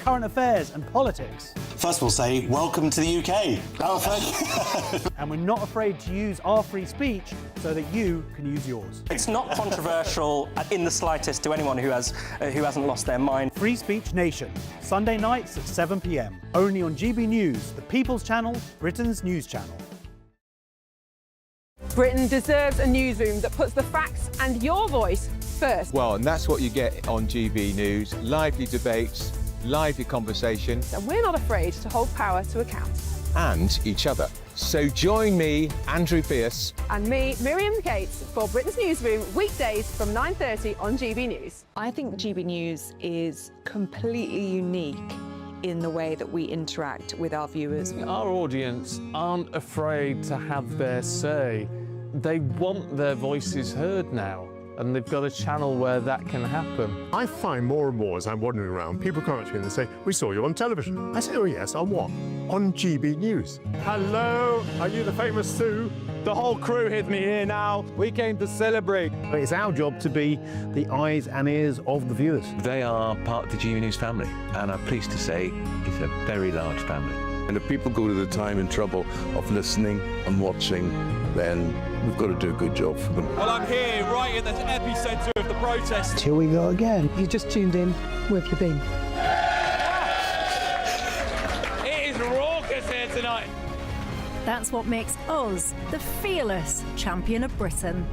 current affairs and politics. First we'll say, welcome to the UK. Oh, thank you. And we're not afraid to use our free speech so that you can use yours. It's not controversial in the slightest to anyone who hasn't lost their mind. Free Speech Nation, Sunday nights at 7 p.m. Only on GB News, the People's Channel, Britain's news channel. Britain deserves a newsroom that puts the facts and your voice first. Well, and that's what you get on GB News. Lively debates, lively conversation. And we're not afraid to hold power to account. And each other. So join me, Andrew Pierce. And me, Miriam Gates, for Britain's Newsroom, weekdays from 9:30 on GB News. I think GB News is completely unique in the way that we interact with our viewers. Our audience aren't afraid to have their say. They want their voices heard now, and they've got a channel where that can happen. I find more and more as I'm wandering around, people come up to me and they say, we saw you on television. I say, oh yes, on what? On GB News. Hello, are you the famous Sue? The whole crew with me here now. We came to celebrate. It's our job to be the eyes and ears of the viewers. They are part of the GB News family, and I'm pleased to say it's a very large family. And if people go to the time and trouble of listening and watching, then we've got to do a good job for them. Well, I'm here right in the epicentre of the protest. Here we go again. You just tuned in. Where have you been? It is raucous here tonight. That's what makes us the fearless champion of Britain.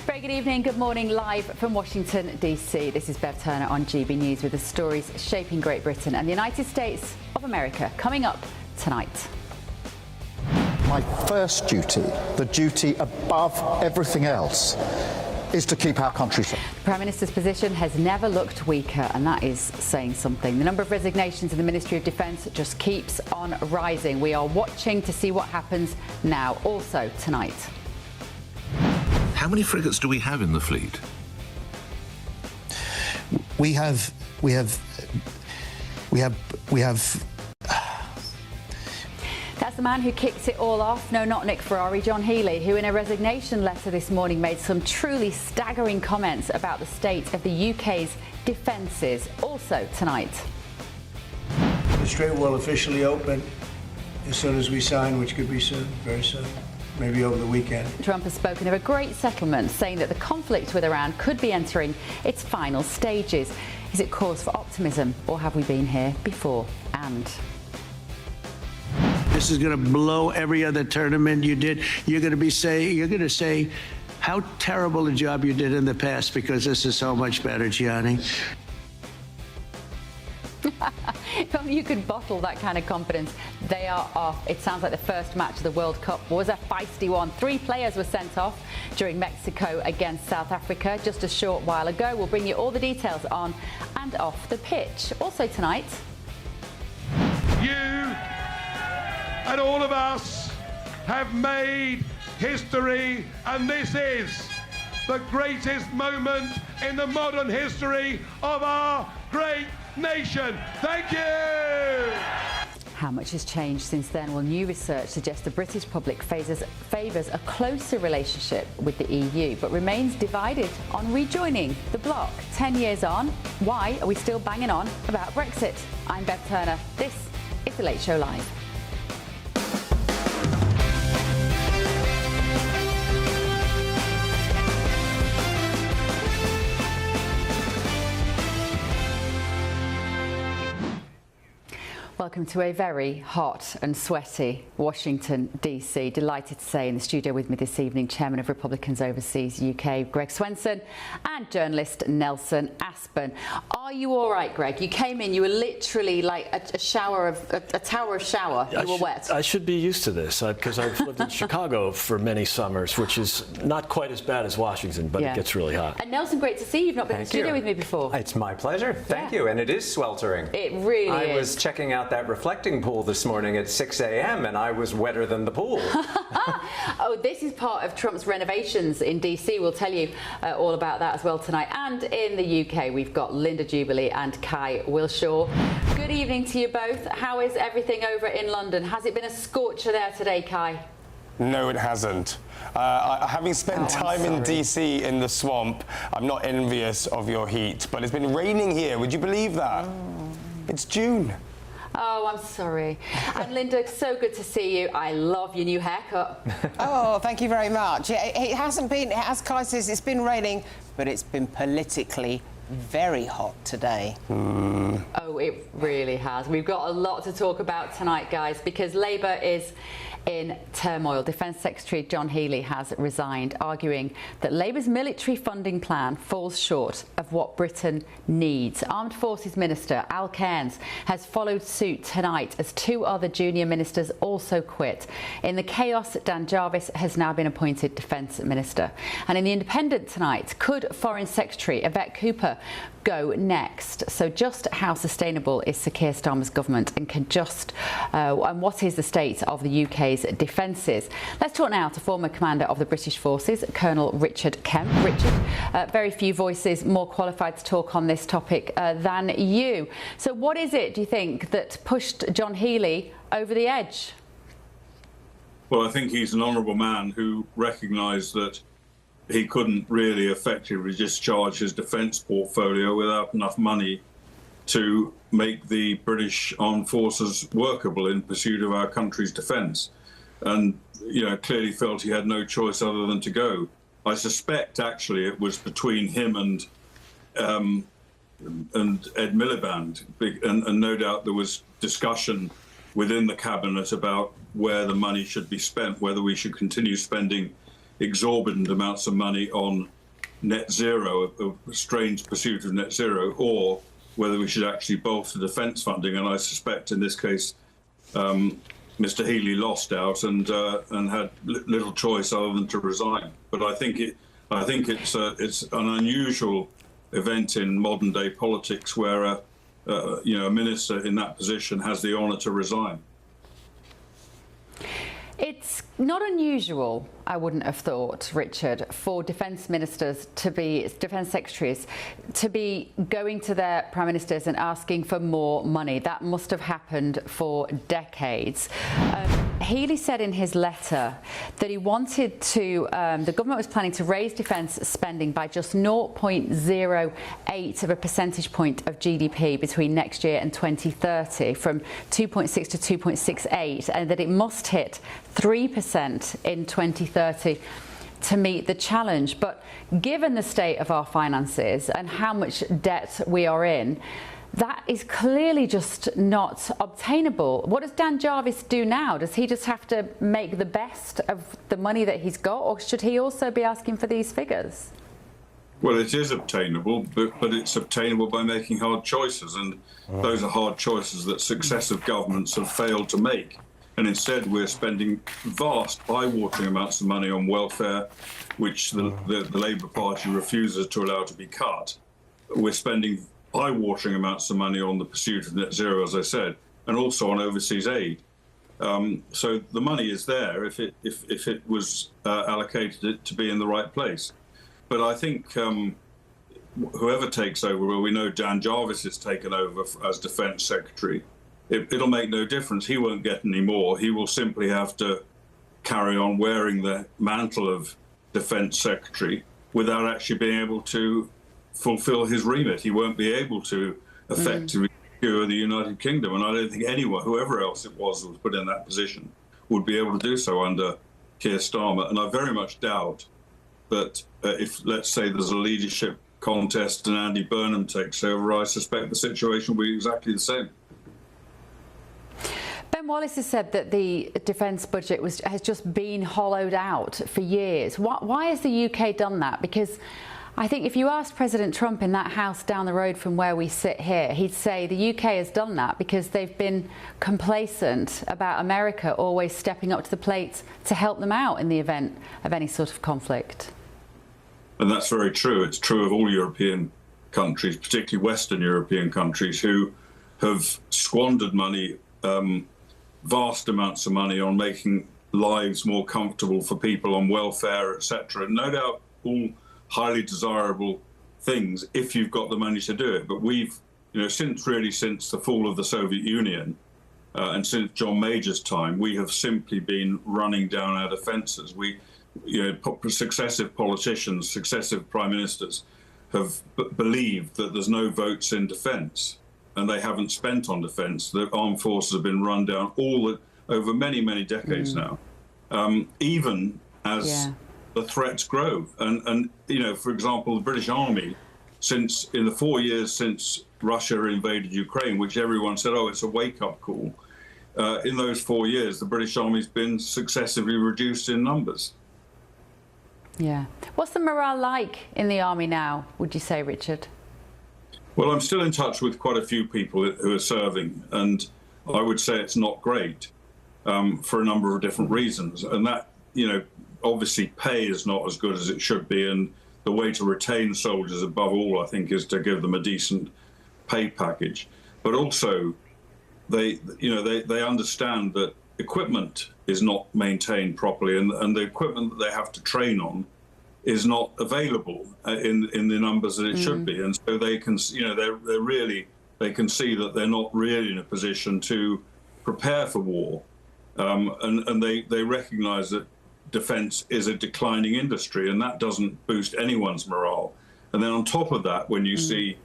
Very good evening, good morning, live from Washington, D.C. This is Bev Turner on GB News with the stories shaping Great Britain and the United States of America coming up tonight. My first duty, the duty above everything else, is to keep our country safe. The Prime Minister's position has never looked weaker, and that is saying something. The number of resignations in the Ministry of Defence just keeps on rising. We are watching to see what happens now, also tonight. How many frigates do we have in the fleet? We have That's the man who kicks it all off. No, not Nick Ferrari, John Healey, who in a resignation letter this morning made some truly staggering comments about the state of the UK's defences. Also tonight. The Strait will officially open as soon as we sign, which could be soon, very soon, maybe over the weekend. Trump has spoken of a great settlement, saying that the conflict with Iran could be entering its final stages. Is it cause for optimism, or have we been here before? And this is going to blow every other tournament you did. You're going to say how terrible a job you did in the past, because this is so much better, Gianni. If only you could bottle that kind of confidence. They are off. It sounds like the first match of the World Cup was a feisty one. 3 players were sent off during Mexico against South Africa just a short while ago. We'll bring you all the details on and off the pitch. Also tonight. You and all of us have made history, and this is the greatest moment in the modern history of our great nation. Thank you! How much has changed since then? Well, new research suggests the British public favours a closer relationship with the EU, but remains divided on rejoining the bloc. 10 years on, why are we still banging on about Brexit? I'm Bev Turner. This is The Late Show Live. Welcome to a very hot and sweaty Washington, D.C. Delighted to say in the studio with me this evening, Chairman of Republicans Overseas UK, Greg Swenson, and journalist Nelson Aspen. Are you all right, Greg? You came in, you were literally like a tower of shower. You were wet. I should be used to this because I've lived in Chicago for many summers, which is not quite as bad as Washington, but it gets really hot. And Nelson, great to see you. You've not been in the studio with me before. It's my pleasure. Thank you. And it is sweltering. It really is. I was checking out that reflecting pool this morning at 6 a.m. and I was wetter than the pool. Oh, this is part of Trump's renovations in DC. We'll tell you all about that as well tonight. And in the UK, we've got Linda Jubilee and Kai Wilshaw. Good evening to you both. How is everything over in London? Has it been a scorcher there today, Kai? No, it hasn't. Having spent time in DC in the swamp, I'm not envious of your heat, but it's been raining here. Would you believe that? It's June. Oh, I'm sorry. And Linda, so good to see you. I love your new haircut. Oh, thank you very much. It hasn't been, as Kai says, it's been raining, but it's been politically very hot today. Oh, it really has. We've got a lot to talk about tonight, guys, because Labour is in turmoil. Defence Secretary John Healey has resigned, arguing that Labour's military funding plan falls short of what Britain needs. Armed Forces Minister Al Cairns has followed suit tonight as 2 other junior ministers also quit. In the chaos, Dan Jarvis has now been appointed Defence Minister. And in The Independent tonight, could Foreign Secretary Yvette Cooper go next? So just how sustainable is Sir Keir Starmer's government, and and what is the state of the UK's defences? Let's talk now to former commander of the British Forces, Colonel Richard Kemp. Richard, very few voices more qualified to talk on this topic than you. So what is it, do you think, that pushed John Healey over the edge? Well, I think he's an honourable man who recognised that he couldn't really effectively discharge his defence portfolio without enough money to make the British Armed Forces workable in pursuit of our country's defence. And, clearly felt he had no choice other than to go. I suspect, actually, it was between him and Ed Miliband. And no doubt there was discussion within the cabinet about where the money should be spent, whether we should continue spending exorbitant amounts of money on net zero, a strange pursuit of net zero, or whether we should actually bolster defence funding. And I suspect in this case, Mr. Healey lost out and had little choice other than to resign. But I think it's an unusual event in modern day politics where a minister in that position has the honour to resign. It's not unusual, I wouldn't have thought, Richard, for defence ministers defence secretaries to be going to their prime ministers and asking for more money. That must have happened for decades. Healey said in his letter that he wanted to, the government was planning to raise defence spending by just 0.08 of a percentage point of GDP between next year and 2030, from 2.6 to 2.68, and that it must hit 3% in 2030 to meet the challenge. But given the state of our finances and how much debt we are in, that is clearly just not obtainable. What does Dan Jarvis do now? Does he just have to make the best of the money that he's got, or should he also be asking for these figures? Well, it is obtainable, but it's obtainable by making hard choices, and those are hard choices that successive governments have failed to make. And instead, we're spending vast, eye-watering amounts of money on welfare, which the Labour Party refuses to allow to be cut. We're spending eye-watering amounts of money on the pursuit of net zero, as I said, and also on overseas aid. So the money is there if it was allocated to be in the right place. But I think whoever takes over, well, we know Dan Jarvis has taken over as Defence Secretary. It'll make no difference. He won't get any more. He will simply have to carry on wearing the mantle of Defence Secretary without actually being able to fulfil his remit. He won't be able to effectively secure the United Kingdom. And I don't think anyone, whoever else it was put in that position, would be able to do so under Keir Starmer. And I very much doubt that if, let's say, there's a leadership contest and Andy Burnham takes over, I suspect the situation will be exactly the same. Ben Wallace has said that the defence budget has just been hollowed out for years. Why has the UK done that? Because I think if you asked President Trump in that house down the road from where we sit here, he'd say the UK has done that because they've been complacent about America always stepping up to the plate to help them out in the event of any sort of conflict. And that's very true. It's true of all European countries, particularly Western European countries, who have squandered money, vast amounts of money on making lives more comfortable for people, on welfare, etc. No doubt all highly desirable things if you've got the money to do it. But we've, since the fall of the Soviet Union, and since John Major's time, we have simply been running down our defences. Successive politicians, successive prime ministers have believed that there's no votes in defence, and they haven't spent on defence. The armed forces have been run down over many, many decades now, even as the threats grow. And for example, the British Army, in the 4 years since Russia invaded Ukraine, which everyone said, oh, it's a wake-up call, in those 4 years, the British Army's been successively reduced in numbers. Yeah. What's the morale like in the army now, would you say, Richard? Well, I'm still in touch with quite a few people who are serving, and I would say it's not great for a number of different reasons. And that, obviously pay is not as good as it should be, and the way to retain soldiers above all, I think, is to give them a decent pay package. But also, they understand that equipment is not maintained properly, and the equipment that they have to train on is not available in the numbers that it should be, and so they can, they can see that they're not really in a position to prepare for war, and they recognise that defence is a declining industry, and that doesn't boost anyone's morale. And then on top of that, when you see,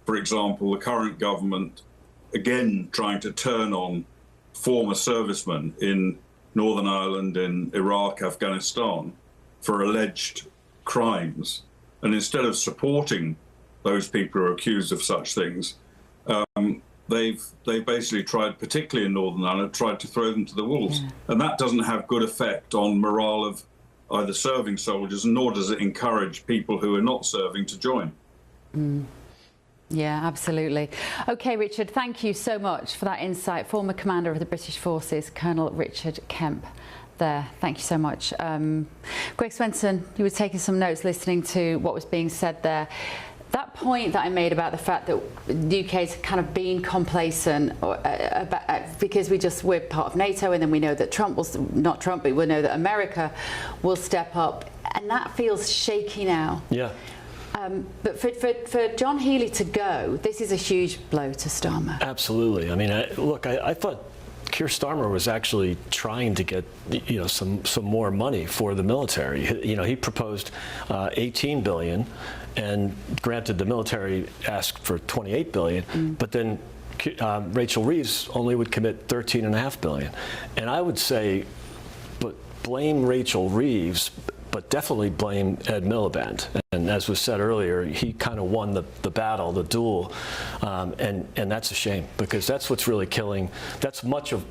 for example, the current government again trying to turn on former servicemen in Northern Ireland, in Iraq, Afghanistan, for alleged crimes, and instead of supporting those people who are accused of such things, they've basically tried, particularly in Northern Ireland, tried to throw them to the wolves. And that doesn't have good effect on morale of either serving soldiers, nor does it encourage people who are not serving to join. Yeah, absolutely. OK, Richard, thank you so much for that insight. Former commander of the British Forces, Colonel Richard Kemp there. Thank you so much. Greg Swenson, you were taking some notes listening to what was being said there. That point that I made about the fact that the UK's kind of being complacent because we're part of NATO, and then we know that not Trump, but we know that America will step up, and that feels shaky now. Yeah. But for John Healey to go, this is a huge blow to Starmer. Absolutely. I mean, I thought Keir Starmer was actually trying to get some more money for the military. He proposed $18 billion, and granted the military asked for $28 billion, but then Rachel Reeves only would commit $13.5 billion. And I would say, but blame Rachel Reeves, but definitely blame Ed Miliband. And as was said earlier, he kind of won the battle, the duel, and that's a shame, because that's what's really killing. That's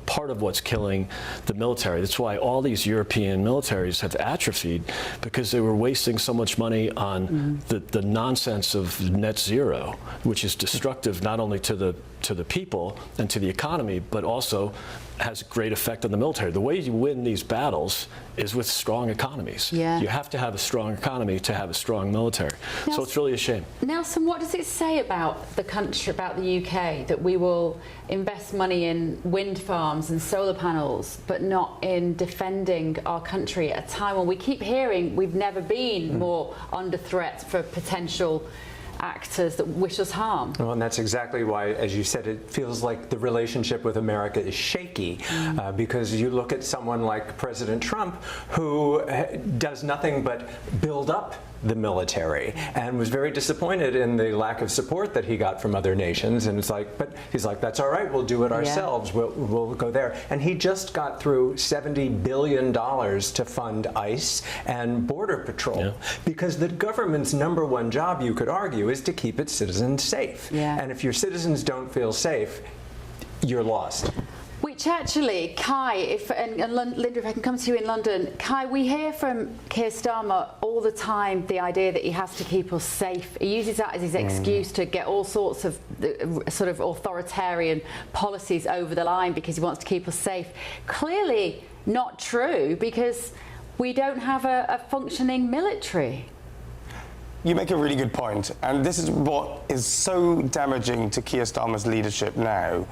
part of what's killing the military. That's why all these European militaries have atrophied, because they were wasting so much money on the nonsense of net zero, which is destructive not only to the people and to the economy, but also has a great effect on the military. The way you win these battles is with strong economies. Yeah. You have to have a strong economy to have a strong military. So it's really a shame. Nelson, what does it say about the country, about the UK, that we will invest money in wind farms and solar panels, but not in defending our country at a time when we keep hearing we've never been more under threat for potential actors that wish us harm? Well, and that's exactly why, as you said, it feels like the relationship with America is shaky, because you look at someone like President Trump, who does nothing but build up the military, and was very disappointed in the lack of support that he got from other nations. And it's like, but he's like, that's all right, we'll do it ourselves. We'll go there. And he just got through $70 billion to fund ICE and Border Patrol, because the government's #1 job, you could argue, is to keep its citizens safe. And if your citizens don't feel safe, you're lost. Which actually, Kai, and Linda, if I can come to you in London, Kai, we hear from Keir Starmer all the time the idea that he has to keep us safe. He uses that as his excuse to get all sorts of sort of authoritarian policies over the line because he wants to keep us safe. Clearly not true, because we don't have a functioning military. You make a really good point, and this is what is so damaging to Keir Starmer's leadership now,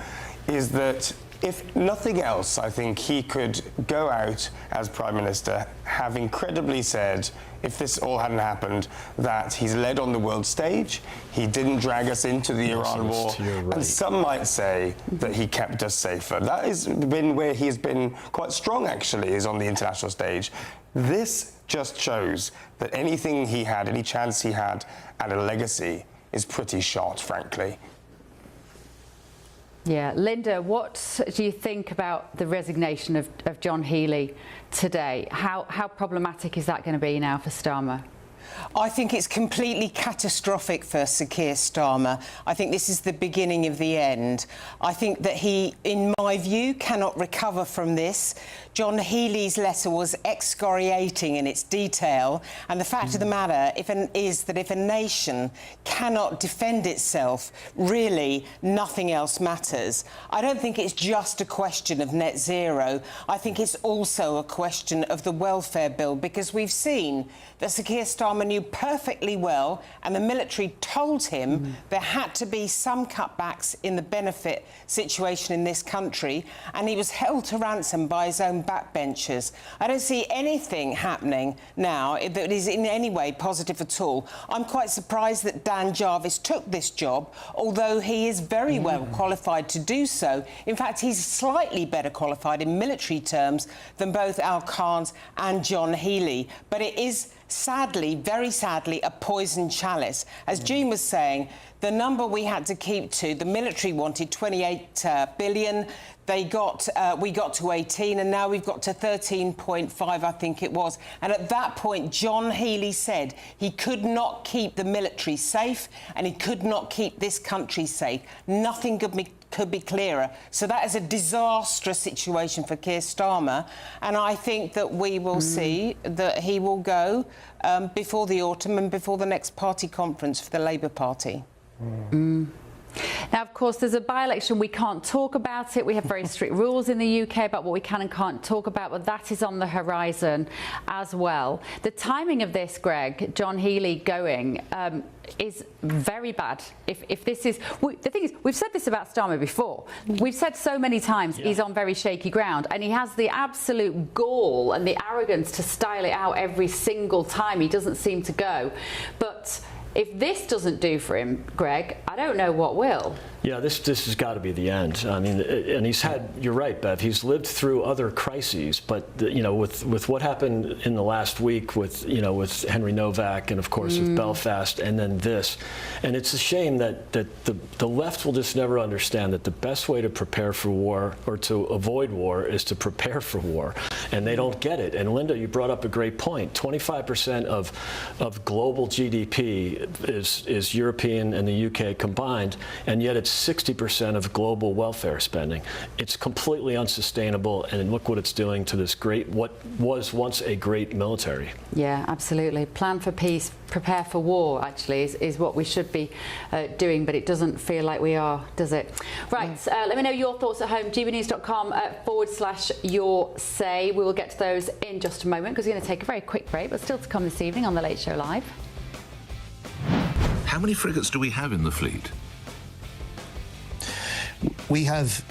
is that if nothing else, I think he could go out as Prime Minister having credibly said, if this all hadn't happened, that he's led on the world stage, he didn't drag us into the Iran war, and some might say that he kept us safer. That has been where he's been quite strong, actually, is on the international stage. This just shows that anything he had, any chance he had at a legacy is pretty shot, frankly. Yeah, Linda, what do you think about the resignation of John Healey today? How problematic is that going to be now for Starmer? I think it's completely catastrophic for Sir Keir Starmer. I think this is the beginning of the end. I think that he, in my view, cannot recover from this. John Healey's letter was excoriating in its detail, and the fact of the matter is that if a nation cannot defend itself, really nothing else matters. I don't think it's just a question of net zero. I think it's also a question of the welfare bill, because we've seen that Sir Keir Starmer knew perfectly well, and the military told him there had to be some cutbacks in the benefit situation in this country, and he was held to ransom by his own backbenchers. I don't see anything happening now that is in any way positive at all. I'm quite surprised that Dan Jarvis took this job, although he is very well qualified to do so. In fact, he's slightly better qualified in military terms than both Al Khan's and John Healey. But it is sadly, very sadly, a poisoned chalice. As Jean was saying, the number we had to keep to, the military wanted 28 billion. We got to 18, and now we've got to 13.5, I think it was. And at that point, John Healey said he could not keep the military safe, and he could not keep this country safe. Nothing could be clearer. So that is a disastrous situation for Keir Starmer, and I think that we will see that he will go before the autumn and before the next party conference for the Labour Party. Now, of course, there's a by-election. We can't talk about it. We have very strict rules in the UK about what we can and can't talk about, but that is on the horizon as well. The timing of this, Greg, John Healey going, is very bad. If this is... the thing is, we've said this about Starmer before. We've said so many times he's on very shaky ground, and he has the absolute gall and the arrogance to style it out every single time he doesn't seem to go. But if this doesn't do for him, Greg, I don't know what will. Yeah, this has got to be the end. I mean, and he's had, you're right, Bev, he's lived through other crises, but, you know, with what happened in the last week with, you know, with Henry Novak and, of course, with Belfast, and then this. And it's a shame that the left will just never understand that the best way to prepare for war or to avoid war is to prepare for war. And they don't get it. And Linda, you brought up a great point. 25% of global GDP is European and the UK combined, and yet it's 60% of global welfare spending. It's completely unsustainable, and look what it's doing to this great, what was once a great military. Yeah, absolutely. Plan for peace, prepare for war, actually, is what we should be doing, but it doesn't feel like we are, does it? Right, let me know your thoughts at home, gbnews.com/your say. We will get to those in just a moment, because we're going to take a very quick break, but still to come this evening on The Late Show Live. How many frigates do we have in the fleet? We have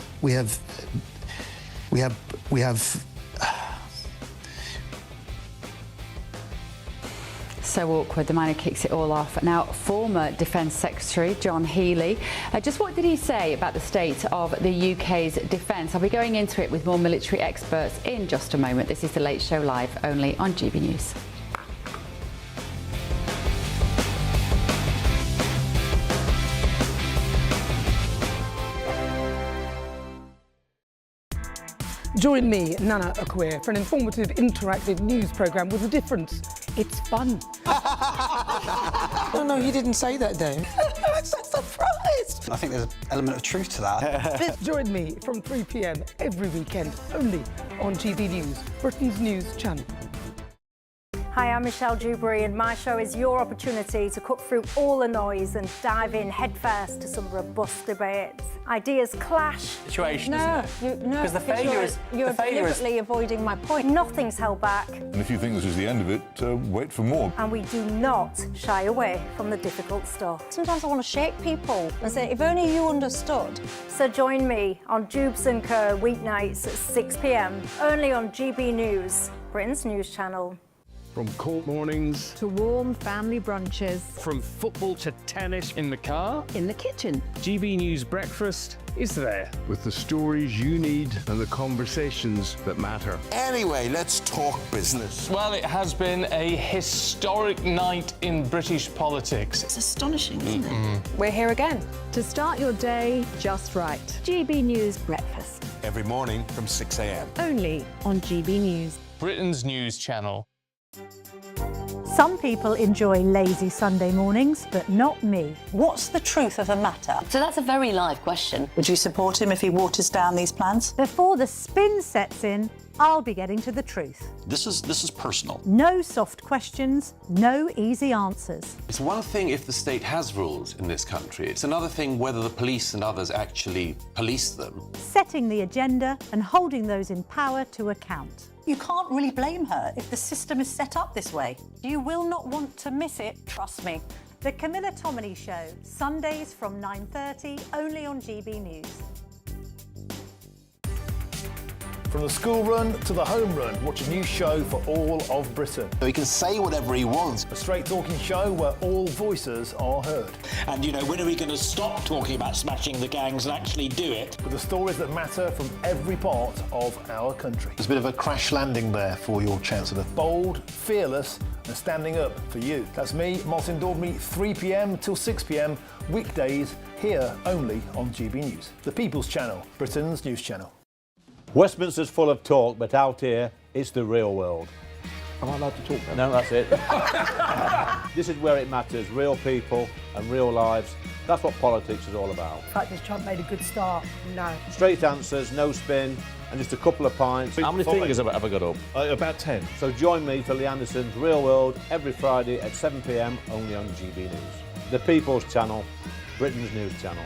So awkward, the man who kicks it all off. Now, former Defence Secretary John Healey, just what did he say about the state of the UK's defence? I'll be going into it with more military experts in just a moment. This is The Late Show Live, only on GB News. Join me, Nana Akweer, for an informative, interactive news programme with a difference. It's fun. No, you didn't say that, Dave. I'm so surprised. I think there's an element of truth to that. Join me from 3 p.m. every weekend, only on GB News, Britain's news channel. Hi, I'm Michelle Dewberry, and my show is your opportunity to cut through all the noise and dive in headfirst to some robust debates. Ideas clash. Situation, No, Because the failure is you're deliberately avoiding my point. Nothing's held back, And if you think this is the end of it, wait for more. and we do not shy away from the difficult stuff. Sometimes I want to shake people and say, if only you understood. So join me on Jubes & Co. weeknights at 6 p.m, only on GB News, Britain's news channel. From court mornings to warm family brunches, from football to tennis, in the car, in the kitchen. GB News Breakfast is there with the stories you need and the conversations that matter. Anyway, let's talk business. Well, it has been a historic night in British politics. It's astonishing, isn't it? We're here again. To start your day just right. GB News Breakfast. Every morning from 6 a.m. Only on GB News. Britain's news channel. Some people enjoy lazy Sunday mornings, but not me. What's the truth of the matter? So that's a very live question. Would you support him if he waters down these plans? Before the spin sets in, I'll be getting to the truth. This is personal. No soft questions, no easy answers. It's one thing if the state has rules in this country. It's another thing whether the police and others actually police them. Setting the agenda and holding those in power to account. You can't really blame her if the system is set up this way. You will not want to miss it, trust me. The Camilla Tominey Show, Sundays from 9:30, only on GB News. From the school run to the home run, watch a new show for all of Britain. So he can say whatever he wants. A straight talking show where all voices are heard. And, when are we going to stop talking about smashing the gangs and actually do it? With the stories that matter from every part of our country. There's a bit of a crash landing there for your Chancellor. Bold, fearless and standing up for you. That's me, Martin Daubney, 3 p.m. till 6 p.m, weekdays, here only on GB News. The People's Channel, Britain's news channel. Westminster's full of talk, but out here, it's the real world. Am I allowed to talk then? No, that's it. This is where it matters, real people and real lives. That's what politics is all about. The fact is Trump made a good start. No. Straight answers, no spin, and just a couple of pints. How many fingers have I got up? About 10. So join me for Lee Anderson's Real World every Friday at 7 p.m, only on GB News. The People's Channel, Britain's news channel.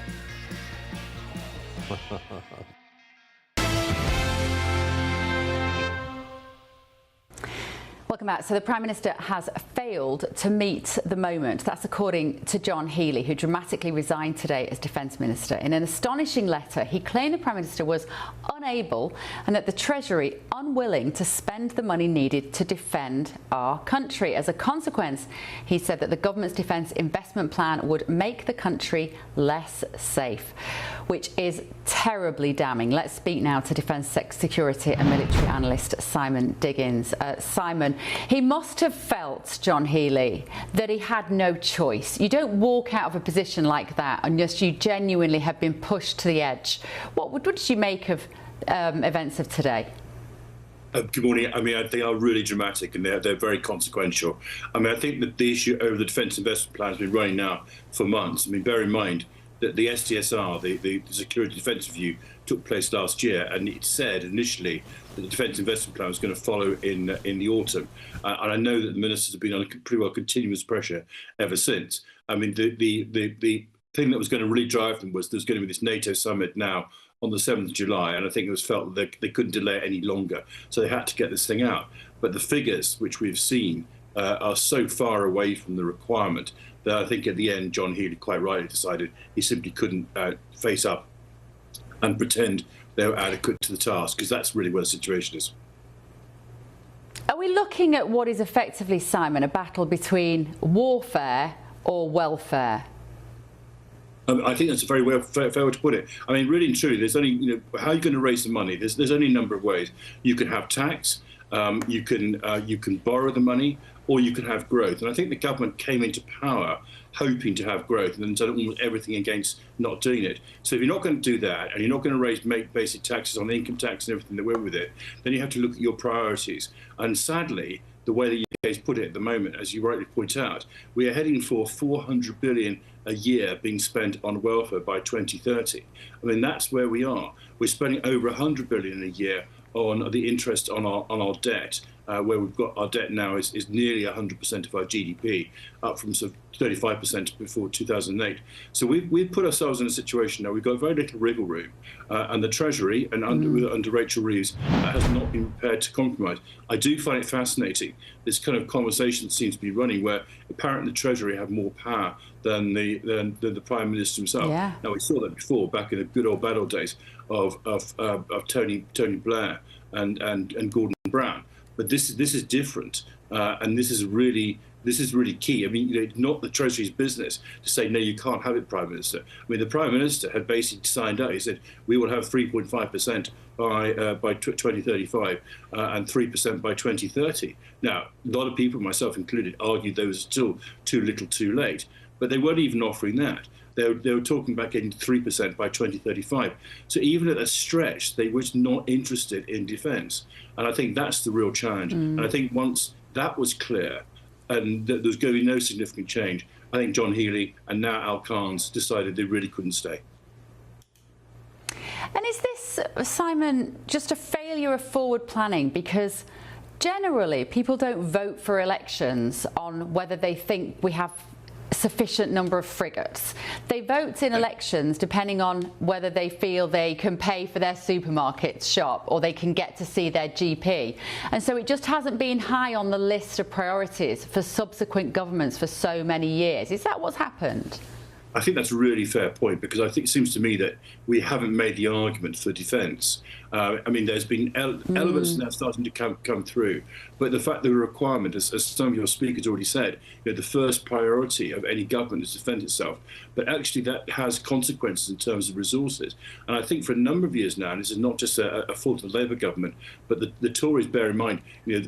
Welcome back. So the Prime Minister has failed to meet the moment. That's according to John Healey, who dramatically resigned today as Defence Minister. In an astonishing letter, he claimed the Prime Minister was unable and that the Treasury unwilling to spend the money needed to defend our country. As a consequence, he said that the government's defence investment plan would make the country less safe, which is terribly damning. Let's speak now to Defence Security and Military Analyst Simon Diggins. Simon, he must have felt, John Healey, that he had no choice. You don't walk out of a position like that unless you genuinely have been pushed to the edge. What did you make of events of today? Good morning. I mean, they are really dramatic and they're very consequential. I mean, I think that the issue over the defence investment plan has been running now for months. I mean, bear in mind that the SDSR, the Security Defence Review, took place last year, and it said initially that the defence investment plan was going to follow in the autumn. And I know that the ministers have been under pretty well continuous pressure ever since. I mean, the thing that was going to really drive them was there's going to be this NATO summit now on the 7th of July, and I think it was felt that they couldn't delay it any longer, so they had to get this thing out. But the figures which we've seen are so far away from the requirement that I think at the end John Healey quite rightly decided he simply couldn't face up and pretend they were adequate to the task, because that's really where the situation is. Are we looking at what is effectively, Simon, a battle between warfare or welfare? I think that's a very fair way to put it. I mean, really and truly, there's only, how are you going to raise the money? There's only a number of ways. You can have tax, you can borrow the money, or you can have growth. And I think the government came into power hoping to have growth and then done almost everything against not doing it. So if you're not going to do that and you're not going to raise basic taxes on the income tax and everything that went with it, then you have to look at your priorities. And sadly, the way the UK has put it at the moment, as you rightly point out, we are heading for 400 billion a year being spent on welfare by 2030. I mean, that's where we are. We're spending over 100 billion a year on the interest on our debt, where we've got our debt now is nearly 100% of our GDP, up from sort of 35% before 2008. So we've put ourselves in a situation now, we've got very little wriggle room, and the Treasury, and under Rachel Reeves, has not been prepared to compromise. I do find it fascinating, this kind of conversation seems to be running where apparently the Treasury have more power than the Prime Minister himself. Yeah. Now, we saw that before, back in the good old bad old days of Tony Blair and Gordon Brown. But this is different, and this is really key. I mean, it's not the Treasury's business to say, no, you can't have it, Prime Minister. I mean, the Prime Minister had basically signed out. He said, we will have 3.5% by 2035 and 3% by 2030. Now, a lot of people, myself included, argued those are still too little too late, but they weren't even offering that. They were talking about getting 3% by 2035. So even at a stretch, they were not interested in defence. And I think that's the real challenge. And I think once that was clear and that there's going to be no significant change, I think John Healey and now Al Khan's decided they really couldn't stay. And is this, Simon, just a failure of forward planning? Because generally people don't vote for elections on whether they think we have sufficient number of frigates. They vote in elections depending on whether they feel they can pay for their supermarket shop or they can get to see their GP. And so it just hasn't been high on the list of priorities for subsequent governments for so many years. Is that what's happened? I think that's a really fair point, because I think it seems to me that we haven't made the argument for defence. I mean, there's been elements now starting to come through, but the fact that the requirement, as some of your speakers already said, the first priority of any government is to defend itself. But actually, that has consequences in terms of resources. And I think for a number of years now, and this is not just a fault of the Labour government, but the Tories, bear in mind,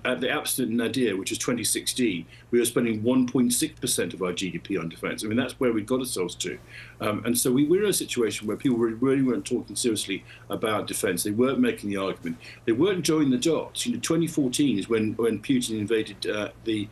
at the absolute nadir, which was 2016, we were spending 1.6% of our GDP on defence. I mean, that's where we got ourselves to. And so we were in a situation where people really weren't talking seriously about defence. They weren't making the argument. They weren't joining the dots. 2014 is when Putin invaded the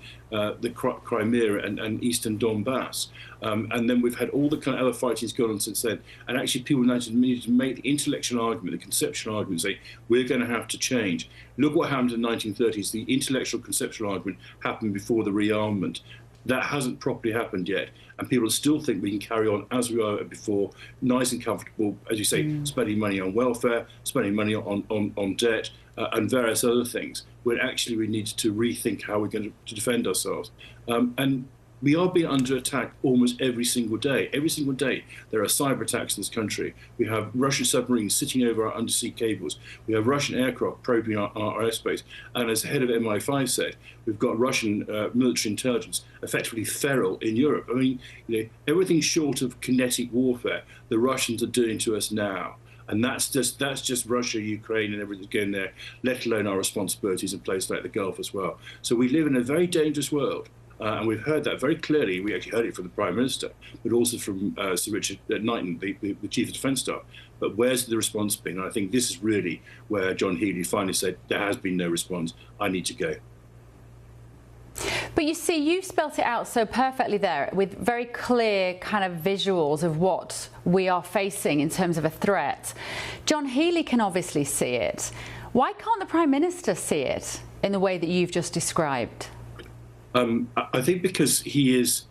Crimea and eastern Donbass. And then we've had all the kind of other fightings going on since then. And actually people needed to make the intellectual argument, the conceptual argument, say, we're going to have to change. Look what happened in the 1930s. The intellectual conceptual argument happened before the rearmament. That hasn't properly happened yet. And people still think we can carry on as we were before, nice and comfortable, as you say, spending money on welfare, spending money on debt, and various other things, when actually we need to rethink how we're going to defend ourselves. And we are being under attack almost every single day. Every single day there are cyber attacks in this country. We have Russian submarines sitting over our undersea cables. We have Russian aircraft probing our airspace. And as the head of MI5 said, we've got Russian military intelligence effectively feral in Europe. I mean, everything short of kinetic warfare the Russians are doing to us now. And that's just Russia, Ukraine, and everything going there, let alone our responsibilities in places like the Gulf as well. So we live in a very dangerous world. And we've heard that very clearly. We actually heard it from the Prime Minister, but also from Sir Richard Knighton, the Chief of Defence Staff. But where's the response been? And I think this is really where John Healey finally said, there has been no response, I need to go. But you see, you've spelt it out so perfectly there with very clear kind of visuals of what we are facing in terms of a threat. John Healey can obviously see it. Why can't the Prime Minister see it in the way that you've just described? I think because he is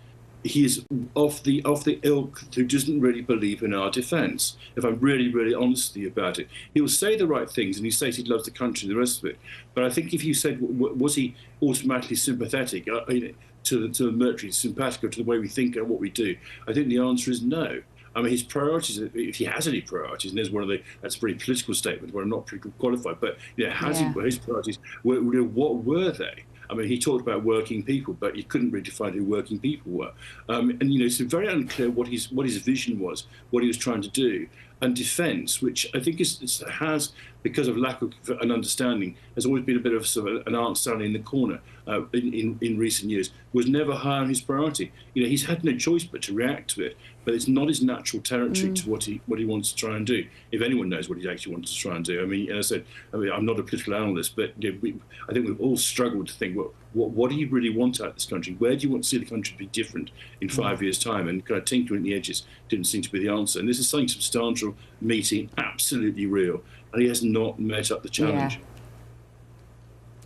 of the ilk who doesn't really believe in our defence. If I'm really honest with you about it, he will say the right things and he says he loves the country and the rest of it. But I think if you said, was he automatically sympathetic to the military, sympathetic to the way we think and what we do, I think the answer is no. I mean, his priorities, if he has any priorities, and there's that's a very political statement where I'm not pretty qualified, but his priorities, what were they? I mean, he talked about working people, but he couldn't really define who working people were. And it's very unclear what his vision was, what he was trying to do. And defence, which I think has, because of lack of an understanding, has always been a bit of sort of an aunt Sally in the corner in recent years, was never high on his priority. He's had no choice but to react to it, but it's not his natural territory to what he wants to try and do. If anyone knows what he actually wants to try and do, I mean, as I said, I'm not a political analyst, but I think we've all struggled to think, what do you really want out of this country? Where do you want to see the country be different in 5 years' time? And kind of tinkering at the edges didn't seem to be the answer. And this is something substantial, meaty, absolutely real. And he has not met up the challenge.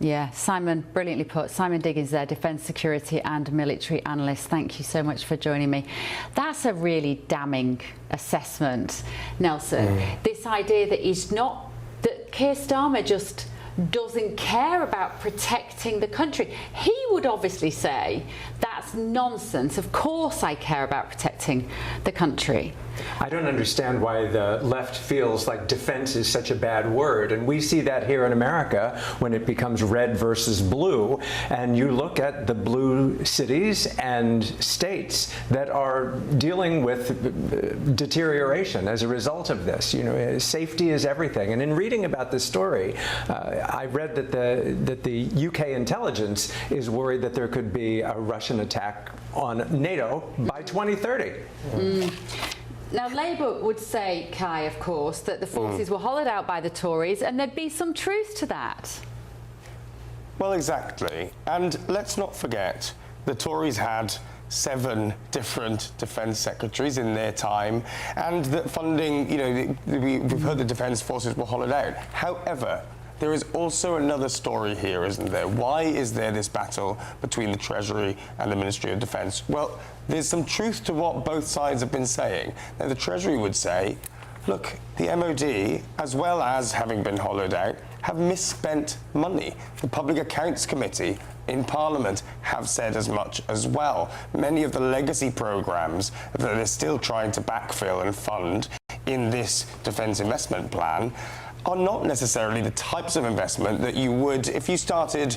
Yeah, Simon, brilliantly put. Simon Diggins there, Defence Security and Military Analyst. Thank you so much for joining me. That's a really damning assessment, Nelson. This idea that that Keir Starmer just doesn't care about protecting the country. He would obviously say, that's nonsense. Of course I care about protecting the country. I don't understand why the left feels like defense is such a bad word. And we see that here in America when it becomes red versus blue. And you look at the blue cities and states that are dealing with deterioration as a result of this. You know, safety is everything. And in reading about this story, I read that the UK intelligence is worried that there could be a Russian attack on NATO by 2030. Now, Labour would say, Kai, of course, that the forces were hollowed out by the Tories, and there'd be some truth to that. Well, exactly. And let's not forget, the Tories had 7 different defence secretaries in their time, and that funding, you know, we've heard the defence forces were hollowed out. However, there is also another story here, isn't there? Why is there this battle between the Treasury and the Ministry of Defence? Well, there's some truth to what both sides have been saying. Now, the Treasury would say, look, the MOD, as well as having been hollowed out, have misspent money. The Public Accounts Committee in Parliament have said as much as well. Many of the legacy programmes that they're still trying to backfill and fund in this defence investment plan are not necessarily the types of investment that you would, if you started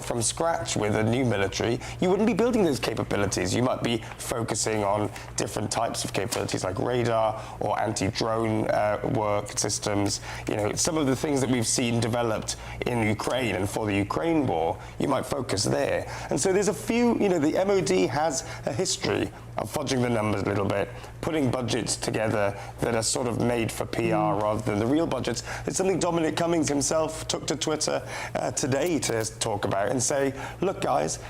from scratch with a new military, you wouldn't be building those capabilities. You might be focusing on different types of capabilities like radar or anti-drone work systems. You know, some of the things that we've seen developed in Ukraine and for the Ukraine war, you might focus there. And so there's a few, you know, the MOD has a history of fudging the numbers a little bit, putting budgets together that are sort of made for PR rather than the real budgets. It's something Dominic Cummings himself took to Twitter today to talk about and say, look, guys,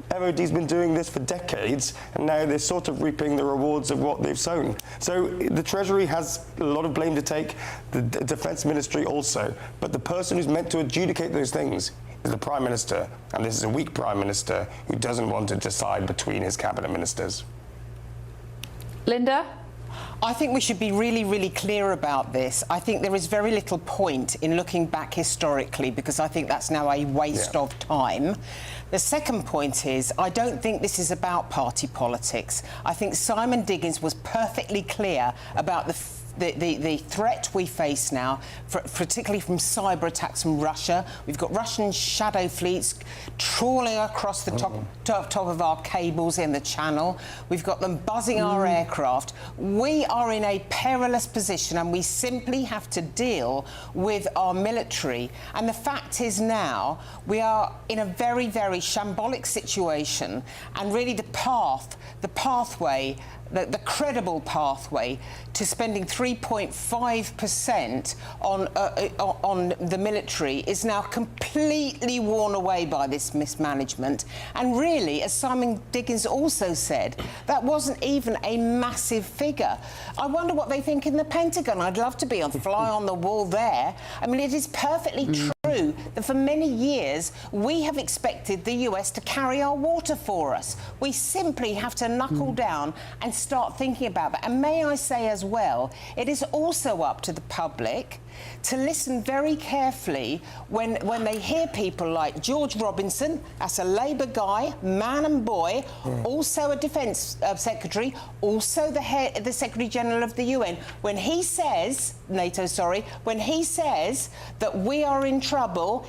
MOD's been doing this for decades, and now they're sort of reaping the rewards of what they've sown. So the Treasury has a lot of blame to take, the Defence Ministry also, but the person who's meant to adjudicate those things is the Prime Minister, and this is a weak Prime Minister who doesn't want to decide between his cabinet ministers. Linda? I think we should be really, really clear about this. I think there is very little point in looking back historically, because I think that's now a waste of time. The second point is, I don't think this is about party politics. I think Simon Diggins was perfectly clear about the threat we face now, particularly from cyber attacks from Russia. We've got Russian shadow fleets trawling across the top of our cables in the Channel. We've got them buzzing our aircraft. We are in a perilous position, and we simply have to deal with our military. And the fact is now we are in a very, very shambolic situation, and really the pathway, the credible pathway to spending 3.5% on the military is now completely worn away by this mismanagement. And really, as Simon Diggins also said, that wasn't even a massive figure. I wonder what they think in the Pentagon. I'd love to be a fly on the wall there. I mean, it is perfectly true that for many years we have expected the US to carry our water for us. We simply have to knuckle down and start thinking about that. And may I say as well, it is also up to the public to listen very carefully when they hear people like George Robinson, that's a Labour guy, man and boy, also a Defence Secretary, also the Secretary General of the UN, when he says, when he says that we are in trouble.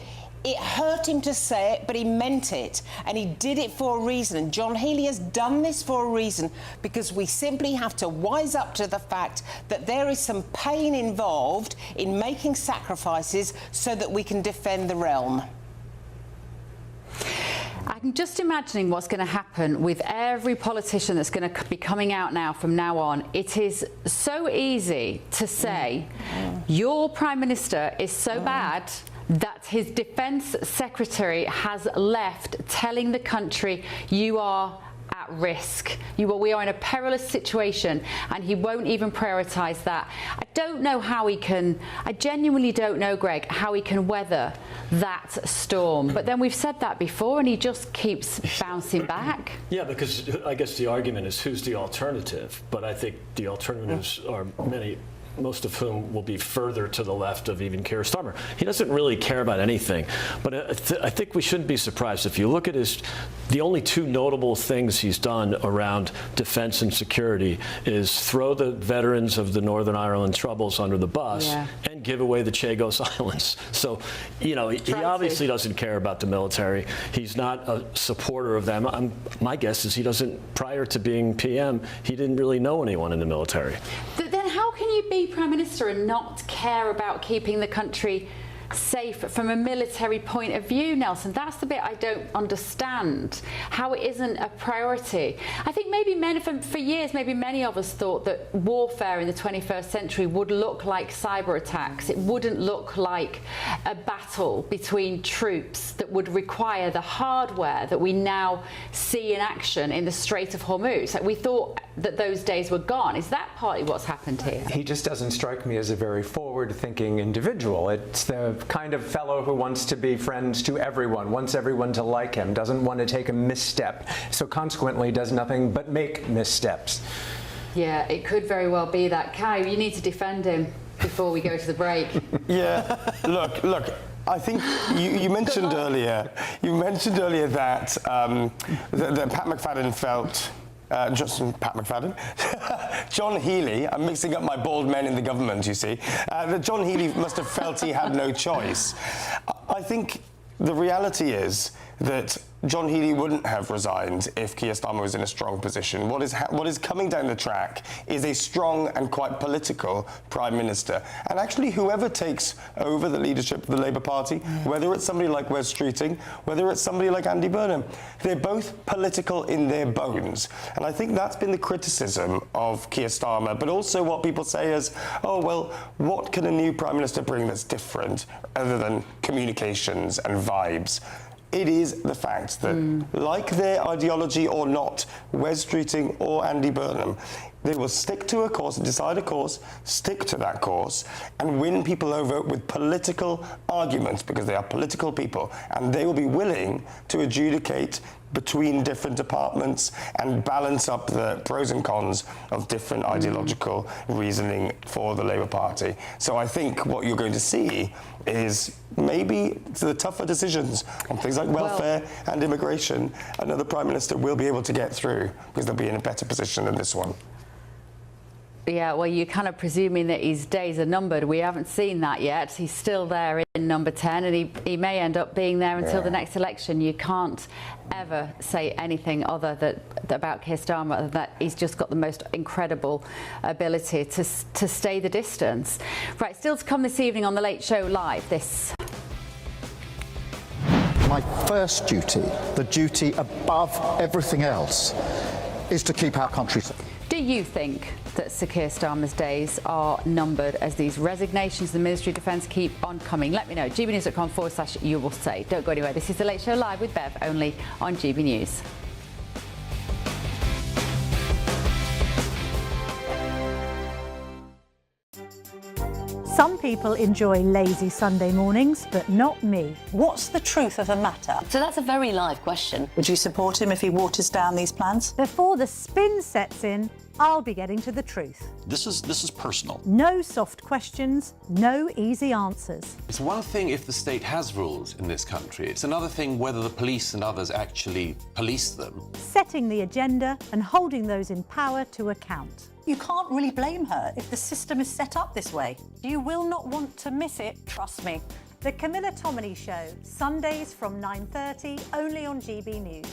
It hurt him to say it, but he meant it, and he did it for a reason. And John Healey has done this for a reason, because we simply have to wise up to the fact that there is some pain involved in making sacrifices so that we can defend the realm. I'm just imagining what's going to happen with every politician that's going to be coming out now from now on. It is so easy to say, your Prime Minister is so bad that his Defence Secretary has left telling the country, you are at at risk. We are in a perilous situation, and he won't even prioritise that. I don't know how he can, I genuinely don't know, Greg, how he can weather that storm. But then we've said that before, and he just keeps bouncing back. Yeah, because I guess the argument is who's the alternative? But I think the alternatives are most of whom will be further to the left of even Keir Starmer. He doesn't really care about anything, but I think we shouldn't be surprised. If you look at the only two notable things he's done around defense and security is throw the veterans of the Northern Ireland Troubles under the bus and give away the Chagos Islands. So, he obviously doesn't care about the military. He's not a supporter of them. My guess is he doesn't, prior to being PM, he didn't really know anyone in the military. Then how can you be Prime Minister and not care about keeping the country safe from a military point of view, Nelson? That's the bit I don't understand, how it isn't a priority. I think maybe for years, many of us thought that warfare in the 21st century would look like cyber attacks. It wouldn't look like a battle between troops that would require the hardware that we now see in action in the Strait of Hormuz. We thought that those days were gone. Is that partly what's happened here? He just doesn't strike me as a very forward-thinking individual. It's the kind of fellow who wants to be friends to everyone, wants everyone to like him, doesn't want to take a misstep, so consequently does nothing but make missteps. Yeah, it could very well be that. Kai, you need to defend him before we go to the break. Yeah, look. I think you mentioned earlier. That that Pat McFadden felt. Pat McFadden. John Healey, I'm mixing up my bald men in the government, you see. That John Healey must have felt he had no choice. I think the reality is that John Healey wouldn't have resigned if Keir Starmer was in a strong position. What is coming down the track is a strong and quite political Prime Minister. And actually, whoever takes over the leadership of the Labour Party, whether it's somebody like Wes Streeting, whether it's somebody like Andy Burnham, they're both political in their bones. And I think that's been the criticism of Keir Starmer, but also what people say is, oh, well, what can a new Prime Minister bring that's different other than communications and vibes? It is the fact that, like their ideology or not, Wes Streeting or Andy Burnham, they will stick to a course, decide a course, stick to that course, and win people over with political arguments, because they are political people, and they will be willing to adjudicate between different departments and balance up the pros and cons of different ideological reasoning for the Labour Party. So I think what you're going to see is maybe the tougher decisions on things like welfare and immigration, another Prime Minister will be able to get through because they'll be in a better position than this one. Yeah, well, you're kind of presuming that his days are numbered. We haven't seen that yet. He's still there in number 10, and he may end up being there until the next election. You can't ever say anything other about Keir Starmer, that he's just got the most incredible ability to stay the distance. Right, still to come this evening on The Late Show Live, this. My first duty, the duty above everything else, is to keep our country safe. Do you think that Sir Keir Starmer's days are numbered as these resignations in the Ministry of Defence keep on coming? Let me know. gbnews.com/you will say. Don't go anywhere. This is The Late Show Live with Bev, only on GB News. Some people enjoy lazy Sunday mornings, but not me. What's the truth of the matter? So that's a very live question. Would you support him if he waters down these plans? Before the spin sets in, I'll be getting to the truth. This is personal. No soft questions, no easy answers. It's one thing if the state has rules in this country. It's another thing whether the police and others actually police them. Setting the agenda and holding those in power to account. You can't really blame her if the system is set up this way. You will not want to miss it, trust me. The Camilla Tominey Show, Sundays from 9:30, only on GB News.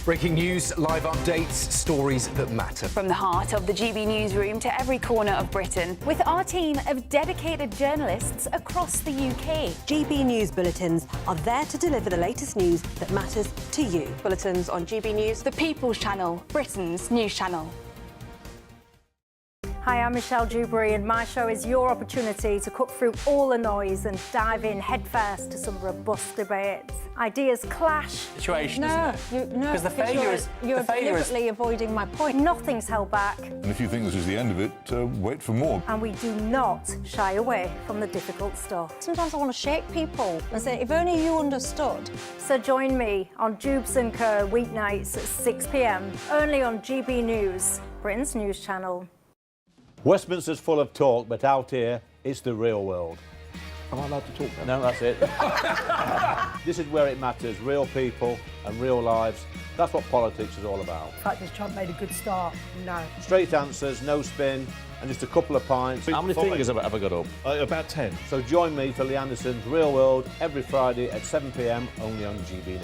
Breaking news, live updates, stories that matter. From the heart of the GB newsroom to every corner of Britain, with our team of dedicated journalists across the UK. GB News bulletins are there to deliver the latest news that matters to you. Bulletins on GB News, the People's Channel, Britain's news channel. Hi, I'm Michelle Dewberry, and my show is your opportunity to cut through all the noise and dive in headfirst to some robust debates. Ideas clash. Situation, No, isn't it? no, Because the failure is you're deliberately avoiding my point. Nothing's held back, And if you think this is the end of it, wait for more. and we do not shy away from the difficult stuff. Sometimes I want to shake people and say, if only you understood. So join me on Jubes and Co weeknights at 6 p.m. only on GB News, Britain's news channel. Westminster's full of talk, but out here, it's the real world. Am I allowed to talk then? No, that's it. This is where it matters, real people and real lives. That's what politics is all about. The fact is Trump made a good start. No. Straight answers, no spin, and just a couple of pints. How many fingers have I got up? About 10. So join me for Lee Anderson's Real World every Friday at 7 p.m. only on GB News.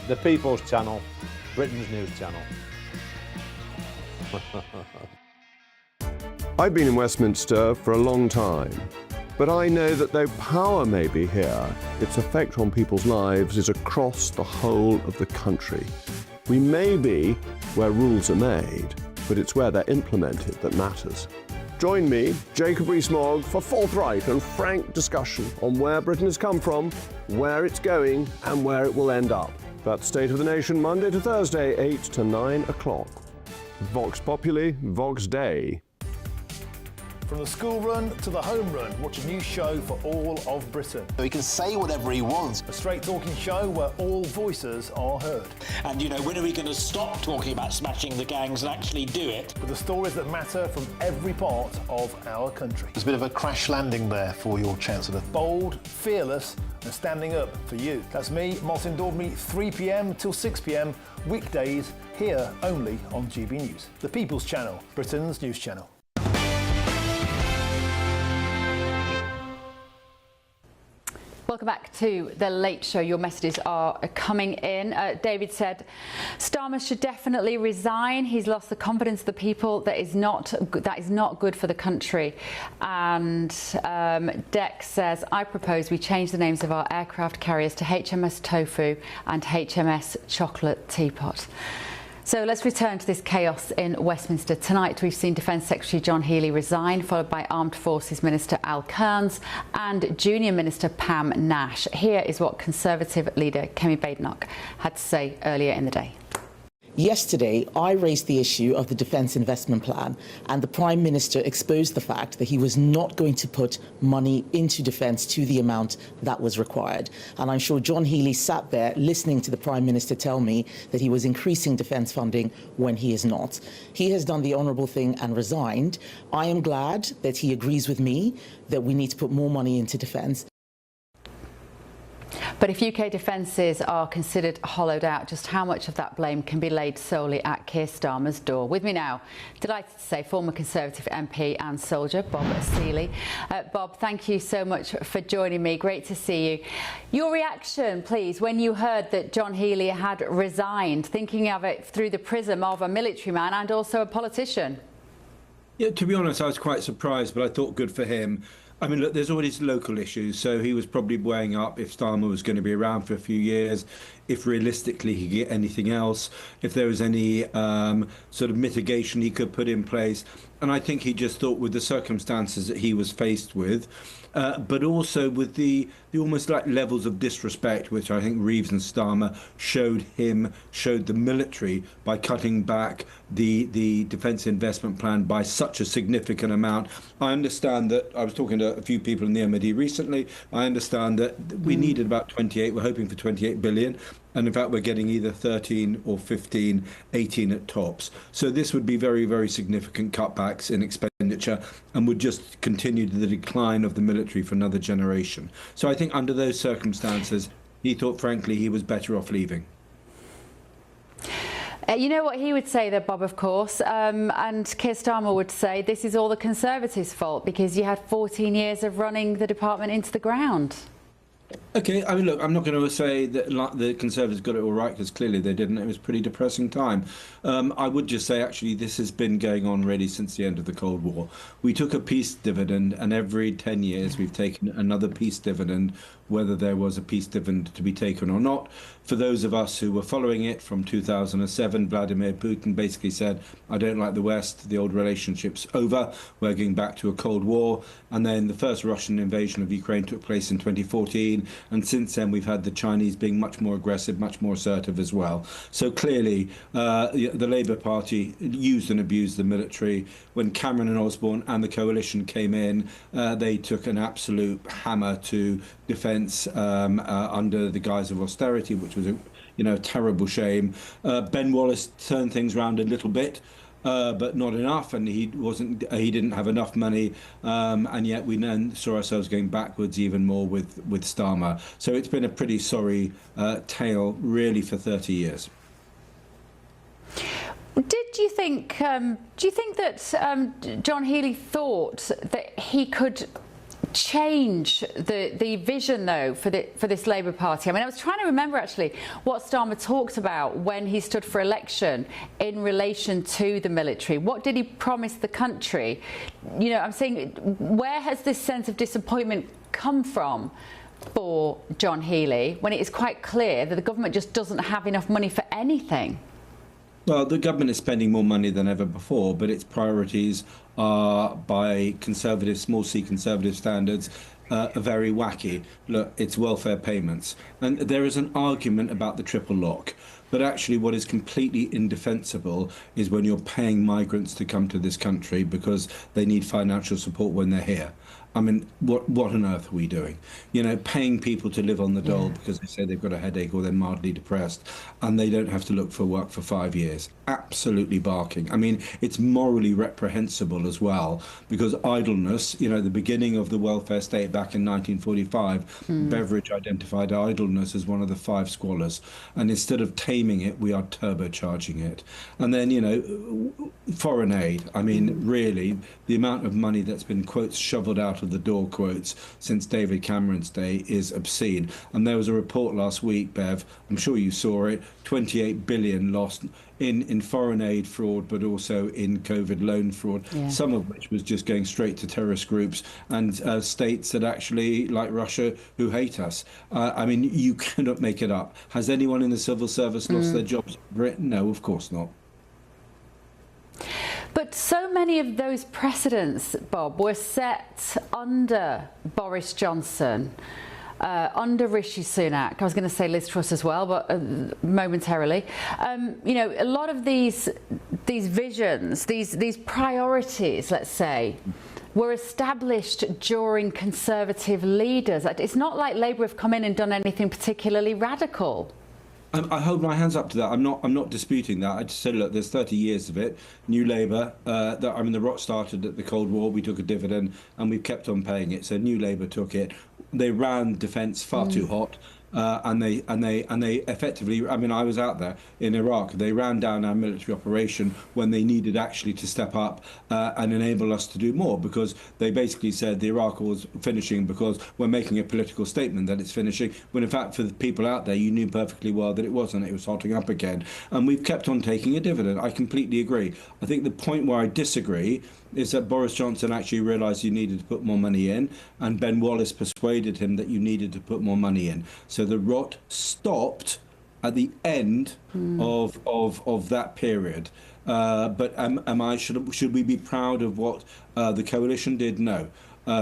The People's Channel, Britain's news channel. I've been in Westminster for a long time, but I know that though power may be here, its effect on people's lives is across the whole of the country. We may be where rules are made, but it's where they're implemented that matters. Join me, Jacob Rees-Mogg, for forthright and frank discussion on where Britain has come from, where it's going, and where it will end up. That's State of the Nation, Monday to Thursday, 8 to 9 o'clock. Vox Populi, Vox Dei. From the school run to the home run, watch a new show for all of Britain. So he can say whatever he wants. A straight talking show where all voices are heard. And, you know, when are we going to stop talking about smashing the gangs and actually do it? With the stories that matter from every part of our country. There's a bit of a crash landing there for your Chancellor. Bold, fearless and standing up for you. That's me, Martin Daubney, 3 p.m. till 6 p.m. weekdays here only on GB News. The People's Channel, Britain's news channel. Welcome back to The Late Show. Your messages are coming in. David said, Starmer should definitely resign. He's lost the confidence of the people. That is not good for the country. And Dex says, I propose we change the names of our aircraft carriers to HMS Tofu and HMS Chocolate Teapot. So let's return to this chaos in Westminster. Tonight we've seen Defence Secretary John Healey resign, followed by Armed Forces Minister Al Kearns and Junior Minister Pam Nash. Here is what Conservative leader Kemi Badenoch had to say earlier in the day. Yesterday, I raised the issue of the Defence Investment Plan, and the Prime Minister exposed the fact that he was not going to put money into defence to the amount that was required. And I'm sure John Healey sat there listening to the Prime Minister tell me that he was increasing defence funding when he is not. He has done the honourable thing and resigned. I am glad that he agrees with me that we need to put more money into defence. But if UK defences are considered hollowed out, just how much of that blame can be laid solely at Keir Starmer's door? With me now, delighted to say, former Conservative MP and soldier, Bob Seeley. Bob, thank you so much for joining me. Great to see you. Your reaction, please, when you heard that John Healey had resigned, thinking of it through the prism of a military man and also a politician. Yeah, to be honest, I was quite surprised, but I thought good for him. I mean, look, there's always local issues, so he was probably weighing up if Starmer was going to be around for a few years, if realistically he could get anything else, if there was any sort of mitigation he could put in place. And I think he just thought with the circumstances that he was faced with, but also with the almost like levels of disrespect which I think Reeves and Starmer showed the military by cutting back the defence investment plan by such a significant amount. I understand that, I was talking to a few people in the MOD recently, I understand that we needed about 28, we're hoping for 28 billion. And in fact, we're getting either 13 or 15, 18 at tops. So this would be very, very significant cutbacks in expenditure and would just continue the decline of the military for another generation. So I think under those circumstances, he thought, frankly, he was better off leaving. You know what he would say there, Bob, of course, and Keir Starmer would say this is all the Conservatives' fault because you had 14 years of running the department into the ground. Okay, I mean, look, I'm not going to say that the Conservatives got it all right, because clearly they didn't. It was a pretty depressing time. I would just say, actually, this has been going on really since the end of the Cold War. We took a peace dividend, and every 10 years we've taken another peace dividend, whether there was a peace dividend to be taken or not. For those of us who were following it from 2007, Vladimir Putin basically said, I don't like the West, the old relationship's over, we're going back to a Cold War. And then the first Russian invasion of Ukraine took place in 2014. And since then, we've had the Chinese being much more aggressive, much more assertive as well. So clearly, the Labour Party used and abused the military. When Cameron and Osborne and the coalition came in, they took an absolute hammer to defence under the guise of austerity, which was a terrible shame. Ben Wallace turned things around a little bit. But not enough, and he didn't have enough money, and yet we then saw ourselves going backwards even more with Starmer. So it's been a pretty sorry tale, really, for 30 years. Do you think that John Healey thought that he could change the vision, though, for this Labour Party? I mean, I was trying to remember actually what Starmer talked about when he stood for election in relation to the military. What did he promise the country? I'm saying, where has this sense of disappointment come from for John Healey when it is quite clear that the government just doesn't have enough money for anything? Well, the government is spending more money than ever before, but its priorities are, by conservative, small c conservative standards, are very wacky. Look, it's welfare payments. And there is an argument about the triple lock. But actually what is completely indefensible is when you're paying migrants to come to this country because they need financial support when they're here. I mean, what on earth are we doing? Paying people to live on the dole because they say they've got a headache or they're mildly depressed and they don't have to look for work for 5 years. Absolutely barking. I mean, it's morally reprehensible as well, because idleness, the beginning of the welfare state back in 1945, Beveridge identified idleness as one of the 5 squalors. And instead of taming it, we are turbocharging it. And then, foreign aid. I mean, really, the amount of money that's been, quotes, shoveled out of the door, quotes, since David Cameron's day is obscene. And there was a report last week, Bev, I'm sure you saw it, 28 billion lost in foreign aid fraud, but also in COVID loan fraud, some of which was just going straight to terrorist groups and states that actually, like Russia, who hate us. I mean, you cannot make it up. Has anyone in the civil service lost their jobs in Britain? No, of course not. But so many of those precedents, Bob, were set under Boris Johnson, under Rishi Sunak. I was going to say Liz Truss as well, but momentarily. A lot of these visions, these priorities, let's say, were established during Conservative leaders. It's not like Labour have come in and done anything particularly radical. I hold my hands up to that. I'm not disputing that. I just said, look, there's 30 years of it. New Labour, the rot started at the Cold War. We took a dividend, and we've kept on paying it. So New Labour took it. They ran defence far too hot. And they effectively, I mean, I was out there in Iraq. They ran down our military operation when they needed actually to step up and enable us to do more, because they basically said the Iraq was finishing because we're making a political statement that it's finishing, when in fact for the people out there you knew perfectly well that it wasn't. It was hotting up again, and we've kept on taking a dividend. I completely agree. I think the point where I disagree is that Boris Johnson actually realised you needed to put more money in, and Ben Wallace persuaded him that you needed to put more money in. So the rot stopped at the end of that period. But should we be proud of what the coalition did? No.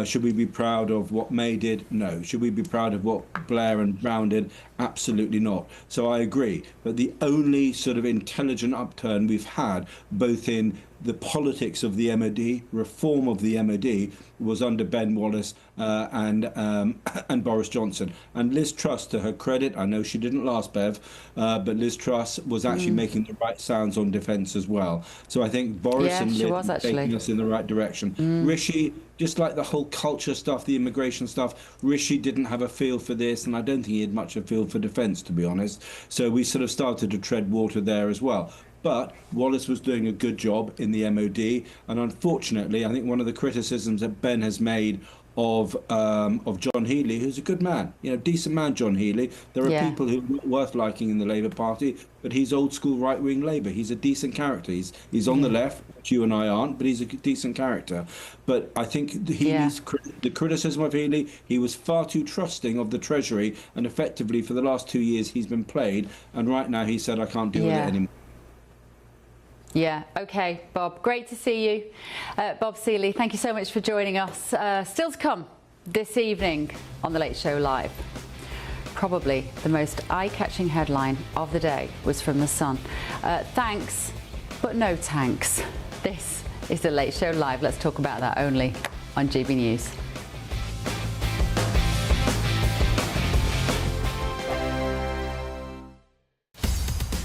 Should we be proud of what May did? No. Should we be proud of what Blair and Brown did? Absolutely not. So I agree. But the only sort of intelligent upturn we've had, both in the politics of the MOD, reform of the MOD, was under Ben Wallace and Boris Johnson. And Liz Truss, to her credit, I know she didn't last, Bev, but Liz Truss was actually making the right sounds on defence as well. So I think Boris and Liz are taking us in the right direction. Rishi, just like the whole culture stuff, the immigration stuff, Rishi didn't have a feel for this, and I don't think he had much of a feel for defence, to be honest. So we sort of started to tread water there as well. But Wallace was doing a good job in the MOD, and unfortunately, I think one of the criticisms that Ben has made of John Healey, who's a good man, decent man, John Healey. There are people who are not worth liking in the Labour Party, but he's old school right-wing Labour. He's a decent character. He's on the left, which you and I aren't, but he's a decent character. But I think the criticism of Healey, he was far too trusting of the Treasury, and effectively for the last 2 years he's been played, and right now he said, I can't deal with it anymore. Yeah, OK, Bob, great to see you. Bob Seeley, thank you so much for joining us. Still to come this evening on The Late Show Live. Probably the most eye-catching headline of the day was from The Sun. Thanks, but no tanks. This is The Late Show Live. Let's talk about that only on GB News.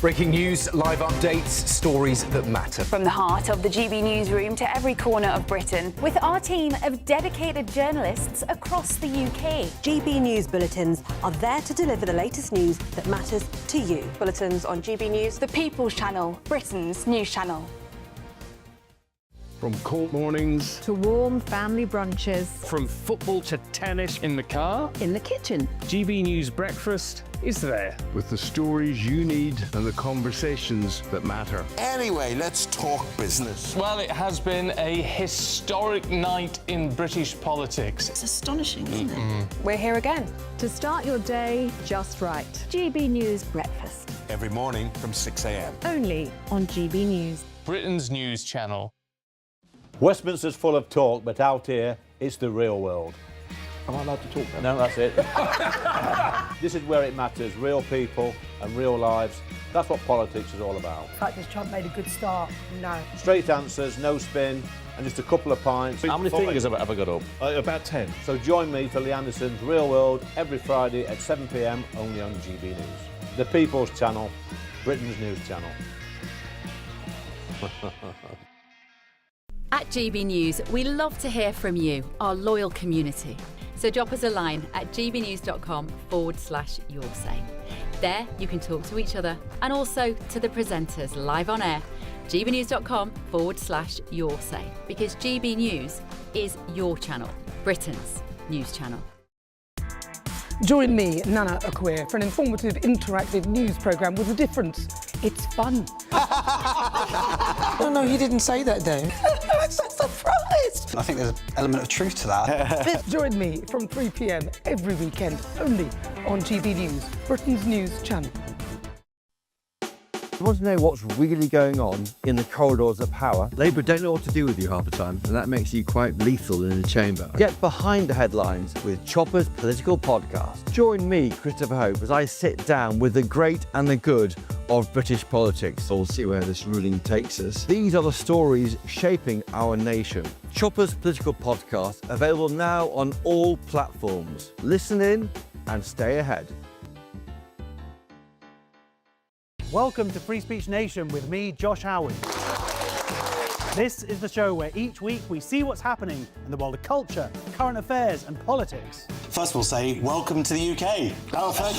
Breaking news, live updates, stories that matter. From the heart of the GB newsroom to every corner of Britain, with our team of dedicated journalists across the UK. GB News bulletins are there to deliver the latest news that matters to you. Bulletins on GB News, the People's Channel, Britain's news channel. From cold mornings to warm family brunches. From football to tennis in the car. In the kitchen. GB News Breakfast is there. With the stories you need and the conversations that matter. Anyway, let's talk business. Well, it has been a historic night in British politics. It's astonishing, isn't it? We're here again to start your day just right. GB News Breakfast. Every morning from 6 a.m. Only on GB News. Britain's news channel. Westminster's full of talk, but out here, it's the real world. Am I allowed to talk No, now? that's it. This is where it matters, real people and real lives. That's what politics is all about. The fact that Trump made a good start, no. Straight answers, no spin, and just a couple of pints. How many fingers have I got up? About 10. So join me for Lee Anderson's Real World every Friday at 7 p.m. only on GB News. The People's Channel, Britain's news channel. At GB News, we love to hear from you, our loyal community. So drop us a line at gbnews.com/yoursay. There you can talk to each other and also to the presenters live on air. gbnews.com/yoursay, because GB News is your channel, Britain's news channel. Join me, Nana Akweer, for an informative, interactive news programme with a difference. It's fun. No, he didn't say that, though. I'm so surprised. I think there's an element of truth to that. Join me from 3 p.m. every weekend, only on GB News, Britain's news channel. You want to know what's really going on in the corridors of power? Labour don't know what to do with you half the time, and that makes you quite lethal in the chamber. Get behind the headlines with Chopper's political podcast. Join me, Christopher Hope, as I sit down with the great and the good of British politics. We'll see where this ruling takes us. These are the stories shaping our nation. Chopper's political podcast, available now on all platforms. Listen in and stay ahead. Welcome to Free Speech Nation with me, Josh Howard. This is the show where each week we see what's happening in the world of culture, current affairs and politics. First we'll say, welcome to the UK. Oh, thank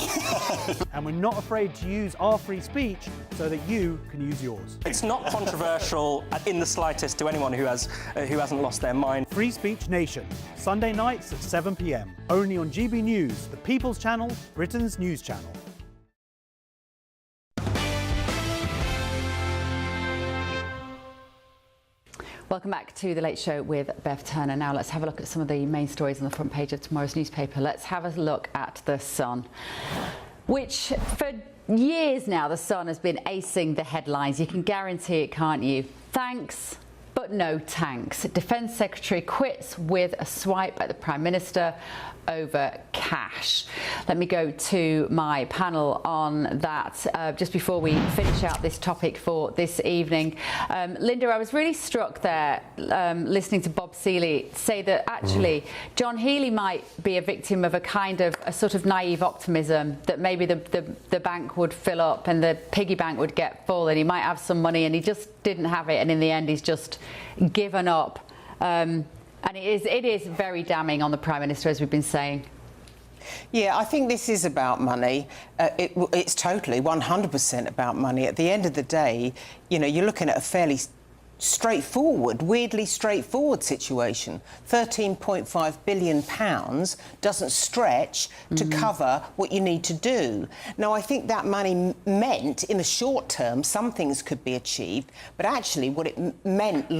you. And we're not afraid to use our free speech so that you can use yours. It's not controversial in the slightest to anyone who hasn't lost their mind. Free Speech Nation, Sunday nights at 7 p.m. Only on GB News, the People's Channel, Britain's news channel. Welcome back to The Late Show with Bev Turner. Now let's have a look at some of the main stories on the front page of tomorrow's newspaper. Let's have a look at The Sun, which for years now, The Sun has been acing the headlines. You can guarantee it, can't you? Thanks, but no tanks. Defence Secretary quits with a swipe at the Prime Minister over cash. Let me go to my panel on that just before we finish out this topic for this evening. Linda, I was really struck there listening to Bob Seeley say that actually John Healey might be a victim of a sort of naive optimism that maybe the bank would fill up and the piggy bank would get full and he might have some money, and he just didn't have it, and in the end he's just given up. And it is very damning on the Prime Minister, as we've been saying. Yeah, I think this is about money. It's totally 100% about money. At the end of the day, you know, you're looking at a fairly weirdly straightforward situation. £13.5 billion doesn't stretch to cover what you need to do. Now, I think that money meant, in the short term, some things could be achieved, but actually what it meant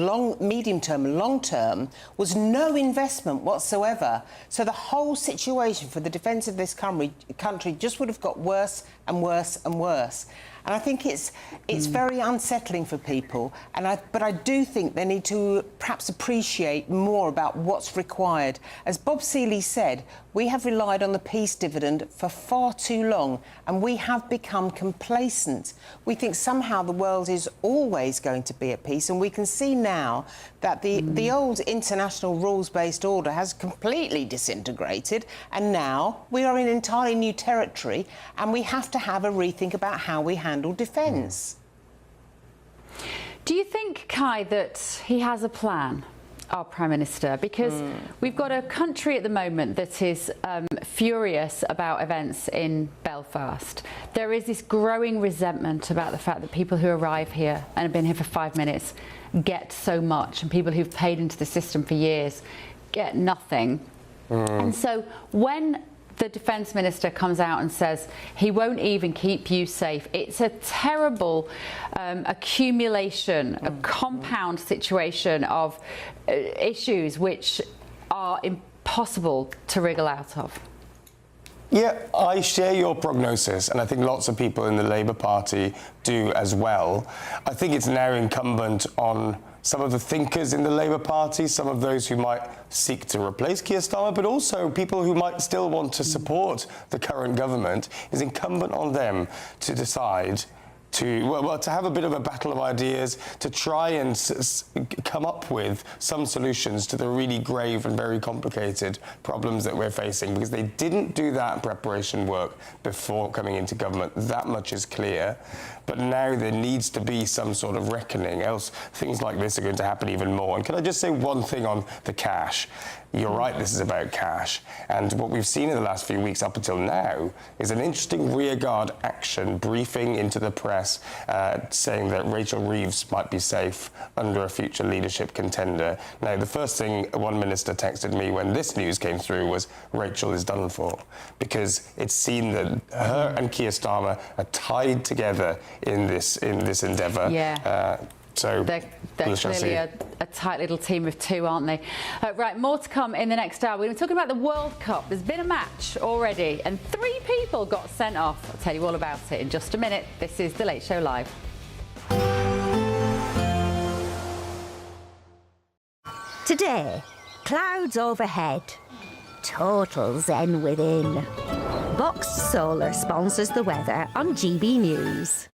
medium term and long term was no investment whatsoever. So the whole situation for the defence of this country just would have got worse and worse and worse. And I think it's very unsettling for people. But I do think they need to perhaps appreciate more about what's required. As Bob Seeley said, we have relied on the peace dividend for far too long, and we have become complacent. We think somehow the world is always going to be at peace, and we can see now that the old international rules-based order has completely disintegrated, and now we are in entirely new territory, and we have to have a rethink about how we handle defence. Do you think, Kai, that he has a plan, our Prime Minister? Because we've got a country at the moment that is furious about events in Belfast. There is this growing resentment about the fact that people who arrive here and have been here for 5 minutes get so much, and people who've paid into the system for years get nothing. And so when the Defence Minister comes out and says he won't even keep you safe, it's a terrible accumulation, a compound situation of issues which are impossible to wriggle out of. Yeah, I share your prognosis, and I think lots of people in the Labour Party do as well. I think it's now incumbent on some of the thinkers in the Labour Party, some of those who might seek to replace Keir Starmer, but also people who might still want to support the current government. It's incumbent on them to decide to have a bit of a battle of ideas, to try and come up with some solutions to the really grave and very complicated problems that we're facing, because they didn't do that preparation work before coming into government. That much is clear. But now there needs to be some sort of reckoning, else things like this are going to happen even more. And can I just say one thing on the cash? You're right, this is about cash. And what we've seen in the last few weeks up until now is an interesting rearguard action briefing into the press saying that Rachel Reeves might be safe under a future leadership contender. Now, the first thing one minister texted me when this news came through was Rachel is done for, because it's seen that her and Keir Starmer are tied together in this endeavour. Yeah. So they're clearly a tight little team of two, aren't they? Right, more to come in the next hour. We're talking about the World Cup. There's been a match already, and 3 people got sent off. I'll tell you all about it in just a minute. This is The Late Show Live. Today, clouds overhead, total zen within. Boxed Solar sponsors the weather on GB News.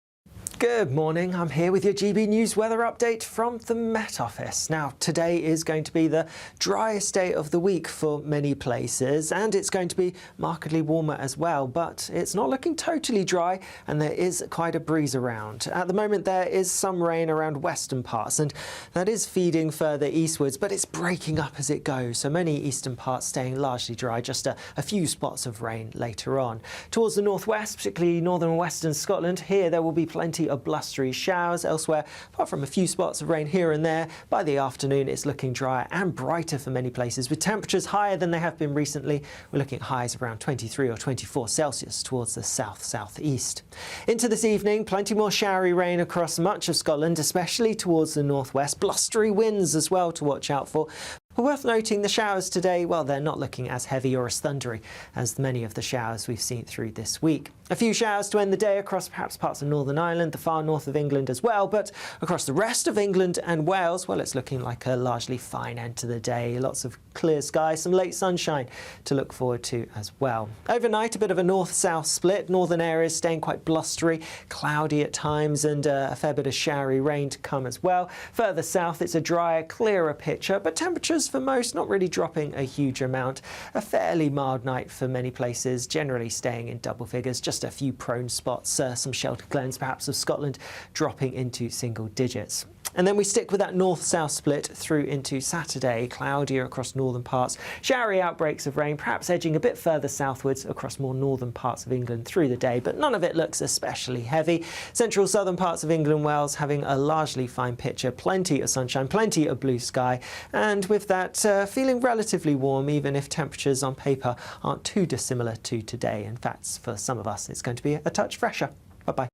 Good morning, I'm here with your GB News weather update from the Met Office. Now, today is going to be the driest day of the week for many places, and it's going to be markedly warmer as well, but it's not looking totally dry, and there is quite a breeze around. At the moment, there is some rain around western parts, and that is feeding further eastwards, but it's breaking up as it goes, so many eastern parts staying largely dry, just a few spots of rain later on. Towards the northwest, particularly northern and western Scotland, here there will be plenty of blustery showers. Elsewhere, apart from a few spots of rain here and there, by the afternoon it's looking drier and brighter for many places, with temperatures higher than they have been recently. We're looking at highs around 23 or 24 Celsius towards the south-southeast. Into this evening, plenty more showery rain across much of Scotland, especially towards the northwest. Blustery winds as well to watch out for. But worth noting, the showers today, well, they're not looking as heavy or as thundery as many of the showers we've seen through this week. A few showers to end the day across perhaps parts of Northern Ireland, the far north of England as well, but across the rest of England and Wales, well, it's looking like a largely fine end to the day. Lots of clear skies, some late sunshine to look forward to as well. Overnight, a bit of a north-south split. Northern areas staying quite blustery, cloudy at times, and a fair bit of showery rain to come as well. Further south, it's a drier, clearer picture, but temperatures for most not really dropping a huge amount. A fairly mild night for many places, generally staying in double figures, just a few prone spots, some sheltered glens perhaps of Scotland dropping into single digits. And then we stick with that north-south split through into Saturday. Cloudier across northern parts, showery outbreaks of rain, perhaps edging a bit further southwards across more northern parts of England through the day, but none of it looks especially heavy. Central southern parts of England and Wales having a largely fine picture, plenty of sunshine, plenty of blue sky, and with that feeling relatively warm, even if temperatures on paper aren't too dissimilar to today. In fact, for some of us, it's going to be a touch fresher. Bye-bye.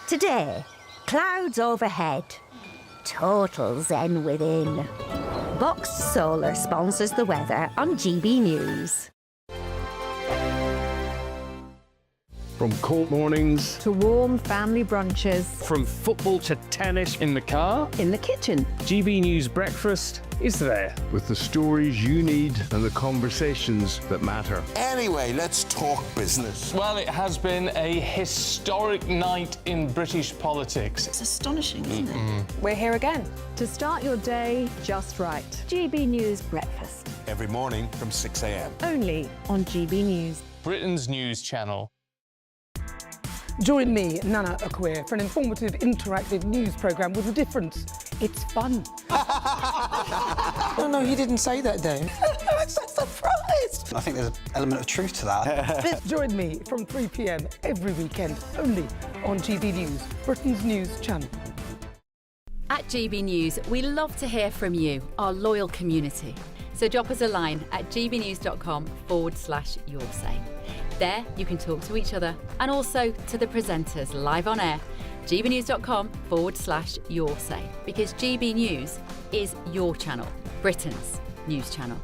Today, clouds overhead. Total zen within. Boxed Solar sponsors the weather on GB News. From cold mornings to warm family brunches, From football to tennis in the car, in the kitchen. GB News breakfast is there. with the stories you need and the conversations that matter. Anyway, let's talk business. Well, it has been a historic night in British politics. It's astonishing, isn't it? We're here again to start your day just right. GB News Breakfast, Every morning from 6 a.m. only on GB News. Britain's news channel. Join me, Nana Okoye, for an informative, interactive news programme with a difference. It's fun. No, he didn't say that, Dave. I'm so surprised. I think there's an element of truth to that. Join me from 3 p.m. every weekend, only on GB News, Britain's news channel. At GB News, we love to hear from you, our loyal community. So drop us a line at gbnews.com/yoursay. There, you can talk to each other and also to the presenters live on air. gbnews.com/yoursay, because GB News is your channel, Britain's news channel.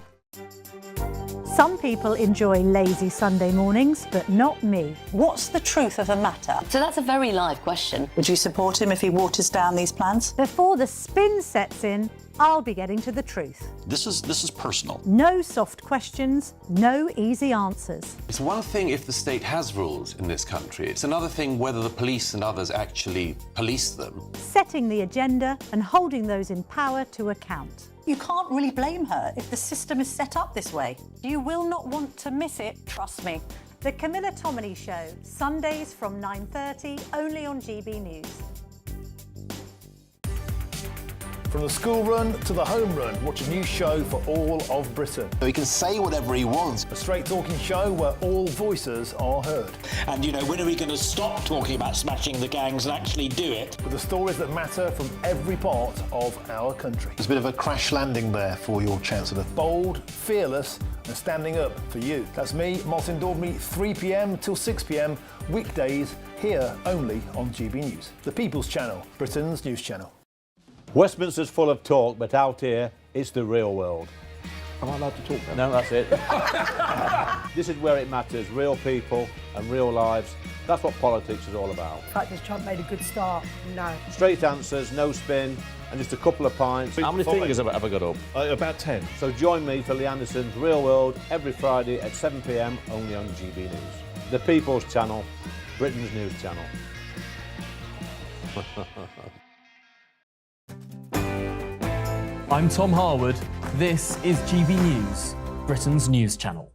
Some people enjoy lazy Sunday mornings, but not me. What's the truth of the matter? So that's a very live question. Would you support him if he waters down these plans? Before the spin sets in, I'll be getting to the truth. This is personal. No soft questions, no easy answers. It's one thing if the state has rules in this country. It's another thing whether the police and others actually police them. Setting the agenda and holding those in power to account. You can't really blame her if the system is set up this way. You will not want to miss it, trust me. The Camilla Tominey Show, Sundays from 9:30, only on GB News. From the school run to the home run, watch a new show for all of Britain. So he can say whatever he wants. A straight-talking show where all voices are heard. And, you know, when are we going to stop talking about smashing the gangs and actually do it? With the stories that matter from every part of our country. There's a bit of a crash landing there for your Chancellor. Bold, fearless and standing up for you. That's me, Martin Daubney, 3 p.m. till 6 p.m, weekdays, here only on GB News. The People's Channel, Britain's news channel. Westminster's full of talk, but out here, it's the real world. Am I allowed to talk then? No, that's it. This is where it matters, real people and real lives. That's what politics is all about. The fact that Trump made a good start, no. Straight answers, no spin, and just a couple of pints. How many fingers have I got up? About 10. So join me for Lee Anderson's Real World every Friday at 7 p.m, only on GB News. The People's Channel, Britain's news channel. I'm Tom Harwood. This is GB News, Britain's news channel.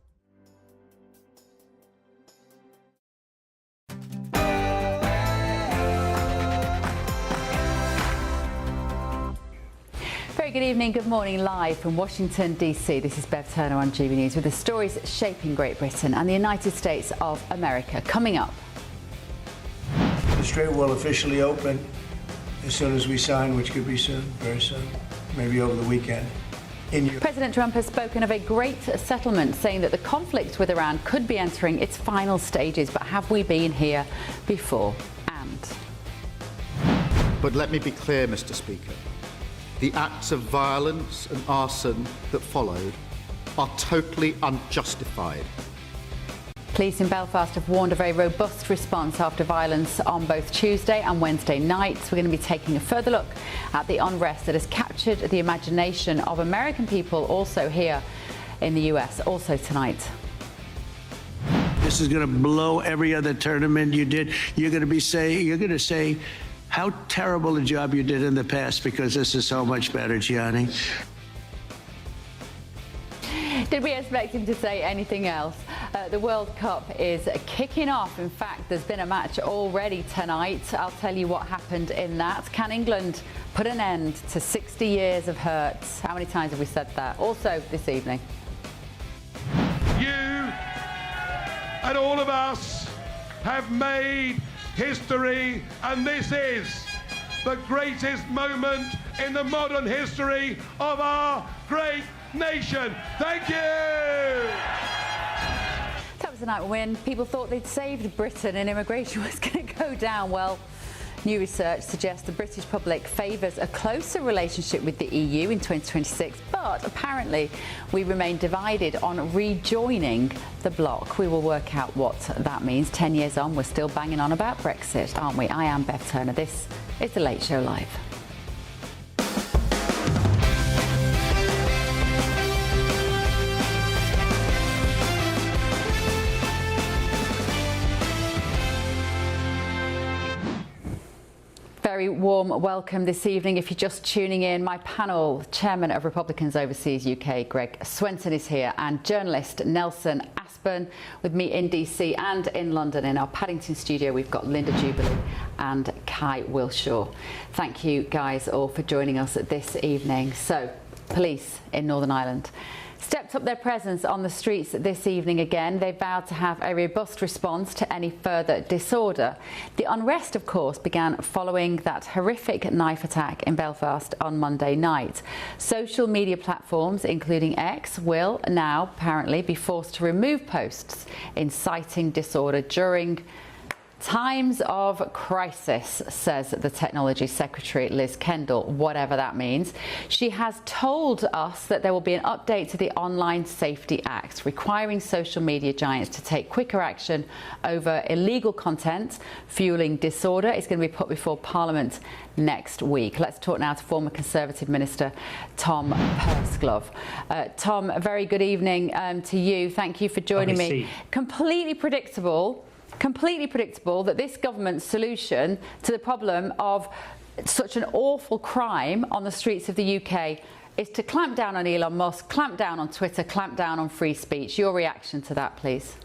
Very good evening, good morning, live from Washington, D.C. This is Bev Turner on GB News with the stories shaping Great Britain and the United States of America. Coming up. The strait will officially open as soon as we sign, which could be soon, very soon, maybe over the weekend. President Trump has spoken of a great settlement, saying that the conflict with Iran could be entering its final stages. But have we been here before? But let me be clear, Mr. Speaker. The acts of violence and arson that followed are totally unjustified. Police in Belfast have warned of a robust response after violence on both Tuesday and Wednesday nights. We're going to be taking a further look at the unrest that has captured the imagination of American people, also here in the US, also tonight. This is going to blow every other tournament you did. You're going to say how terrible a job you did in the past because this is so much better, Gianni. Did we expect him to say anything else? The World Cup is kicking off. In fact, there's been a match already tonight. I'll tell you what happened in that. Can England put an end to 60 years of hurt? How many times have we said that? Also this evening. You and all of us have made history, and this is the greatest moment in the modern history of our great nation. Thank you! That was the night when people thought they'd saved Britain and immigration was going to go down. Well, new research suggests the British public favours a closer relationship with the EU in 2026, but apparently we remain divided on rejoining the bloc. We will work out what that means. 10 years on, we're still banging on about Brexit, aren't we? I am Bev Turner. This is The Late Show Live. Very warm welcome this evening. If you're just tuning in, my panel, Chairman of Republicans Overseas UK, Greg Swenson, is here, and journalist Nelson Aspern with me in DC and in London. In our Paddington studio, we've got Linda Jubilee and Kai Wilshaw. Thank you guys all for joining us this evening. So, police in Northern Ireland stepped up their presence on the streets this evening again. They vowed to have a robust response to any further disorder. The unrest, of course, began following that horrific knife attack in Belfast on Monday night. Social media platforms, including X, will now apparently be forced to remove posts inciting disorder during times of crisis, says the Technology Secretary Liz Kendall, whatever that means. She has told us that there will be an update to the Online Safety Act, requiring social media giants to take quicker action over illegal content fueling disorder. It's going to be put before Parliament next week. Let's talk now to former Conservative Minister Tom Pursglove. Tom, a very good evening to you. Thank you for joining me. Completely predictable that this government's solution to the problem of such an awful crime on the streets of the UK is to clamp down on Elon Musk, clamp down on Twitter, clamp down on free speech. Your reaction to that, please?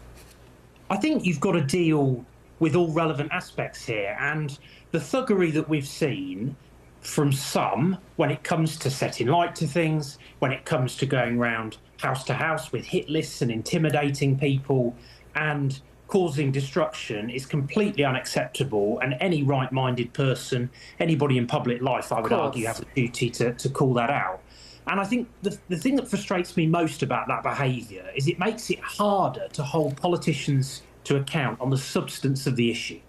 I think you've got to deal with all relevant aspects here, and the thuggery that we've seen from some when it comes to setting light to things, when it comes to going round house to house with hit lists and intimidating people and causing destruction is completely unacceptable, and any right-minded person, anybody in public life, I would argue, has a duty to call that out. And I think the thing that frustrates me most about that behaviour is it makes it harder to hold politicians to account on the substance of the issue.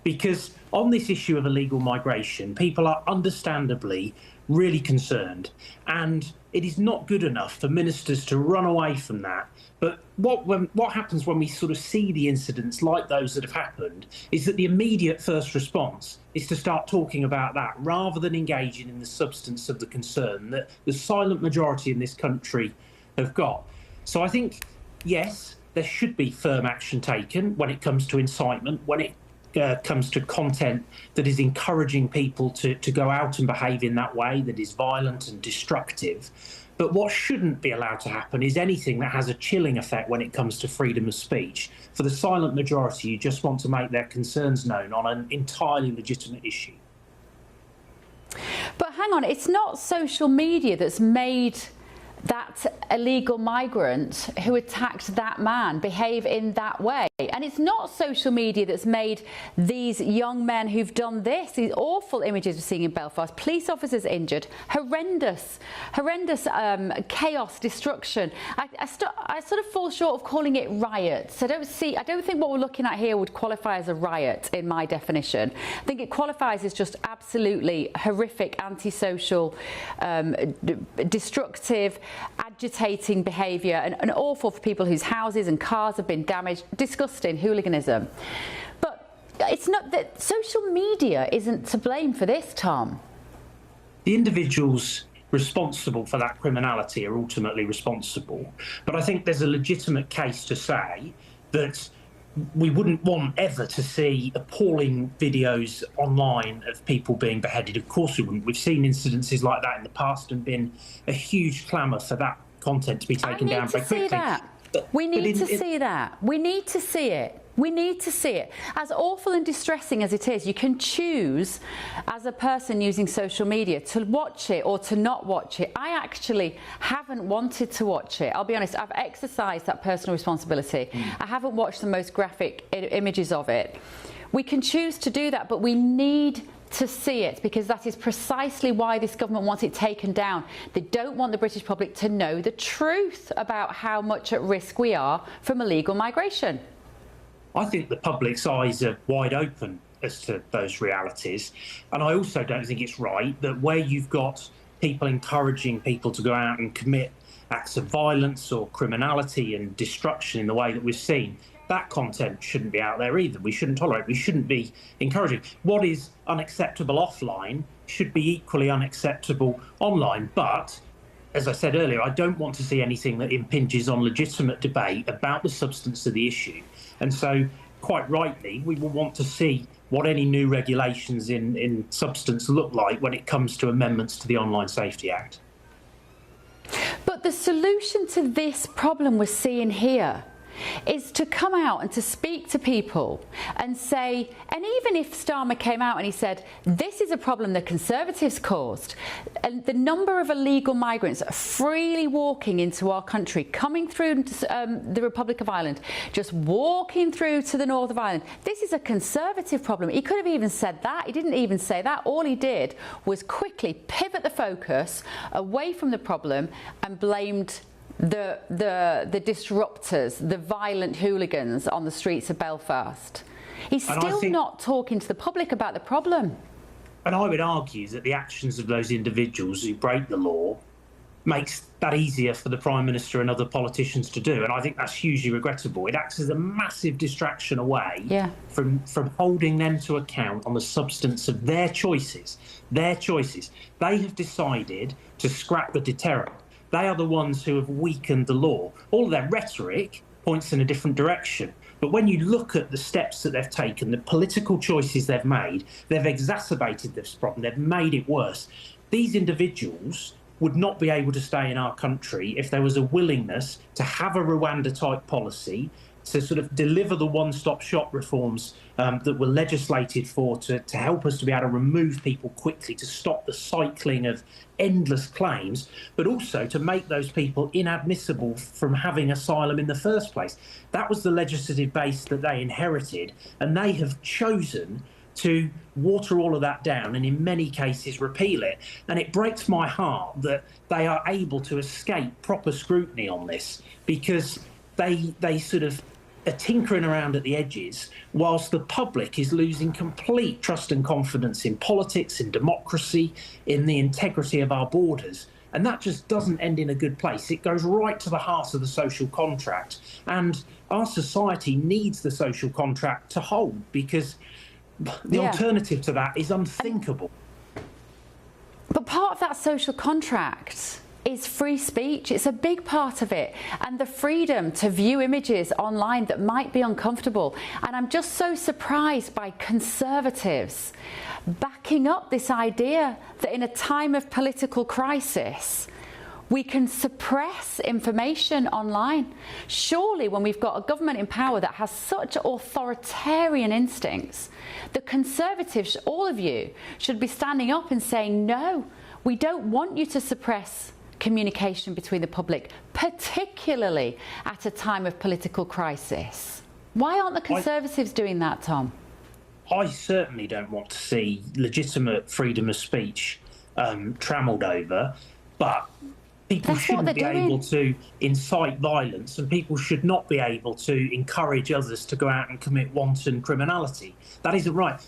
Because on this issue of illegal migration, people are understandably really concerned, and it is not good enough for ministers to run away from that. But what happens when we sort of see the incidents like those that have happened is that the immediate first response is to start talking about that rather than engaging in the substance of the concern that the silent majority in this country have got. So I think, yes, there should be firm action taken when it comes to incitement, when it comes to content that is encouraging people to go out and behave in that way, that is violent and destructive. But what shouldn't be allowed to happen is anything that has a chilling effect when it comes to freedom of speech. For the silent majority, you just want to make their concerns known on an entirely legitimate issue. But hang on, it's not social media that's made that illegal migrant who attacked that man behave in that way. And it's not social media that's made these young men who've done this, these awful images we're seeing in Belfast, police officers injured, horrendous chaos, destruction. I sort of fall short of calling it riots. I don't think what we're looking at here would qualify as a riot in my definition. I think it qualifies as just absolutely horrific, antisocial, destructive, agitating behaviour and awful for people whose houses and cars have been damaged, disgusting hooliganism. But it's not that social media isn't to blame for this, Tom. The individuals responsible for that criminality are ultimately responsible. But I think there's a legitimate case to say that we wouldn't want ever to see appalling videos online of people being beheaded. Of course we wouldn't. We've seen incidences like that in the past and been a huge clamour for that content to be taken down very quickly. We need to see that. We need to see it. We need to see it. As awful and distressing as it is, you can choose as a person using social media to watch it or to not watch it. I actually haven't wanted to watch it. I'll be honest, I've exercised that personal responsibility. I haven't watched the most graphic images of it. We can choose to do that, but we need to see it, because that is precisely why this government wants it taken down. They don't want the British public to know the truth about how much at risk we are from illegal migration. I think the public's eyes are wide open as to those realities. And I also don't think it's right that where you've got people encouraging people to go out and commit acts of violence or criminality and destruction in the way that we've seen, that content shouldn't be out there either. We shouldn't tolerate, we shouldn't be encouraging. What is unacceptable offline should be equally unacceptable online. But, as I said earlier, I don't want to see anything that impinges on legitimate debate about the substance of the issue. And so, quite rightly, we will want to see what any new regulations in substance look like when it comes to amendments to the Online Safety Act. But the solution to this problem we're seeing here is to come out and to speak to people and say, and even if Starmer came out and he said, this is a problem the Conservatives caused, and the number of illegal migrants freely walking into our country, coming through the Republic of Ireland, just walking through to the north of Ireland, this is a Conservative problem. He could have even said that. He didn't even say that. All he did was quickly pivot the focus away from the problem and blamed the disruptors, the violent hooligans on the streets of Belfast. He's still not talking to the public about the problem. And I would argue that the actions of those individuals who break the law makes that easier for the Prime Minister and other politicians to do. And I think that's hugely regrettable. It acts as a massive distraction away from holding them to account on the substance of their choices. Their choices. They have decided to scrap the deterrent. They are the ones who have weakened the law. All of their rhetoric points in a different direction. But when you look at the steps that they've taken, the political choices they've made, they've exacerbated this problem. They've made it worse. These individuals would not be able to stay in our country if there was a willingness to have a Rwanda-type policy, to sort of deliver the one-stop shop reforms that were legislated for to help us to be able to remove people quickly, to stop the cycling of endless claims, but also to make those people inadmissible from having asylum in the first place. That was the legislative base that they inherited, and they have chosen to water all of that down and in many cases repeal it. And it breaks my heart that they are able to escape proper scrutiny on this, because they sort of are tinkering around at the edges whilst the public is losing complete trust and confidence in politics, in democracy, in the integrity of our borders. And that just doesn't end in a good place. It goes right to the heart of the social contract. And our society needs the social contract to hold, because the alternative to that is unthinkable. But part of that social contract is free speech. It's a big part of it, and the freedom to view images online that might be uncomfortable. And I'm just so surprised by Conservatives backing up this idea that in a time of political crisis we can suppress information online. Surely, when we've got a government in power that has such authoritarian instincts, the Conservatives, all of you, should be standing up and saying, no, we don't want you to suppress communication between the public, particularly at a time of political crisis. Why aren't the Conservatives doing that, Tom? I certainly don't want to see legitimate freedom of speech trammelled over, but people shouldn't be able to incite violence, and people should not be able to encourage others to go out and commit wanton criminality. That isn't right.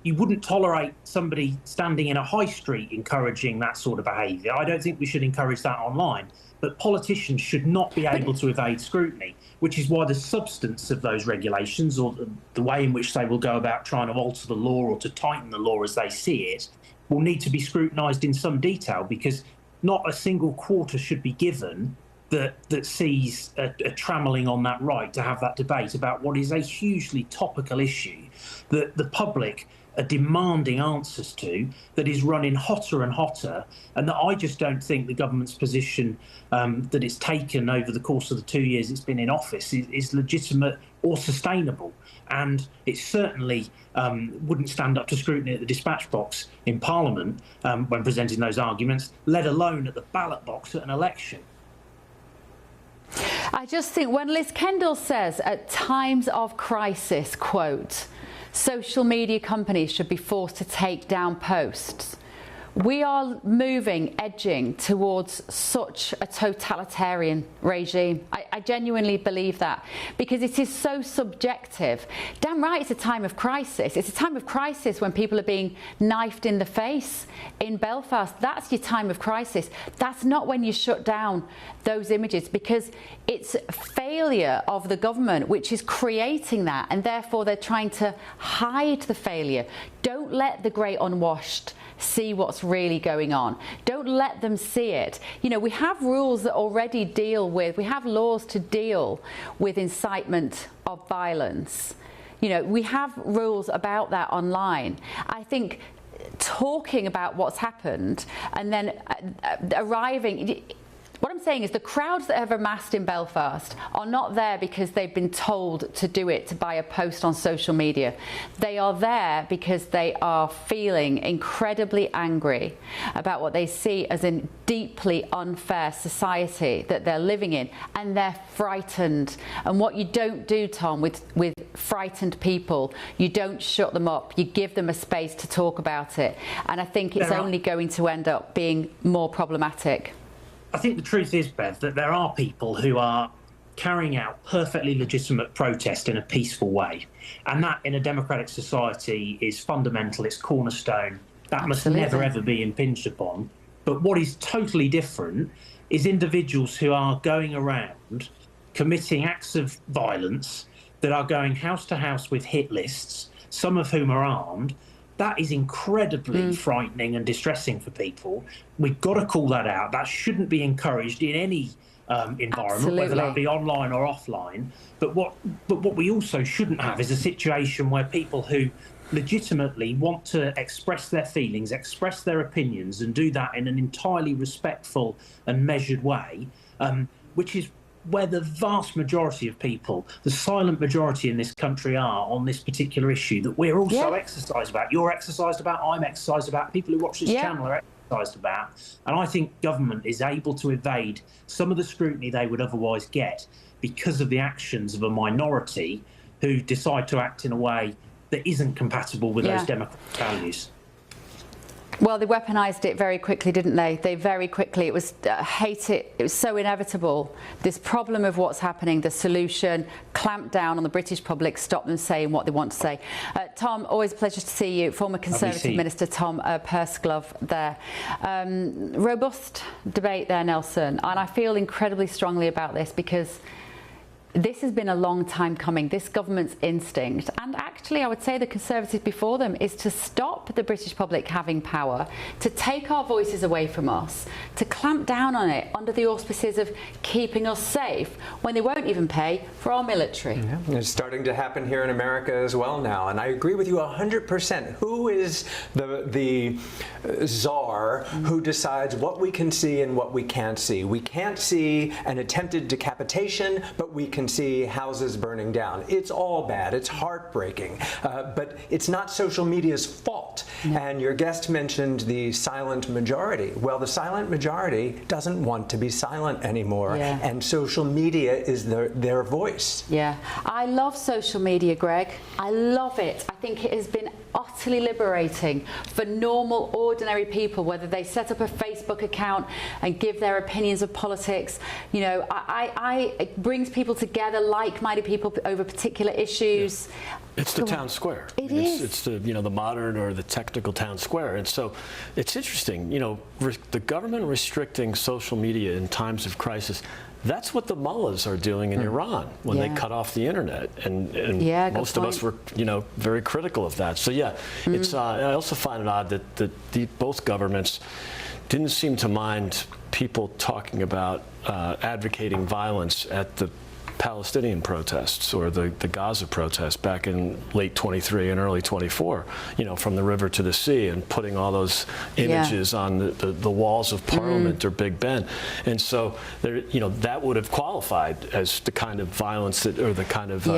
You wouldn't tolerate somebody standing in a high street encouraging that sort of behaviour. I don't think we should encourage that online. But politicians should not be able to evade scrutiny, which is why the substance of those regulations, or the way in which they will go about trying to alter the law or to tighten the law as they see it, will need to be scrutinised in some detail, because not a single quarter should be given that sees a trammelling on that right to have that debate about what is a hugely topical issue that the public are demanding answers to, that is running hotter and hotter, and that I just don't think the government's position that it's taken over the course of the 2 years it's been in office is legitimate or sustainable. And it certainly wouldn't stand up to scrutiny at the dispatch box in Parliament when presenting those arguments, let alone at the ballot box at an election. I just think when Liz Kendall says at times of crisis, quote, social media companies should be forced to take down posts, we are edging towards such a totalitarian regime. I genuinely believe that, because it is so subjective. Damn right, it's a time of crisis. It's a time of crisis when people are being knifed in the face in Belfast. That's your time of crisis. That's not when you shut down those images, because it's failure of the government which is creating that, and therefore they're trying to hide the failure. Don't let the great unwashed see what's really going on. Don't let them see it. You know, we have rules that already we have laws to deal with incitement of violence. You know, we have rules about that online. I think talking about what's happened and then what I'm saying is the crowds that have amassed in Belfast are not there because they've been told to do it by a post on social media. They are there because they are feeling incredibly angry about what they see as a deeply unfair society that they're living in, and they're frightened. And what you don't do, Tom, with frightened people, you don't shut them up. You give them a space to talk about it. And I think it's only going to end up being more problematic. I think the truth is, Bev, that there are people who are carrying out perfectly legitimate protest in a peaceful way. And that, in a democratic society, is fundamental, it's cornerstone. That must never, ever be impinged upon. But what is totally different is individuals who are going around committing acts of violence, that are going house to house with hit lists, some of whom are armed. That is incredibly frightening and distressing for people. We've got to call that out. That shouldn't be encouraged in any environment, whether that be online or offline. But what we also shouldn't have is a situation where people who legitimately want to express their feelings, express their opinions, and do that in an entirely respectful and measured way, which is where the vast majority of people, the silent majority in this country, are on this particular issue that we're all so exercised about. You're exercised about, I'm exercised about, people who watch this channel are exercised about. And I think government is able to evade some of the scrutiny they would otherwise get because of the actions of a minority who decide to act in a way that isn't compatible with those democratic values. Well, they weaponised it very quickly, didn't they? They very quickly, it was it was so inevitable. This problem of what's happening, the solution, clamp down on the British public, stop them saying what they want to say. Tom, always a pleasure to see you. Former Conservative Minister Tom Pursglove there. Robust debate there, Nelson, and I feel incredibly strongly about this because this has been a long time coming. This government's instinct, and actually I would say the Conservatives before them, is to stop the British public having power, to take our voices away from us, to clamp down on it under the auspices of keeping us safe when they won't even pay for our military. Yeah, it's starting to happen here in America as well now, and I agree with you 100%. Who is the czar who decides what we can see and what we can't see? We can't see an attempted decapitation, but we can see houses burning down. It's all bad. It's heartbreaking. But it's not social media's fault. And your guest mentioned the silent majority. Well, the silent majority doesn't want to be silent anymore. And social media is their voice. Yeah. I love social media, Greg. I love it. I think it has been utterly liberating for normal, ordinary people, whether they set up a Facebook account and give their opinions of politics. You know, it brings people together, like-minded people over particular issues. It's the town square. It's the the modern or the technical town square, and so it's interesting. You know, the government restricting social media in times of crisis. That's what the mullahs are doing in Iran when they cut off the internet, and most of us were, very critical of that. So it's. I also find it odd that both governments didn't seem to mind people talking about advocating violence at the Palestinian protests or the Gaza protests back in late 23 and early 24, you know, from the river to the sea, and putting all those images on the walls of Parliament or Big Ben. And so, there, you know, that would have qualified as the kind of violence that, or the kind of,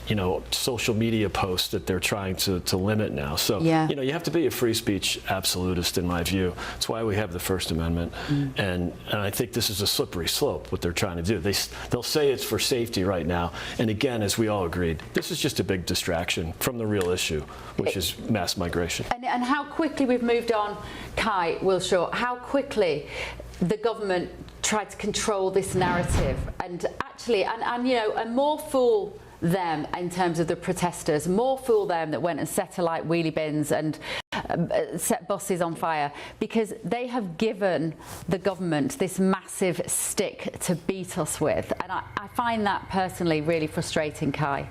you know, social media posts that they're trying to limit now. So, you know, you have to be a free speech absolutist, in my view. That's why we have the First Amendment. And I think this is a slippery slope, what they're trying to do. They'll say it's for safety right now. And again, as we all agreed, this is just a big distraction from the real issue, which is mass migration. And how quickly we've moved on, Kai Wilshaw, how quickly the government tried to control this narrative, and actually, and you know, and more fool them in terms of the protesters, more fool them that went and set alight wheelie bins and set buses on fire, because they have given the government this massive stick to beat us with. And I find that personally really frustrating, Kai.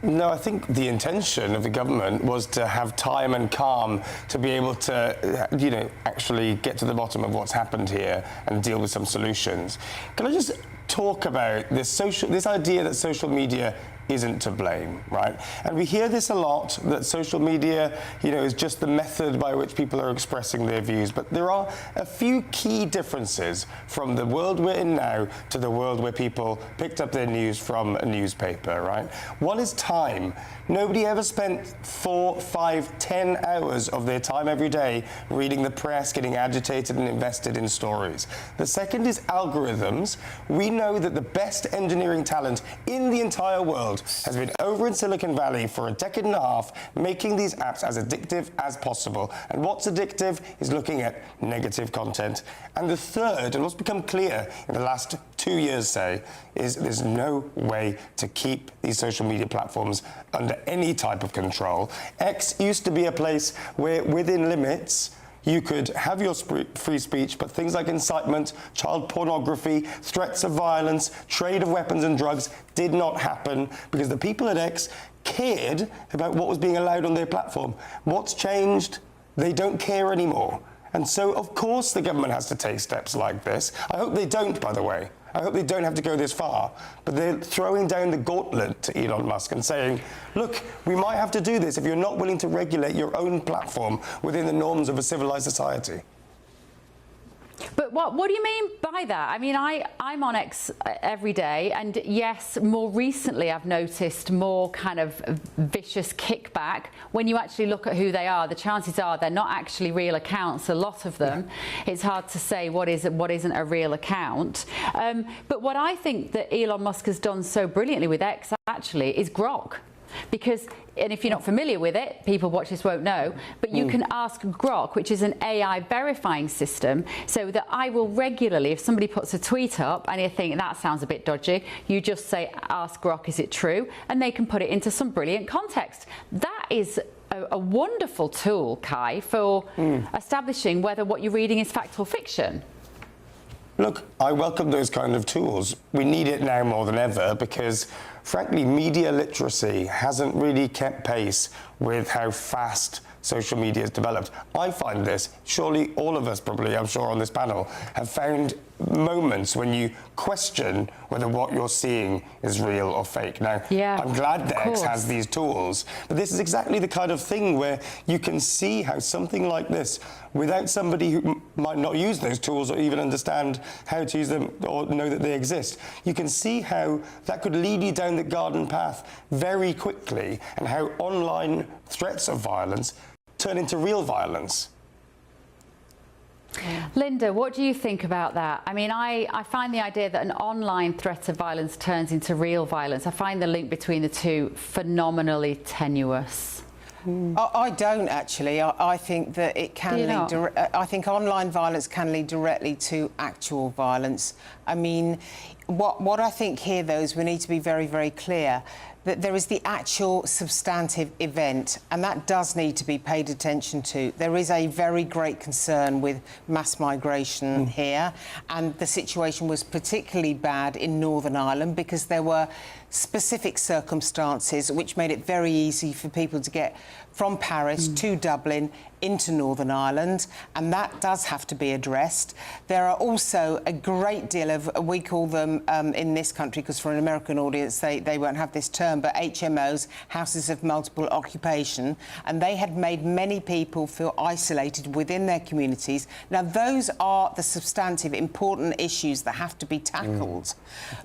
No, I think the intention of the government was to have time and calm to be able to, you know, actually get to the bottom of what's happened here and deal with some solutions. Can I just talk about this idea that social media isn't to blame, right? And we hear this a lot, that social media, you know, is just the method by which people are expressing their views. But there are a few key differences from the world we're in now to the world where people picked up their news from a newspaper, right? One is time. Nobody ever spent 4, 5, 10 hours of their time every day reading the press, getting agitated and invested in stories. The second is algorithms. We know that the best engineering talent in the entire world has been over in Silicon Valley for a decade and a half, making these apps as addictive as possible. And what's addictive is looking at negative content. And the third, and what's become clear in the last 2 years, say, is there's no way to keep these social media platforms under any type of control. X used to be a place where, within limits, you could have your free speech, but things like incitement, child pornography, threats of violence, trade of weapons and drugs did not happen because the people at X cared about what was being allowed on their platform. What's changed? They don't care anymore. And so, of course, the government has to take steps like this. I hope they don't, by the way. I hope they don't have to go this far. But they're throwing down the gauntlet to Elon Musk and saying, look, we might have to do this if you're not willing to regulate your own platform within the norms of a civilized society. But what do you mean by that? I mean, I'm on X every day, and yes, more recently I've noticed more kind of vicious kickback. When you actually look at who they are, the chances are they're not actually real accounts, a lot of them. It's hard to say what isn't a real account. But what I think that Elon Musk has done so brilliantly with X actually is Grok. Because, and if you're not familiar with it, people watch this won't know, but you can ask Grok, which is an AI verifying system, so that I will regularly, if somebody puts a tweet up and you think that sounds a bit dodgy, you just say, ask Grok, is it true? And they can put it into some brilliant context. That is a wonderful tool, Kai, for establishing whether what you're reading is fact or fiction. Look, I welcome those kind of tools. We need it now more than ever because, frankly, media literacy hasn't really kept pace with how fast social media has developed. I find this, surely all of us probably, I'm sure on this panel, have found moments when you question whether what you're seeing is real or fake. Now, I'm glad that X has these tools, but this is exactly the kind of thing where you can see how something like this, without somebody who might not use those tools or even understand how to use them or know that they exist, you can see how that could lead you down the garden path very quickly, and how online threats of violence turn into real violence. Linda, what do you think about that? I mean, I find the idea that an online threat of violence turns into real violence, I find the link between the two phenomenally tenuous. I don't actually. I think that it can lead. I think online violence can lead directly to actual violence. I mean, what I think here, though, is we need to be very, very clear that there is the actual substantive event, and that does need to be paid attention to. There is a very great concern with mass migration here, and the situation was particularly bad in Northern Ireland because there were specific circumstances which made it very easy for people to get from Paris to Dublin into Northern Ireland, and that does have to be addressed. There are also a great deal of, we call them in this country, because for an American audience they won't have this term, but HMOs, houses of multiple occupation, and they had made many people feel isolated within their communities. Now, those are the substantive, important issues that have to be tackled.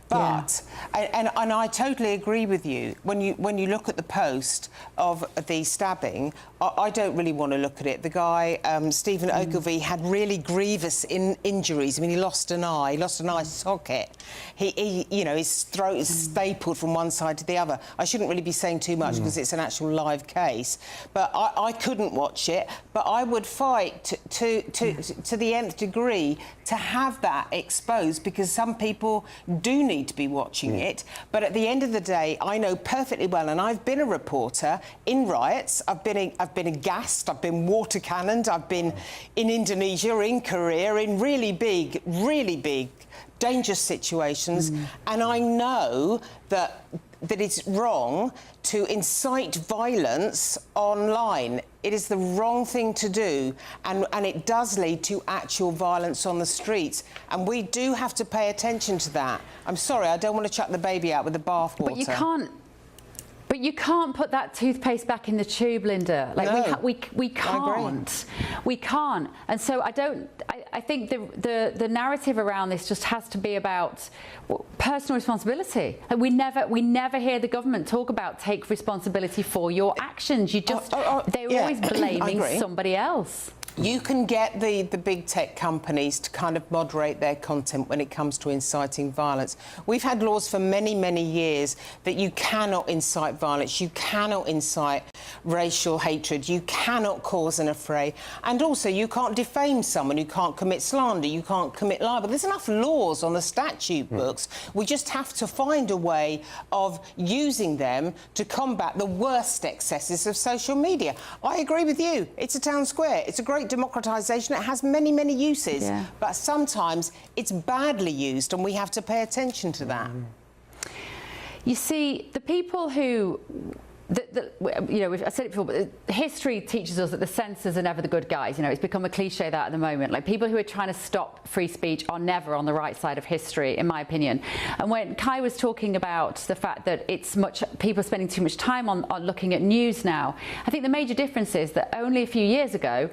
But, and I totally agree with you, when you look at the post of the stabbing, I don't really want to look at it. The guy, Stephen Ogilvie, had really grievous injuries. I mean, he lost an eye socket. He you know, his throat is stapled from one side to the other. I shouldn't really be saying too much because it's an actual live case. But I couldn't watch it. But I would fight to the nth degree to have that exposed, because some people do need to be watching it. But at the end of the day, I know perfectly well, and I've been a reporter in riots. I've been gassed. I've been water cannoned. I've been in Indonesia, in Korea, in really big, dangerous situations. And I know that it's wrong to incite violence online. It is the wrong thing to do, and it does lead to actual violence on the streets. And we do have to pay attention to that. I'm sorry, I don't want to chuck the baby out with the bathwater. But you can't put that toothpaste back in the tube, Linda. Like, no, we can't. We can't. And so I think the narrative around this just has to be about personal responsibility. And we never hear the government talk about take responsibility for your actions. You just they're always blaming somebody else. You can get the big tech companies to kind of moderate their content when it comes to inciting violence. We've had laws for many, many years that you cannot incite violence, you cannot incite racial hatred, you cannot cause an affray, and also you can't defame someone, you can't commit slander, you can't commit libel. There's enough laws on the statute books. We just have to find a way of using them to combat the worst excesses of social media. I agree with you. It's a town square. It's a great democratisation. It has many, many uses, but sometimes it's badly used, and we have to pay attention to that. You see, the people who... you know, I said it before, but history teaches us that the censors are never the good guys. You know, it's become a cliche that at the moment. Like, people who are trying to stop free speech are never on the right side of history, in my opinion. And when Kai was talking about the fact that people are spending too much time on looking at news now, I think the major difference is that only a few years ago,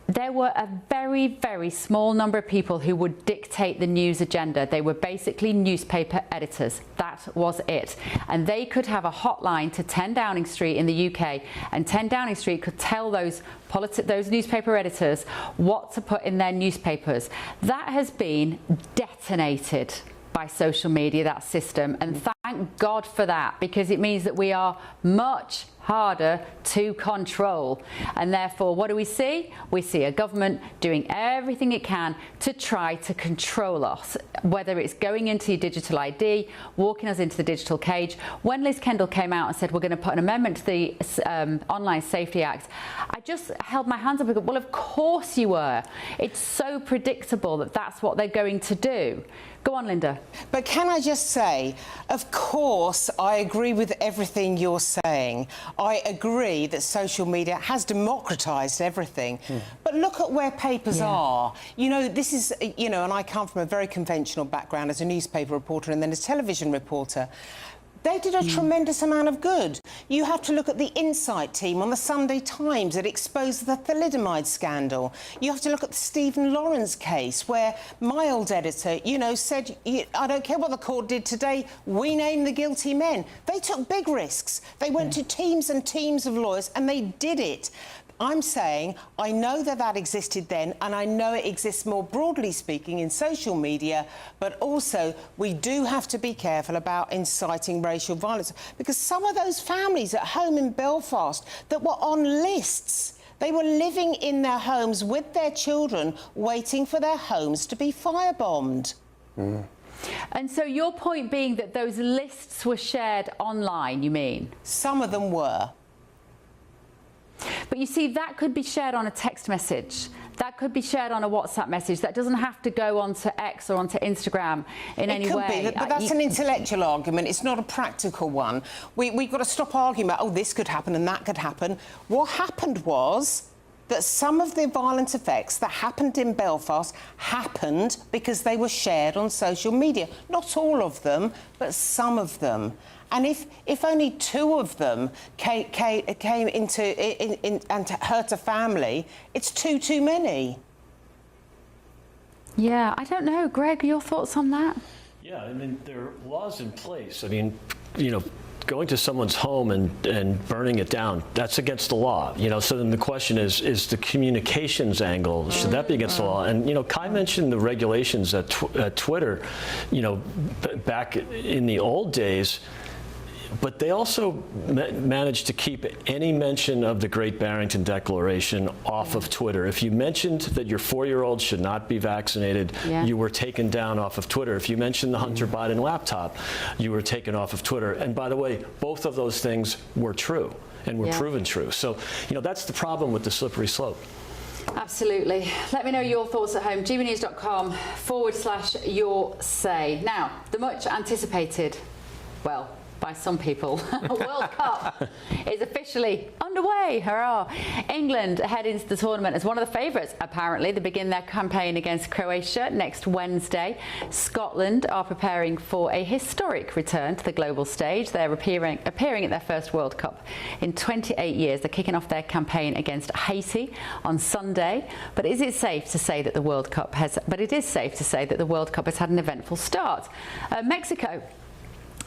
there were a very, very small number of people who would dictate the news agenda. They were basically newspaper editors. That was it. And they could have a hotline to 10 Downing Street in the UK, and 10 Downing Street could tell those newspaper editors what to put in their newspapers. That has been detonated by social media, that system, and thank God for that, because it means that we are much harder to control. And therefore, what do we see? We see a government doing everything it can to try to control us, whether it's going into your digital ID, walking us into the digital cage. When Liz Kendall came out and said we're going to put an amendment to the Online Safety Act, I just held my hands up and go, well, of course you were. It's so predictable that that's what they're going to do. Go on, Linda. But can I just say, of course, I agree with everything you're saying. I agree that social media has democratised everything. But look at where papers are. You know, this is, you know, and I come from a very conventional background as a newspaper reporter and then as a television reporter. They did a tremendous amount of good. You have to look at the Insight team on the Sunday Times that exposed the thalidomide scandal. You have to look at the Stephen Lawrence case, where my old editor, you know, said, I don't care what the court did today, we name the guilty men. They took big risks. They went to teams and teams of lawyers, and they did it. I'm saying I know that existed then, and I know it exists more broadly speaking in social media, but also we do have to be careful about inciting racial violence, because some of those families at home in Belfast that were on lists, they were living in their homes with their children, waiting for their homes to be firebombed. And so your point being that those lists were shared online, you mean? Some of them were. But you see, that could be shared on a text message. That could be shared on a WhatsApp message. That doesn't have to go onto X or onto Instagram in any way. It could be, but that's an intellectual argument. It's not a practical one. We've got to stop arguing about, oh, this could happen and that could happen. What happened was that some of the violent effects that happened in Belfast happened because they were shared on social media. Not all of them, but some of them. And if only 2 of them came into and hurt a family, it's too many. Yeah, I don't know. Greg, your thoughts on that? Yeah, I mean, there are laws in place. I mean, you know, going to someone's home and burning it down, that's against the law. You know, so then the question is the communications angle, should that be against the law? And, you know, Kai mentioned the regulations at Twitter, you know, back in the old days, but they also managed to keep any mention of the Great Barrington Declaration off of Twitter. If you mentioned that your 4-year-old should not be vaccinated, you were taken down off of Twitter. If you mentioned the Hunter Biden laptop, you were taken off of Twitter. And by the way, both of those things were true and were proven true. So, you know, that's the problem with the slippery slope. Absolutely. Let me know your thoughts at home. gbnews.com/your say. Now, the much anticipated, well, by some people, World Cup is officially underway. Hurrah! England head into the tournament as one of the favourites, apparently. They begin their campaign against Croatia next Wednesday. Scotland are preparing for a historic return to the global stage. They're appearing at their first World Cup in 28 years. They're kicking off their campaign against Haiti on Sunday. But is it safe to say that the World Cup has had an eventful start? Mexico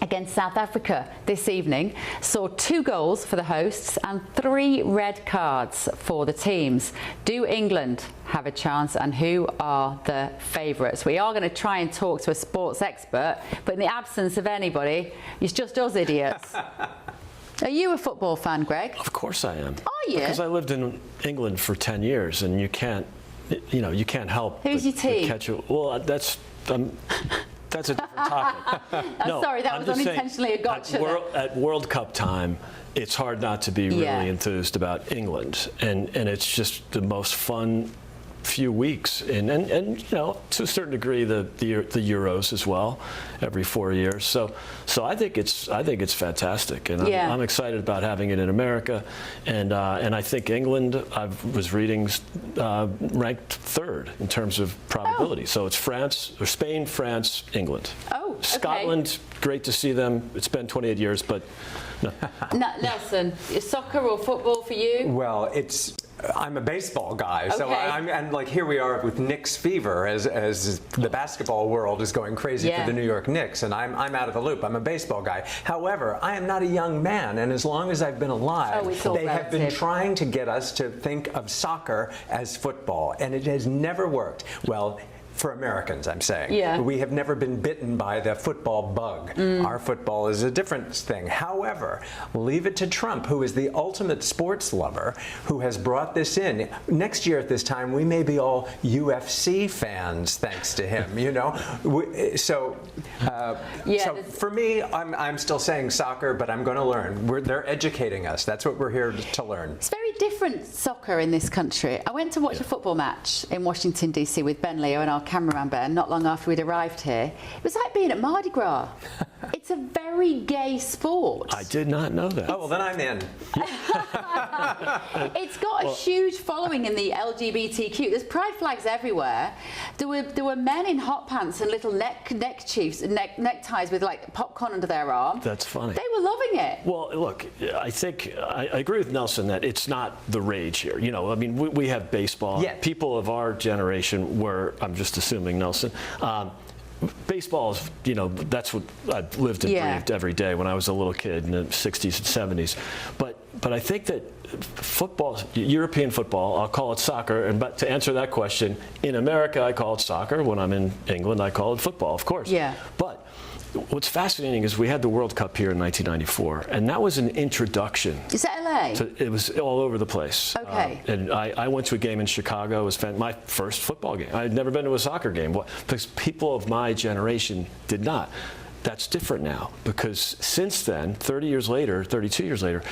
against South Africa this evening saw 2 goals for the hosts and 3 red cards for the teams. Do England have a chance, and who are the favourites? We are going to try and talk to a sports expert, but in the absence of anybody, it's just us idiots. Are you a football fan, Greg? Of course I am. Are you? Because I lived in England for 10 years, and you can't help. Who's your team? Well, that's a different topic. Sorry, that was unintentionally a gotcha. At World Cup time, it's hard not to be really enthused about England, and it's just the most fun few weeks, and you know, to a certain degree the Euros as well, every 4 years. So I think it's fantastic, and I'm excited about having it in America, and I think England, I was reading, ranked 3rd in terms of probability. So it's Spain, France, England. Oh, okay. Scotland, great to see them. It's been 28 years, but no. Nelson, is soccer or football for you? Well, I'm a baseball guy, so and like here we are with Knicks fever as the basketball world is going crazy for the New York Knicks, and I'm out of the loop. I'm a baseball guy. However, I am not a young man, and as long as I've been alive, they have been trying to get us to think of soccer as football, and it has never worked. Well, for Americans, I'm saying. Yeah. We have never been bitten by the football bug. Our football is a different thing. However, leave it to Trump, who is the ultimate sports lover, who has brought this in. Next year at this time, we may be all UFC fans thanks to him, you know? So for me, I'm still saying soccer, but I'm going to learn. They're educating us. That's what we're here to learn. It's very different soccer in this country. I went to watch a football match in Washington, D.C. with Ben Leo and our cameraman Ben not long after we'd arrived here. It was like being at Mardi Gras. It's a very gay sport. I did not know that. Oh, well, then I'm in. It's got a huge following in the LGBTQ. There's pride flags everywhere. There were men in hot pants and little neckties with like popcorn under their arm. That's funny. They were loving it. Well, look, I think I agree with Nelson that it's not the rage here. You know, I mean, we have baseball. Yeah. People of our generation were, I'm just assuming, Nelson, baseball is, you know, that's what I lived and breathed every day when I was a little kid in the 60s and 70s. But I think that football, European football, I'll call it soccer. But to answer that question, in America, I call it soccer. When I'm in England, I call it football, of course. Yeah. But what's fascinating is we had the World Cup here in 1994, and that was an introduction. Is that LA? It was all over the place. Okay. And I went to a game in Chicago. It was my first football game. I had never been to a soccer game because people of my generation did not. that's different now, because since then, 30 years later, 32 years later,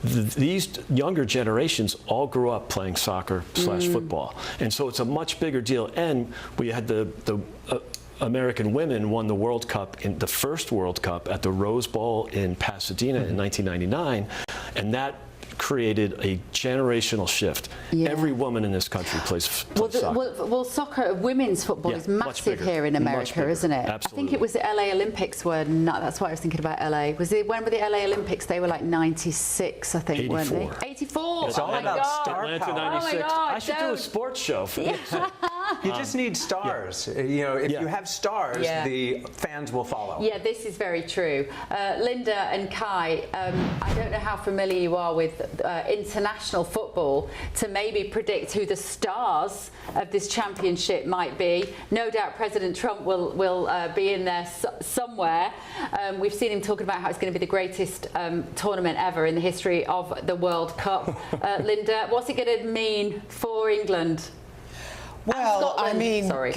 these younger generations all grew up playing soccer / football. And so it's a much bigger deal. And we had the American women won the World Cup, in the first World Cup at the Rose Bowl in Pasadena in 1999. And that created a generational shift. Yeah. Every woman in this country plays soccer. Well, soccer, women's football is massive here in America, isn't it? Absolutely. I think it was the LA Olympics were not, that's why I was thinking about LA. When were the LA Olympics? They were like 96, I think, 84. weren't they? 84! It's all about star Atlanta power. 96. Oh my God, I should do a sports show for this. You just need stars. You know, if you have stars, the fans will follow. Yeah, this is very true. Linda and Kai, I don't know how familiar you are with international football to maybe predict who the stars of this championship might be. No doubt President Trump will be in there somewhere. We've seen him talking about how it's going to be the greatest tournament ever in the history of the World Cup. Linda, what's it going to mean for England? Well, I mean, Sorry.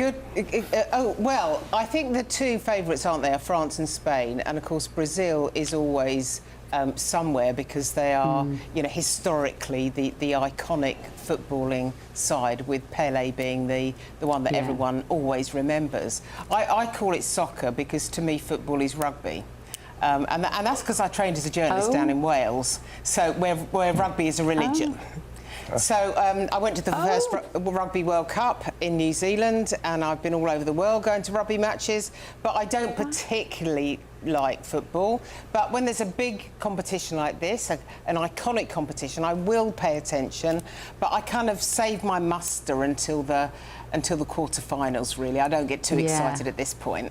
Well, I think the two favourites, aren't they, are France and Spain, and of course Brazil is always somewhere because they are, you know, historically the iconic footballing side, with Pele being the one that everyone always remembers. I call it soccer because to me football is rugby. And that's because I trained as a journalist down in Wales, so where rugby is a religion. So I went to the first Rugby World Cup in New Zealand, and I've been all over the world going to rugby matches, but I don't particularly like football. But when there's a big competition like this, an iconic competition, I will pay attention, but I kind of save my muster until the quarterfinals, really. I don't get too excited at this point.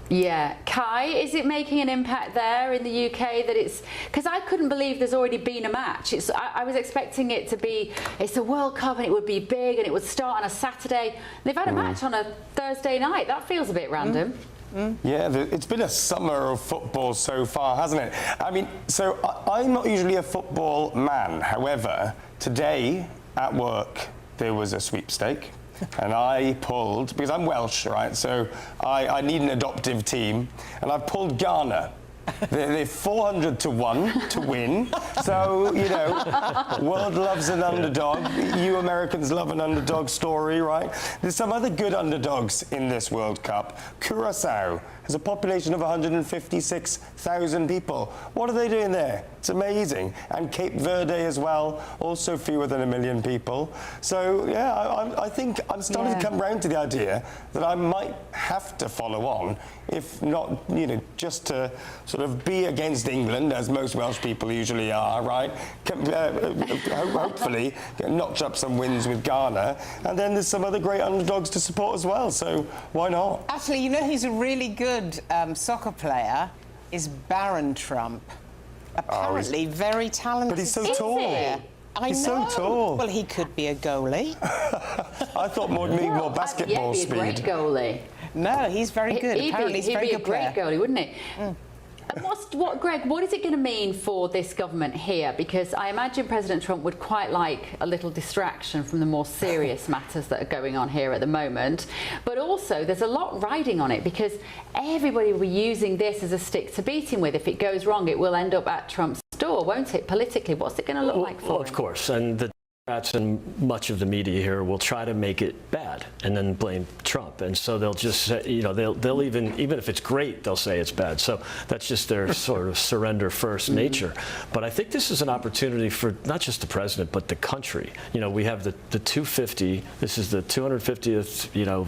Yeah. Kai, is it making an impact there in the UK that it's... Because I couldn't believe there's already been a match. I was expecting it to be... It's a World Cup and it would be big and it would start on a Saturday. They've had a match on a Thursday night. That feels a bit random. Yeah, it's been a summer of football so far, hasn't it? I mean, so I'm not usually a football man. However, today at work there was a sweepstake. And I pulled, because I'm Welsh, right, so I need an adoptive team, and I pulled Ghana. They're 400 to 1 to win. So, you know, world loves an underdog. You Americans love an underdog story, right? There's some other good underdogs in this World Cup. Curacao has a population of 156,000 people. What are they doing there? It's amazing. And Cape Verde as well, also fewer than 1 million people. So, yeah, I think I'm starting to come round to the idea that I might have to follow on, if not, you know, just to sort of be against England, as most Welsh people usually are, right? Hopefully notch up some wins with Ghana. And then there's some other great underdogs to support as well, so why not? Actually, you know who's a really good soccer player is Baron Trump. Apparently very talented. But he's so tall. He's so tall. Well, he could be a goalie. I thought more basketball speed. He'd be a great goalie. No, he's very good. Apparently, he's a very good player. He'd be a great goalie, wouldn't he? And Greg, what is it going to mean for this government here? Because I imagine President Trump would quite like a little distraction from the more serious matters that are going on here at the moment. But also, there's a lot riding on it, because everybody will be using this as a stick to beat him with. If it goes wrong, it will end up at Trump's door, won't it, politically? What's it going to look like for him? Of course, and the Democrats and much of the media here will try to make it bad and then blame Trump, and so they'll just say, you know, they'll even if it's great, they'll say it's bad. So that's just their sort of surrender first nature. But I think this is an opportunity for not just the president but the country. You know, we have the 250. This is the 250th, you know,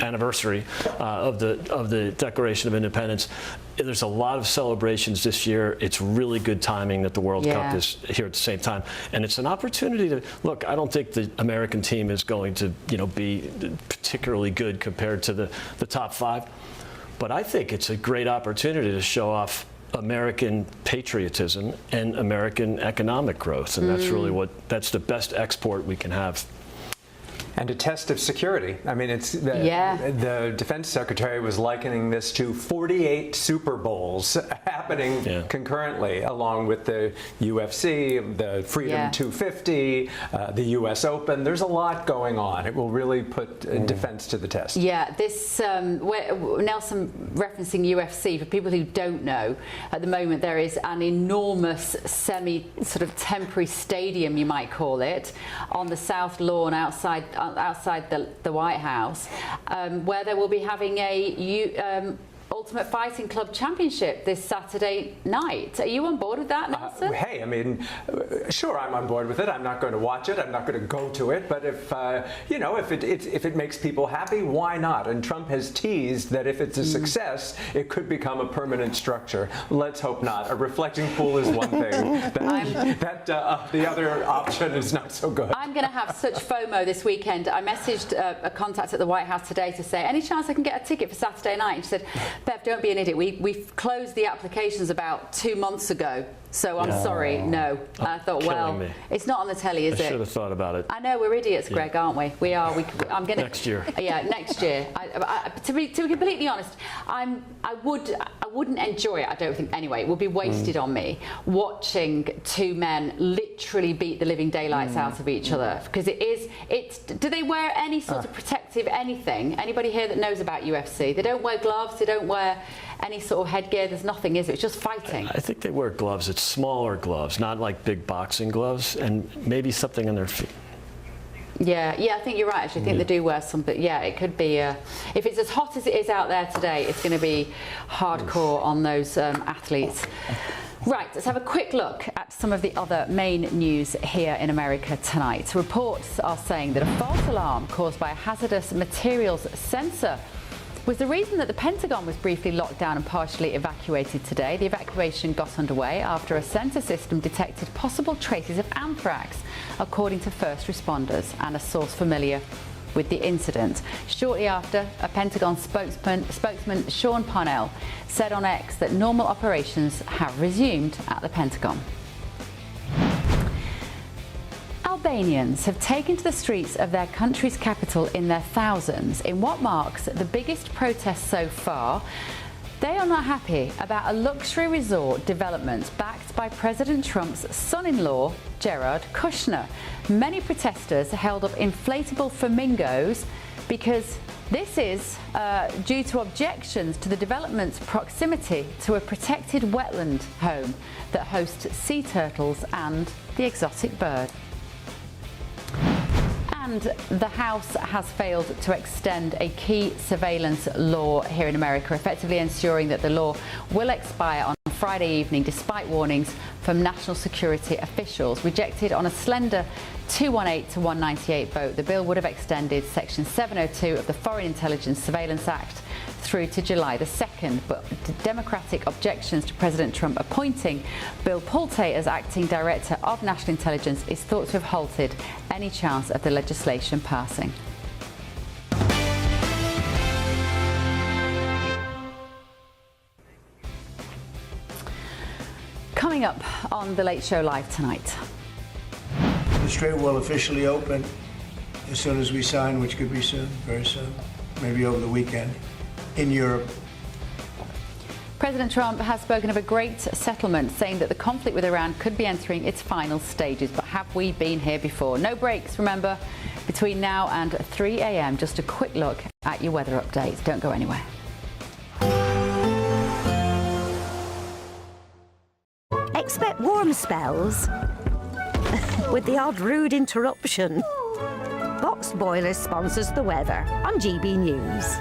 anniversary of the Declaration of Independence. There's a lot of celebrations this year. It's really good timing that the World Cup is here at the same time, and it's an opportunity to look. I don't think the American team is going to, you know, be particularly good compared to the top 5, but I think it's a great opportunity to show off American patriotism and American economic growth, and that's really that's the best export we can have. And a test of security. I mean, it's the defense secretary was likening this to 48 Super Bowls happening concurrently, along with the UFC, the Freedom 250, the U.S. Open. There's a lot going on. It will really put defense to the test. Yeah, this Nelson referencing UFC. For people who don't know, at the moment there is an enormous sort of temporary stadium, you might call it, on the South Lawn outside the White House, where they will be having a Ultimate Fighting Club Championship this Saturday night. Are you on board with that, Nelson? Hey, I mean, sure, I'm on board with it. I'm not going to watch it. I'm not going to go to it. But if if it makes people happy, why not? And Trump has teased that if it's a success, it could become a permanent structure. Let's hope not. A reflecting pool is one thing. The other option is not so good. I'm going to have such FOMO this weekend. I messaged a contact at the White House today to say, any chance I can get a ticket for Saturday night? And she said, Bev, don't be an idiot. We've closed the applications about 2 months ago. So I'm sorry, no. I thought, well, it's not on the telly, is it? I should have thought about it. I know, we're idiots, Greg, aren't we? We are. I'm going to next year. Yeah, next year. To be completely honest, I wouldn't enjoy it. I don't think anyway. It would be wasted on me watching two men literally beat the living daylights out of each other, because do they wear any sort of protective anything? Anybody here that knows about UFC? They don't wear gloves. They don't wear any sort of headgear. There's nothing, is it? It's just fighting. I think they wear gloves. It's smaller gloves, not like big boxing gloves, and maybe something on their feet. Yeah, I think you're right. Actually, I think they do wear some, but yeah, it could be. If it's as hot as it is out there today, it's going to be hardcore on those athletes. Right, let's have a quick look at some of the other main news here in America tonight. Reports are saying that a false alarm caused by a hazardous materials sensor was the reason that the Pentagon was briefly locked down and partially evacuated today. The evacuation got underway after a sensor system detected possible traces of anthrax, according to first responders and a source familiar with the incident. Shortly after, a Pentagon spokesman Sean Parnell said on X that normal operations have resumed at the Pentagon. Albanians have taken to the streets of their country's capital in their thousands in what marks the biggest protest so far. They are not happy about a luxury resort development backed by President Trump's son-in-law, Jared Kushner. Many protesters held up inflatable flamingos because this is due to objections to the development's proximity to a protected wetland home that hosts sea turtles and the exotic bird. And the House has failed to extend a key surveillance law here in America, effectively ensuring that the law will expire on Friday evening, despite warnings from national security officials. Rejected on a slender 218 to 198 vote, the bill would have extended Section 702 of the Foreign Intelligence Surveillance Act through to July the 2nd, but Democratic objections to President Trump appointing Bill Pulte as acting director of national intelligence is thought to have halted any chance of the legislation passing. Coming up on The Late Show Live tonight. The Strait will officially open as soon as we sign, which could be soon, very soon, maybe over the weekend, in Europe. President Trump has spoken of a great settlement, saying that the conflict with Iran could be entering its final stages. But have we been here before? No breaks, remember, between now and 3 a.m. Just a quick look at your weather updates. Don't go anywhere. Expect warm spells with the odd rude interruption. Boxed Boilers sponsors the weather on GB News.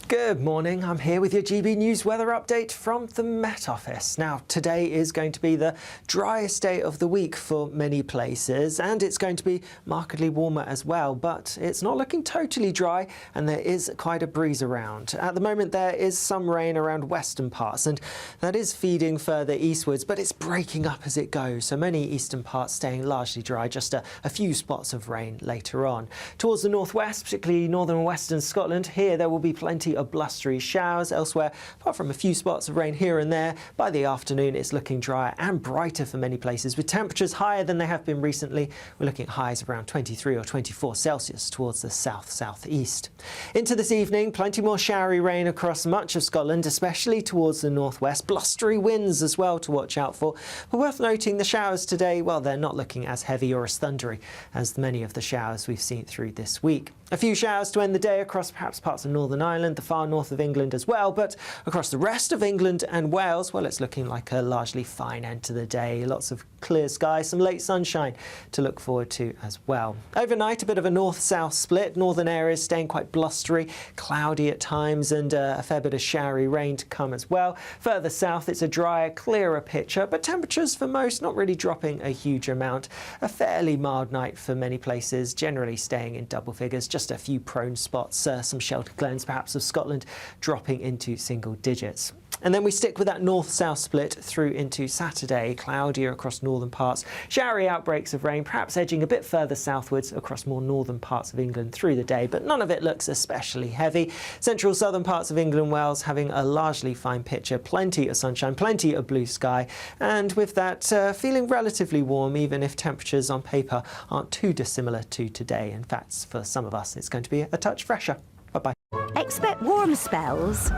Good morning, I'm here with your GB News weather update from the Met Office. Now, today is going to be the driest day of the week for many places, and it's going to be markedly warmer as well, but it's not looking totally dry, and there is quite a breeze around. At the moment, there is some rain around western parts, and that is feeding further eastwards, but it's breaking up as it goes, so many eastern parts staying largely dry, just a few spots of rain later on. Towards the northwest, particularly northern and western Scotland, here there will be plenty of blustery showers elsewhere, apart from a few spots of rain here and there. By the afternoon, it's looking drier and brighter for many places, with temperatures higher than they have been recently. We're looking at highs around 23 or 24 Celsius towards the south-southeast. Into this evening, plenty more showery rain across much of Scotland, especially towards the northwest. Blustery winds as well to watch out for. But worth noting, the showers today, well, they're not looking as heavy or as thundery as many of the showers we've seen through this week. A few showers to end the day across perhaps parts of Northern Ireland, the far north of England as well, but across the rest of England and Wales, well, it's looking like a largely fine end to the day. Lots of clear skies, some late sunshine to look forward to as well. Overnight, a bit of a north-south split. Northern areas staying quite blustery, cloudy at times, and a fair bit of showery rain to come as well. Further south, it's a drier, clearer picture, but temperatures for most not really dropping a huge amount. A fairly mild night for many places, generally staying in double figures. Just a few prone spots, some sheltered glens perhaps of Scotland dropping into single digits. And then we stick with that north-south split through into Saturday, cloudier across northern parts, showery outbreaks of rain, perhaps edging a bit further southwards across more northern parts of England through the day, but none of it looks especially heavy. Central southern parts of England and Wales having a largely fine picture, plenty of sunshine, plenty of blue sky, and with that feeling relatively warm, even if temperatures on paper aren't too dissimilar to today. In fact, for some of us, it's going to be a touch fresher. Bye-bye. Expect warm spells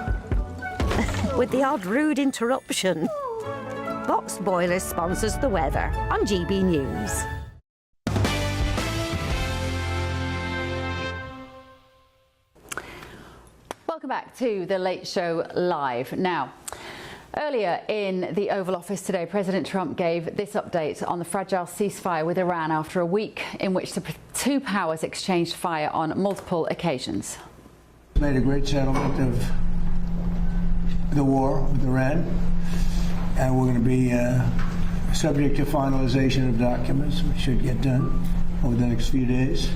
with the odd rude interruption. Boxed Boilers sponsors the weather on GB News. Welcome back to The Late Show Live. Now, earlier in the Oval Office today, President Trump gave this update on the fragile ceasefire with Iran after a week in which the two powers exchanged fire on multiple occasions. Made a great settlement of the war with Iran, and we're going to be subject to finalization of documents, which should get done over the next few days.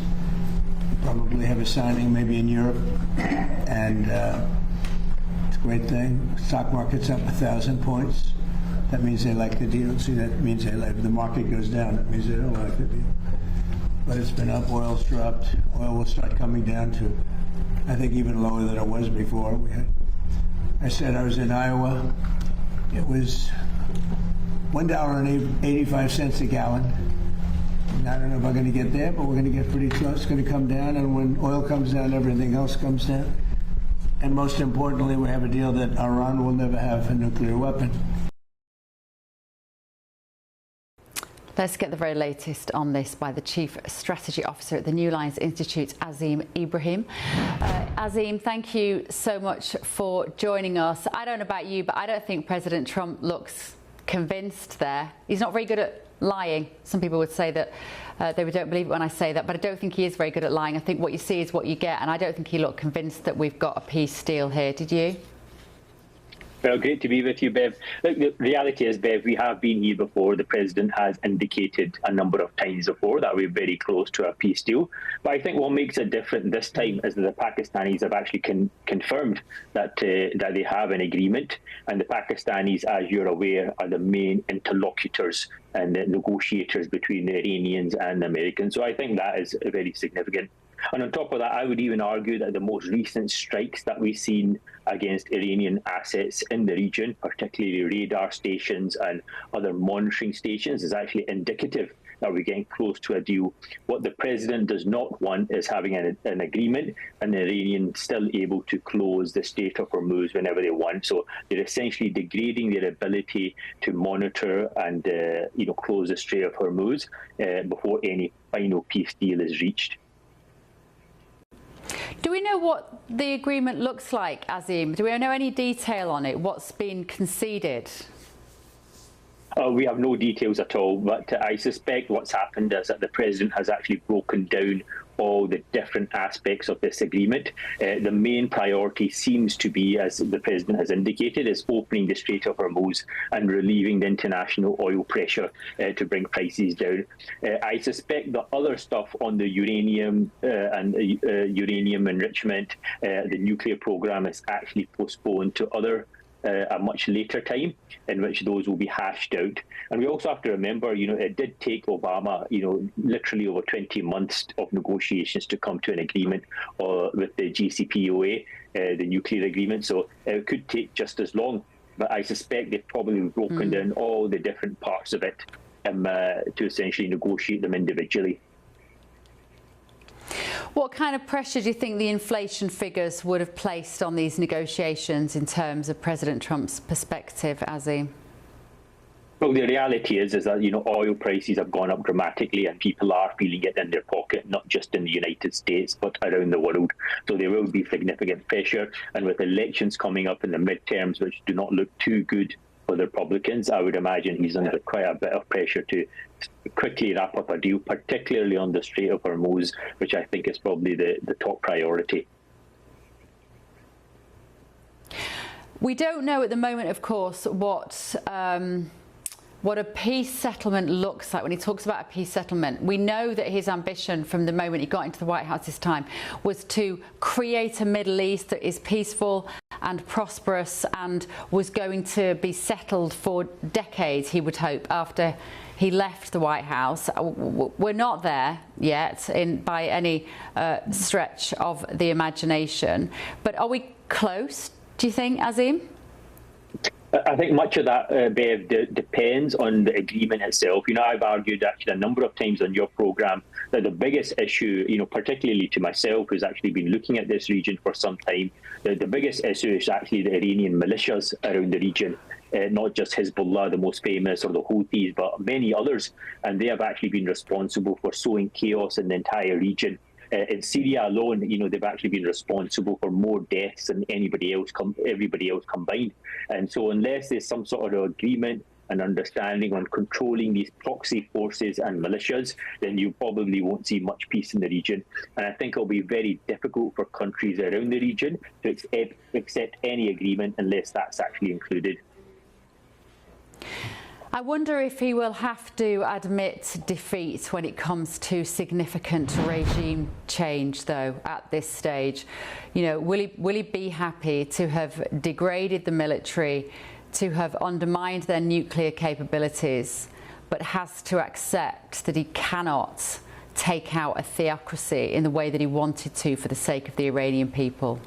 We'll probably have a signing maybe in Europe, and it's a great thing. Stock market's up 1,000 points. That means they like the deal. See, that means they like. If the market goes down, that means they don't like the deal. But it's been up. Oil's dropped. Oil will start coming down to, I think, even lower than it was before. I said I was in Iowa. It was $1.85 a gallon. And I don't know if I'm going to get there, but we're going to get pretty close. It's going to come down, and when oil comes down, everything else comes down. And most importantly, we have a deal that Iran will never have a nuclear weapon. Let's get the very latest on this by the Chief Strategy Officer at the New Lines Institute, Azim Ibrahim. Azim, thank you so much for joining us. I don't know about you, but I don't think President Trump looks convinced there. He's not very good at lying. Some people would say that they don't believe it when I say that, but I don't think he is very good at lying. I think what you see is what you get, and I don't think he looked convinced that we've got a peace deal here. Did you? Well, great to be with you, Bev. Look, the reality is, Bev, we have been here before. The President has indicated a number of times before that we're very close to a peace deal. But I think what makes it different this time is that the Pakistanis have actually confirmed that they have an agreement. And the Pakistanis, as you're aware, are the main interlocutors and the negotiators between the Iranians and the Americans. So I think that is very significant. And on top of that, I would even argue that the most recent strikes that we've seen against Iranian assets in the region, particularly radar stations and other monitoring stations, is actually indicative that we're getting close to a deal. What the President does not want is having an agreement and the Iranians still able to close the Strait of Hormuz whenever they want. So they're essentially degrading their ability to monitor and close the Strait of Hormuz before any final peace deal is reached. Do we know what the agreement looks like, Azim? Do we know any detail on it? What's been conceded? We have no details at all, but I suspect what's happened is that the President has actually broken down all the different aspects of this agreement. The main priority seems to be, as the President has indicated, is opening the Strait of Hormuz and relieving the international oil pressure to bring prices down. I suspect the other stuff on the uranium and uranium enrichment, the nuclear program, is actually postponed to other a much later time in which those will be hashed out. And we also have to remember, it did take Obama, literally over 20 months of negotiations to come to an agreement with the JCPOA, the nuclear agreement. So it could take just as long. But I suspect they've probably broken down all the different parts of it to essentially negotiate them individually. What kind of pressure do you think the inflation figures would have placed on these negotiations in terms of President Trump's perspective, Azim? Well, the reality is that, oil prices have gone up dramatically and people are feeling it in their pocket, not just in the United States, but around the world. So there will be significant pressure. And with elections coming up in the midterms, which do not look too good for the Republicans, I would imagine he's under quite a bit of pressure to quickly wrap up a deal, particularly on the Strait of Hormuz, which I think is probably the top priority. We don't know at the moment, of course, what a peace settlement looks like. When he talks about a peace settlement, we know that his ambition from the moment he got into the White House this time was to create a Middle East that is peaceful and prosperous and was going to be settled for decades, he would hope, after he left the White House. We're not there yet by any stretch of the imagination. But are we close, do you think, Azim? I think much of that, Bev, depends on the agreement itself. I've argued actually a number of times on your programme that the biggest issue, particularly to myself, who's actually been looking at this region for some time, the biggest issue is actually the Iranian militias around the region. Not just Hezbollah, the most famous, or the Houthis, but many others. And they have actually been responsible for sowing chaos in the entire region. In Syria alone, they've actually been responsible for more deaths than everybody else combined. And so unless there's some sort of agreement and understanding on controlling these proxy forces and militias, then you probably won't see much peace in the region. And I think it'll be very difficult for countries around the region to accept any agreement unless that's actually included. I wonder if he will have to admit defeat when it comes to significant regime change, though, at this stage. Will he be happy to have degraded the military, to have undermined their nuclear capabilities, but has to accept that he cannot take out a theocracy in the way that he wanted to for the sake of the Iranian people?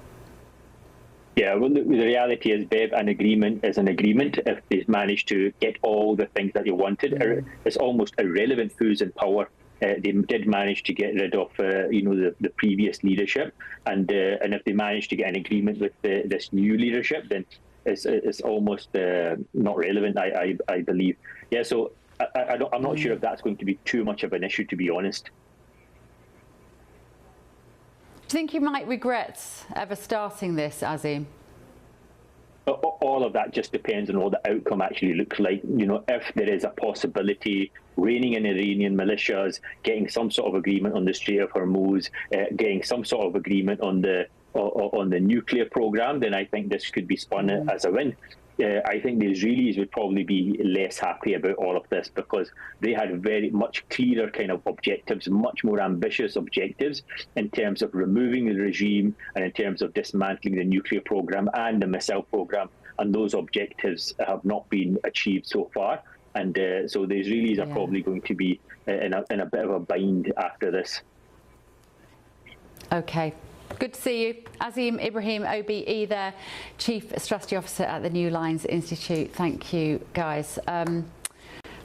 Yeah, well, the reality is, Bev, an agreement is an agreement. If they manage to get all the things that they wanted, it's almost irrelevant who's in power. They did manage to get rid of, the previous leadership, and if they manage to get an agreement with this new leadership, then it's almost not relevant. I believe. Yeah, so I'm not sure if that's going to be too much of an issue, to be honest. Do you think you might regret ever starting this, Azim? All of that just depends on what the outcome actually looks like. If there is a possibility, reining in Iranian militias, getting some sort of agreement on the Strait of Hormuz, getting some sort of agreement on the nuclear program, then I think this could be spun as a win. I think the Israelis would probably be less happy about all of this because they had very much clearer kind of objectives, much more ambitious objectives in terms of removing the regime and in terms of dismantling the nuclear program and the missile program. And those objectives have not been achieved so far. And so the Israelis are probably going to be in a bit of a bind after this. OK. Good to see you. Azim Ibrahim, OBE there, Chief Strategy Officer at the New Lines Institute. Thank you, guys. Let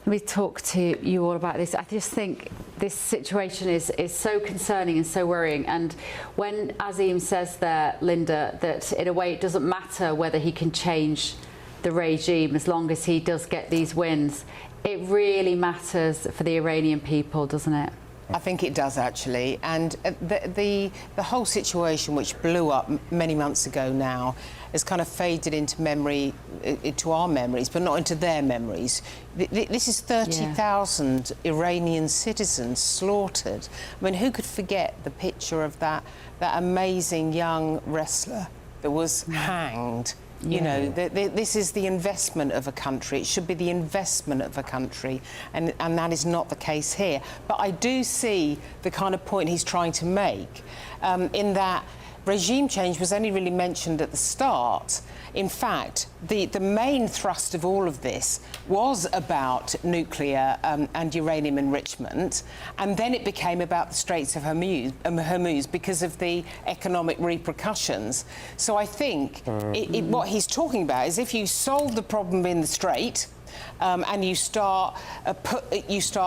me talk to you all about this. I just think this situation is so concerning and so worrying. And when Azim says there, Linda, that in a way it doesn't matter whether he can change the regime as long as he does get these wins, it really matters for the Iranian people, doesn't it? I think it does, actually. And the whole situation, which blew up many months ago now, has kind of faded into memory, into our memories, but not into their memories. This is 30,000 Iranian citizens slaughtered. I mean, who could forget the picture of that amazing young wrestler that was hanged? This is the investment of a country. It should be the investment of a country, and that is not the case here. But I do see the kind of point he's trying to make. in that regime change was only really mentioned at the start. In fact, the main thrust of all of this was about nuclear and uranium enrichment, and then it became about the Straits of Hormuz because of the economic repercussions. So I think what he's talking about is if you solve the problem in the Strait, and you start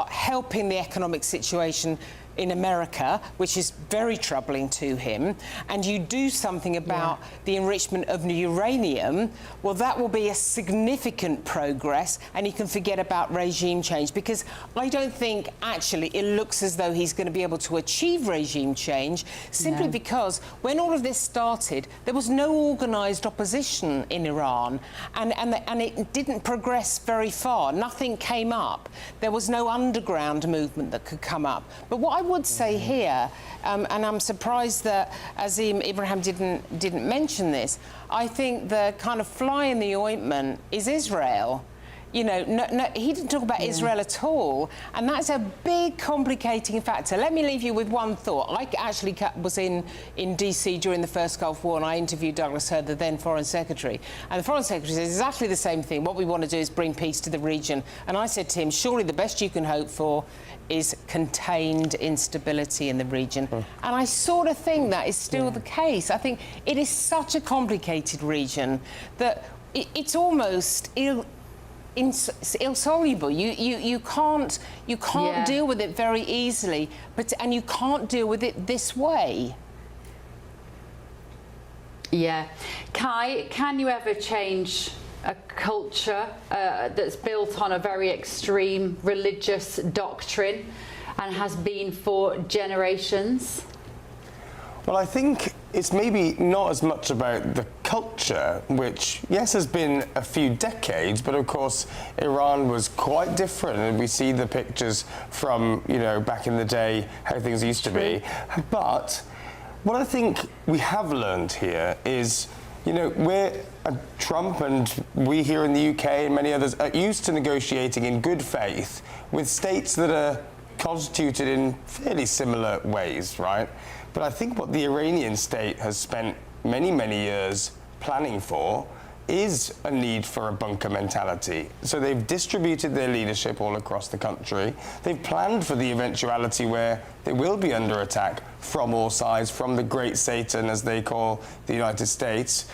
helping the economic situation in America, which is very troubling to him, and you do something about the enrichment of uranium, well, that will be a significant progress, and you can forget about regime change, because I don't think actually it looks as though he's going to be able to achieve regime change, simply because when all of this started, there was no organised opposition in Iran, and it didn't progress very far. Nothing came up. There was no underground movement that could come up. But what I would say here, and I'm surprised that Azim Ibrahim didn't mention this, I think the kind of fly in the ointment is Israel. You know, he didn't talk about Israel at all, and that's a big complicating factor. Let me leave you with one thought. I actually was in DC during the first Gulf War, and I interviewed Douglas Hurd, the then Foreign Secretary, and the Foreign Secretary said exactly the same thing. What we want to do is bring peace to the region. And I said to him, surely the best you can hope for is contained instability in the region. And I sort of think that is still the case. I think it is such a complicated region that it's almost insoluble. You can't deal with it very easily, and you can't deal with it this way. Yeah. Kai, can you ever change a culture that's built on a very extreme religious doctrine and has been for generations? Well, I think it's maybe not as much about the culture, which, yes, has been a few decades, but of course Iran was quite different, and we see the pictures from, you know, back in the day, how things used to be. But what I think we have learned here is, you know, Trump and we here in the UK and many others are used to negotiating in good faith with states that are constituted in fairly similar ways, right? But I think what the Iranian state has spent many, many years planning for is a need for a bunker mentality. So they've distributed their leadership all across the country. They've planned for the eventuality where they will be under attack from all sides, from the Great Satan, as they call the United States,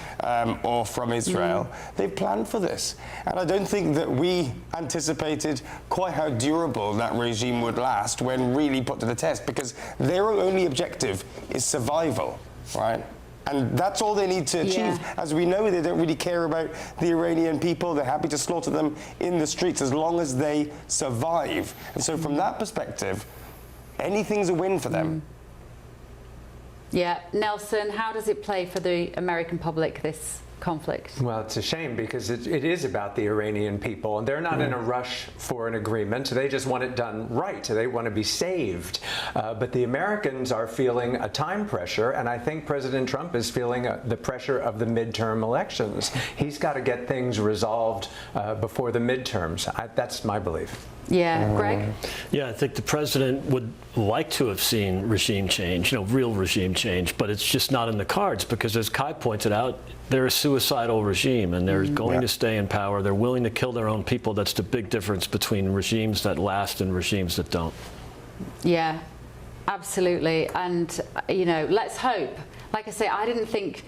or from Israel. They've planned for this. And I don't think that we anticipated quite how durable that regime would last when really put to the test, because their only objective is survival, right? And that's all they need to achieve. As we know, they don't really care about the Iranian people. They're happy to slaughter them in the streets as long as they survive. And so from that perspective, anything's a win for them. Yeah. Nelson, how does it play for the American public, this conflict? Well, it's a shame because it is about the Iranian people, and they're not in a rush for an agreement. They just want it done right. They want to be saved. But the Americans are feeling a time pressure, and I think President Trump is feeling the pressure of the midterm elections. He's got to get things resolved before the midterms. That's my belief. Yeah, Greg? Yeah, I think the president would like to have seen regime change, you know, real regime change, but it's just not in the cards because, as Kai pointed out, they're a suicidal regime and they're going to stay in power. They're willing to kill their own people. That's the big difference between regimes that last and regimes that don't. Yeah, absolutely. And, you know, let's hope. Like I say, I didn't think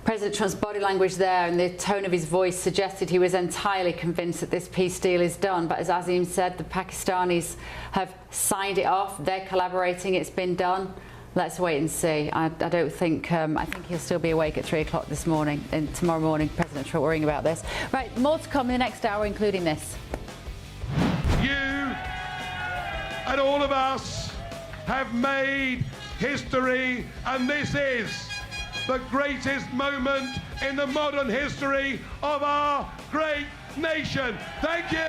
President Trump's body language there and the tone of his voice suggested he was entirely convinced that this peace deal is done. But as Azim said, the Pakistanis have signed it off. They're collaborating. It's been done. Let's wait and see. I don't think, I think he'll still be awake at 3 o'clock this morning and tomorrow morning, President Trump worrying about this. Right, more to come in the next hour, including this. You and all of us have made history, and this is the greatest moment in the modern history of our great nation. Thank you.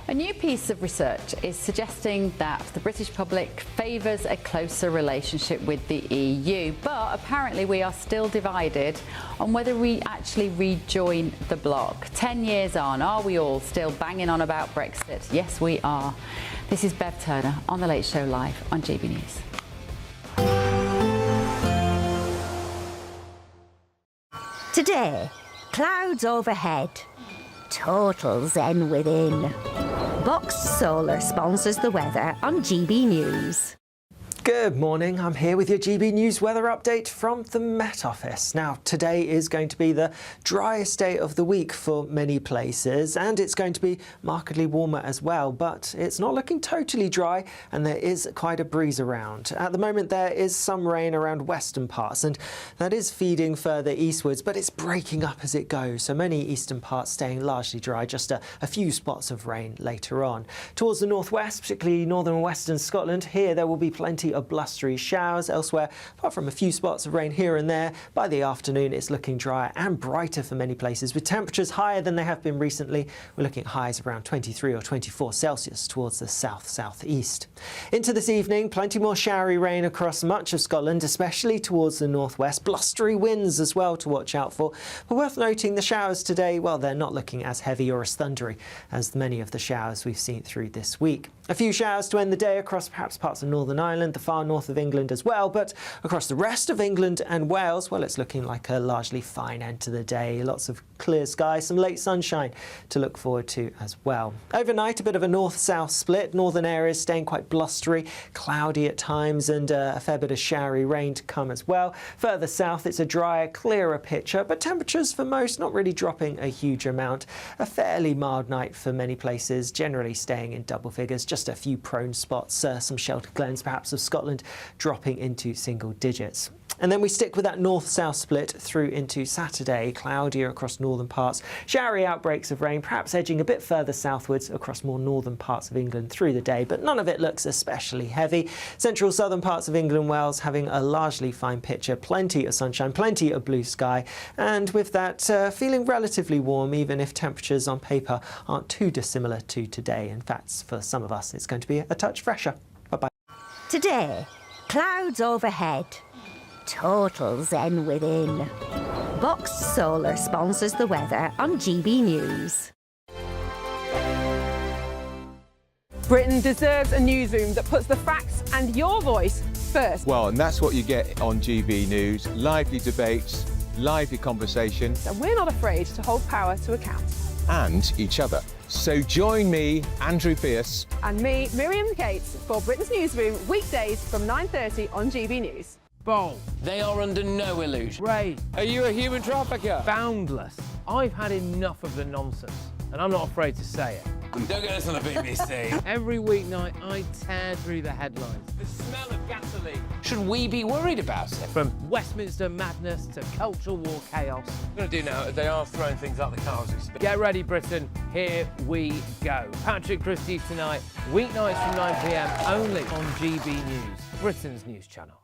A new piece of research is suggesting that the British public favours a closer relationship with the EU, but apparently we are still divided on whether we actually rejoin the bloc. 10 years on, are we all still banging on about Brexit? Yes, we are. This is Bev Turner on The Late Show Live on GB News. Today, clouds overhead. Total zen within. Boxed Solar sponsors the weather on GB News. Good morning, I'm here with your GB News weather update from the Met Office. Now, today is going to be the driest day of the week for many places, and it's going to be markedly warmer as well, but it's not looking totally dry, and there is quite a breeze around. At the moment, there is some rain around western parts, and that is feeding further eastwards, but it's breaking up as it goes, so many eastern parts staying largely dry, just a few spots of rain later on. Towards the northwest, particularly northern and western Scotland, here there will be plenty of blustery showers. Elsewhere, apart from a few spots of rain here and there, by the afternoon it's looking drier and brighter for many places, with temperatures higher than they have been recently. We're looking at highs around 23 or 24 Celsius towards the south-southeast. Into this evening, plenty more showery rain across much of Scotland, especially towards the northwest. Blustery winds as well to watch out for. But worth noting, the showers today, well, they're not looking as heavy or as thundery as many of the showers we've seen through this week. A few showers to end the day across perhaps parts of Northern Ireland, the far north of England as well, but across the rest of England and Wales, well, it's looking like a largely fine end to the day. Lots of clear skies, some late sunshine to look forward to as well. Overnight, a bit of a north-south split. Northern areas staying quite blustery, cloudy at times, and a fair bit of showery rain to come as well. Further south, it's a drier, clearer picture, but temperatures for most not really dropping a huge amount. A fairly mild night for many places, generally staying in double figures, just a few prone spots, some sheltered glens perhaps of Scotland dropping into single digits. And then we stick with that north-south split through into Saturday, cloudier across northern parts, showery outbreaks of rain, perhaps edging a bit further southwards across more northern parts of England through the day, but none of it looks especially heavy. Central southern parts of England and Wales having a largely fine picture, plenty of sunshine, plenty of blue sky, and with that feeling relatively warm, even if temperatures on paper aren't too dissimilar to today. In fact, for some of us, it's going to be a touch fresher. Bye-bye. Today, clouds overhead. Total zen within. Boxed Solar sponsors the weather on GB News. Britain deserves a newsroom that puts the facts and your voice first. Well, and that's what you get on GB News. Lively debates, lively conversation. And we're not afraid to hold power to account. And each other. So join me, Andrew Pearce. And me, Miriam Cates, for Britain's Newsroom, weekdays from 9:30 on GB News. Bold. They are under no illusion. Ray. Are you a human trafficker? Boundless. I've had enough of the nonsense, and I'm not afraid to say it. Don't get this on the BBC. Every weeknight, I tear through the headlines. The smell of gasoline. Should we be worried about it? From Westminster madness to cultural war chaos. What I'm going to do now is they are throwing things out the car as we speak. Get ready, Britain. Here we go. Patrick Christie tonight, weeknights from 9 p.m. only on GB News, Britain's news channel.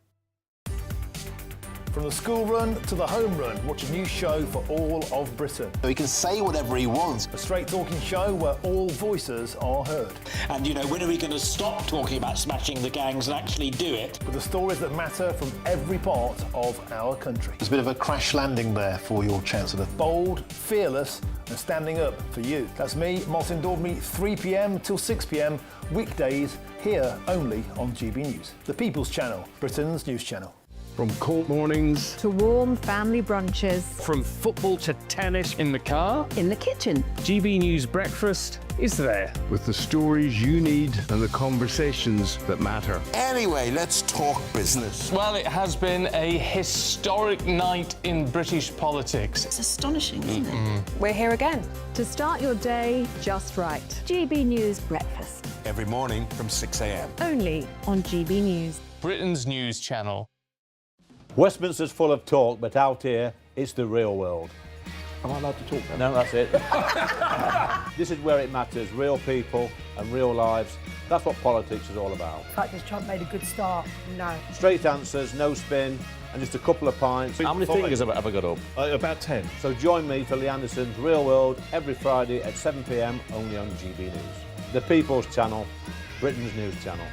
From the school run to the home run, watch a new show for all of Britain. So he can say whatever he wants. A straight talking show where all voices are heard. And, you know, when are we going to stop talking about smashing the gangs and actually do it? With the stories that matter from every part of our country. There's a bit of a crash landing there for your Chancellor. Bold, fearless and standing up for you. That's me, Martin Daubney, 3 p.m. till 6 p.m. weekdays, here only on GB News. The People's Channel, Britain's news channel. From court mornings to warm family brunches, from football to tennis in the car, in the kitchen. GB News Breakfast is there with the stories you need and the conversations that matter. Anyway, let's talk business. Well, it has been a historic night in British politics. It's astonishing, isn't it? We're here again. To start your day just right. GB News Breakfast. Every morning from 6 a.m. Only on GB News. Britain's news channel. Westminster's full of talk, but out here, it's the real world. Am I allowed to talk then? No, that's it. This is where it matters, real people and real lives. That's what politics is all about. In fact, has Trump made a good start? No. Straight answers, no spin, and just a couple of pints. How many fingers have I got up? About 10. So join me for Lee Anderson's Real World every Friday at 7 p.m. only on GB News. The People's Channel, Britain's news channel.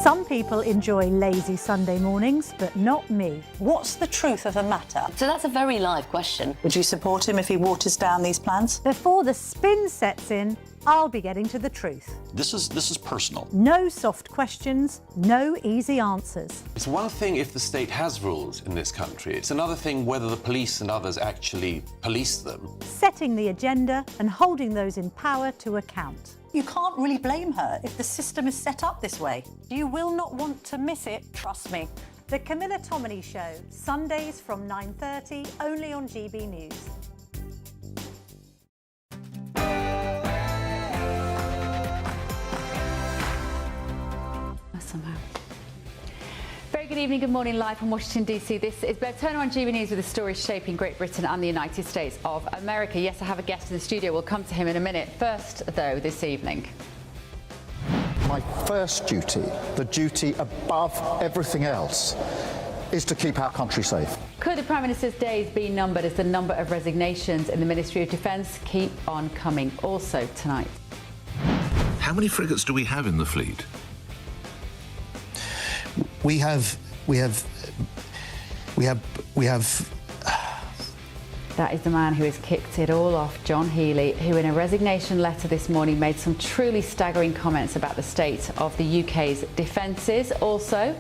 Some people enjoy lazy Sunday mornings, but not me. What's the truth of the matter? So that's a very live question. Would you support him if he waters down these plans? Before the spin sets in, I'll be getting to the truth. This is personal. No soft questions, no easy answers. It's one thing if the state has rules in this country. It's another thing whether the police and others actually police them. Setting the agenda and holding those in power to account. You can't really blame her if the system is set up this way. You will not want to miss it, trust me. The Camilla Tominey Show, Sundays from 9:30, only on GB News. Somehow. Very good evening, good morning, live from Washington, D.C. This is Bev Turner on GB News with the stories shaping Great Britain and the United States of America. Yes, I have a guest in the studio. We'll come to him in a minute. First, though, this evening. My first duty, the duty above everything else, is to keep our country safe. Could the Prime Minister's days be numbered as the number of resignations in the Ministry of Defence keep on coming? Also tonight. How many frigates do we have in the fleet? We have. That is the man who has kicked it all off, John Healey, who in a resignation letter this morning made some truly staggering comments about the state of the UK's defences. Also,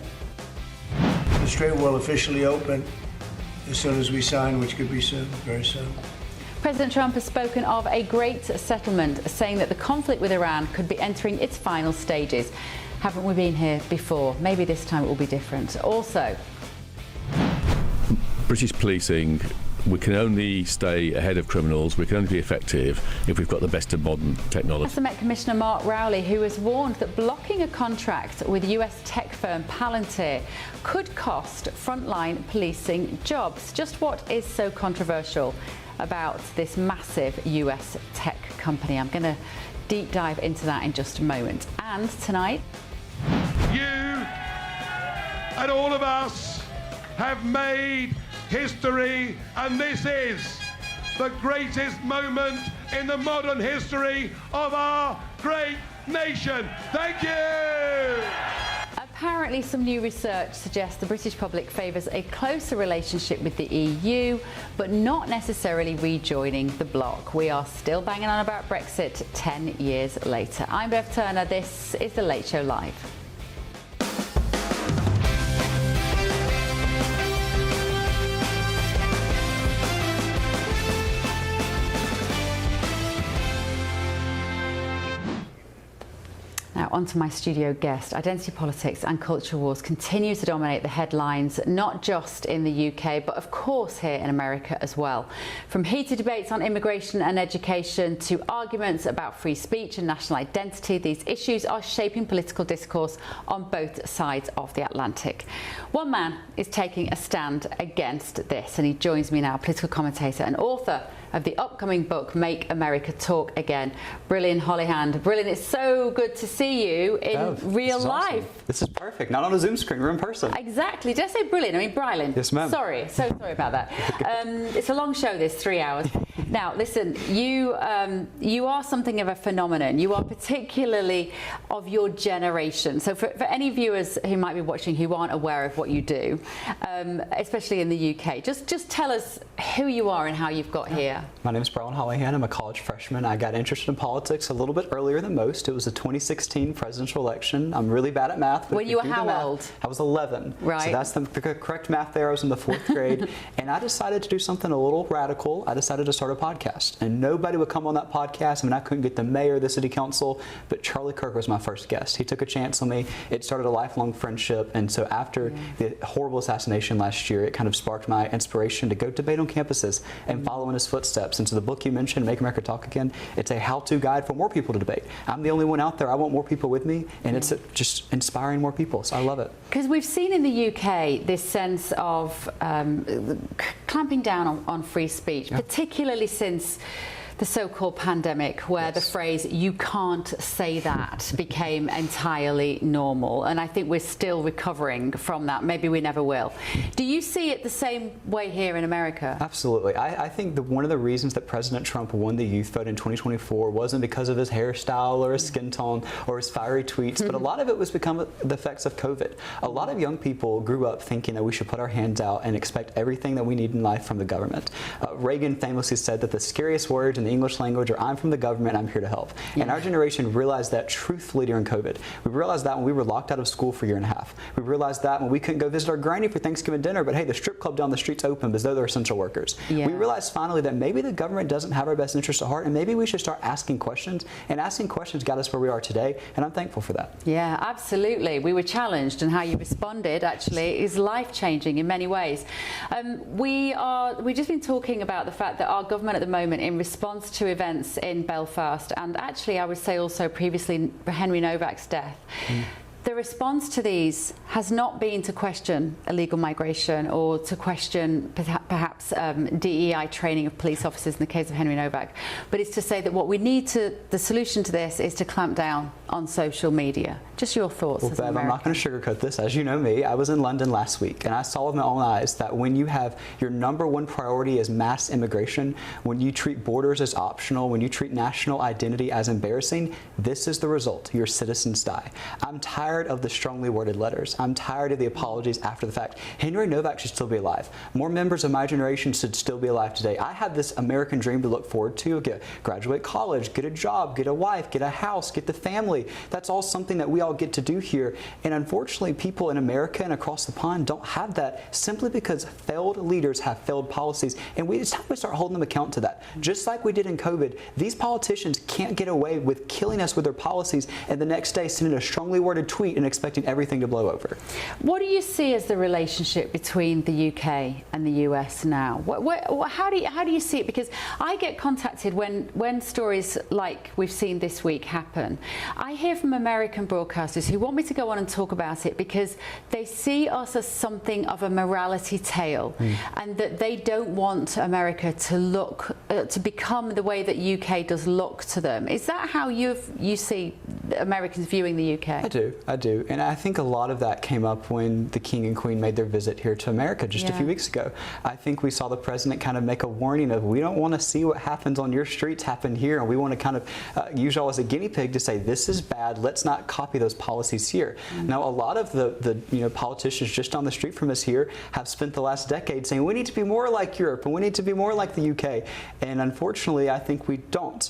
the Strait will officially open as soon as we sign, which could be soon, very soon. President Trump has spoken of a great settlement, saying that the conflict with Iran could be entering its final stages. Haven't we been here before? Maybe this time it will be different. Also, British policing, we can only stay ahead of criminals, we can only be effective if we've got the best of modern technology. I met Commissioner Mark Rowley, who has warned that blocking a contract with US tech firm Palantir could cost frontline policing jobs. Just what is so controversial about this massive US tech company? I'm going to deep dive into that in just a moment. And tonight, you and all of us have made history, and this is the greatest moment in the modern history of our great nation. Thank you! Apparently some new research suggests the British public favours a closer relationship with the EU, but not necessarily rejoining the bloc. We are still banging on about Brexit 10 years later. I'm Bev Turner. This is The Late Show Live. Now, on to my studio guest. Identity politics and culture wars continue to dominate the headlines, not just in the UK, but of course here in America as well. From heated debates on immigration and education to arguments about free speech and national identity, these issues are shaping political discourse on both sides of the Atlantic. One man is taking a stand against this, and he joins me now, political commentator and author of the upcoming book, Make America Talk Again, Brilliant Holihan. Brilliant, it's so good to see you in real life. Awesome. This is perfect. Not on a Zoom screen, we're in person. Exactly. Did I say brilliant? I mean, Brylan. Yes, ma'am. Sorry, so sorry about that. It's a long show, this 3 hours. Now, listen, you are something of a phenomenon. You are particularly of your generation. So for any viewers who might be watching who aren't aware of what you do, especially in the UK, just tell us who you are and how you've got here. My name is Brylan Holihan. I'm a college freshman. I got interested in politics a little bit earlier than most. It was the 2016 presidential election. I'm really bad at math. When you were how old? I was 11. Right. So that's the correct math there. I was in the 4th grade. And I decided to do something a little radical. I decided to start a podcast. And nobody would come on that podcast. I mean, I couldn't get the mayor of the city council, but Charlie Kirk was my first guest. He took a chance on me. It started a lifelong friendship. And so after the horrible assassination last year, it kind of sparked my inspiration to go debate on campuses and follow in his footsteps. And so the book you mentioned, Make America Talk Again, it's a how-to guide for more people to debate. I'm the only one out there. I want more people with me, and it's just inspiring more people. So I love it. Because we've seen in the UK this sense of clamping down on free speech, particularly since the so-called pandemic, where the phrase "you can't say that" became entirely normal, and I think we're still recovering from that. Maybe we never will. Do you see it the same way here in America? Absolutely. I think one of the reasons that President Trump won the youth vote in 2024 wasn't because of his hairstyle or his skin tone or his fiery tweets, but a lot of it was become the effects of COVID. A lot of young people grew up thinking that we should put our hands out and expect everything that we need in life from the government. Reagan famously said that the scariest words in the English language, or I'm from the government, I'm here to help. And our generation realized that truthfully during COVID. We realized that when we were locked out of school for a year and a half. We realized that when we couldn't go visit our granny for Thanksgiving dinner, but hey, the strip club down the street's open as though they're essential workers. We realized finally that maybe the government doesn't have our best interest at heart, and maybe we should start asking questions, and asking questions got us where we are today, and I'm thankful for that. Yeah, absolutely. We were challenged, and how you responded actually is life-changing in many ways. We've just been talking about the fact that our government at the moment, in response to events in Belfast, and actually I would say also previously Henry Novak's death, the response to these has not been to question illegal migration or to question perhaps DEI training of police officers in the case of Henry Novak, but it's to say that what we need to, the solution to this is to clamp down on social media. Just your thoughts as an American. I'm not going to sugarcoat this. As you know me, I was in London last week, and I saw with my own eyes that when you have your #1 priority is mass immigration, when you treat borders as optional, when you treat national identity as embarrassing, this is the result. Your citizens die. I'm tired of the strongly worded letters. I'm tired of the apologies after the fact. Henry Novak should still be alive. More members of my generation should still be alive today. I have this American dream to look forward to. Graduate college, get a job, get a wife, get a house, get the family. That's all something that we all get to do here. And unfortunately, people in America and across the pond don't have that, simply because failed leaders have failed policies. And it's time we start holding them account to that. Just like we did in COVID, these politicians can't get away with killing us with their policies and the next day sending a strongly worded tweet and expecting everything to blow over. What do you see as the relationship between the UK and the US now? How do you see it? Because I get contacted when stories like we've seen this week happen. I hear from American broadcasters who want me to go on and talk about it because they see us as something of a morality tale, and that they don't want America to look to become the way that UK does look to them. Is that how you see Americans viewing the UK? I do. And I think a lot of that came up when the King and Queen made their visit here to America just a few weeks ago. I think we saw the president kind of make a warning of, we don't want to see what happens on your streets happen here, and we want to kind of use y'all as a guinea pig to say, this is bad, let's not copy those policies here. Now, a lot of the politicians just on the street from us here have spent the last decade saying, we need to be more like Europe, and we need to be more like the UK. And unfortunately, I think we don't.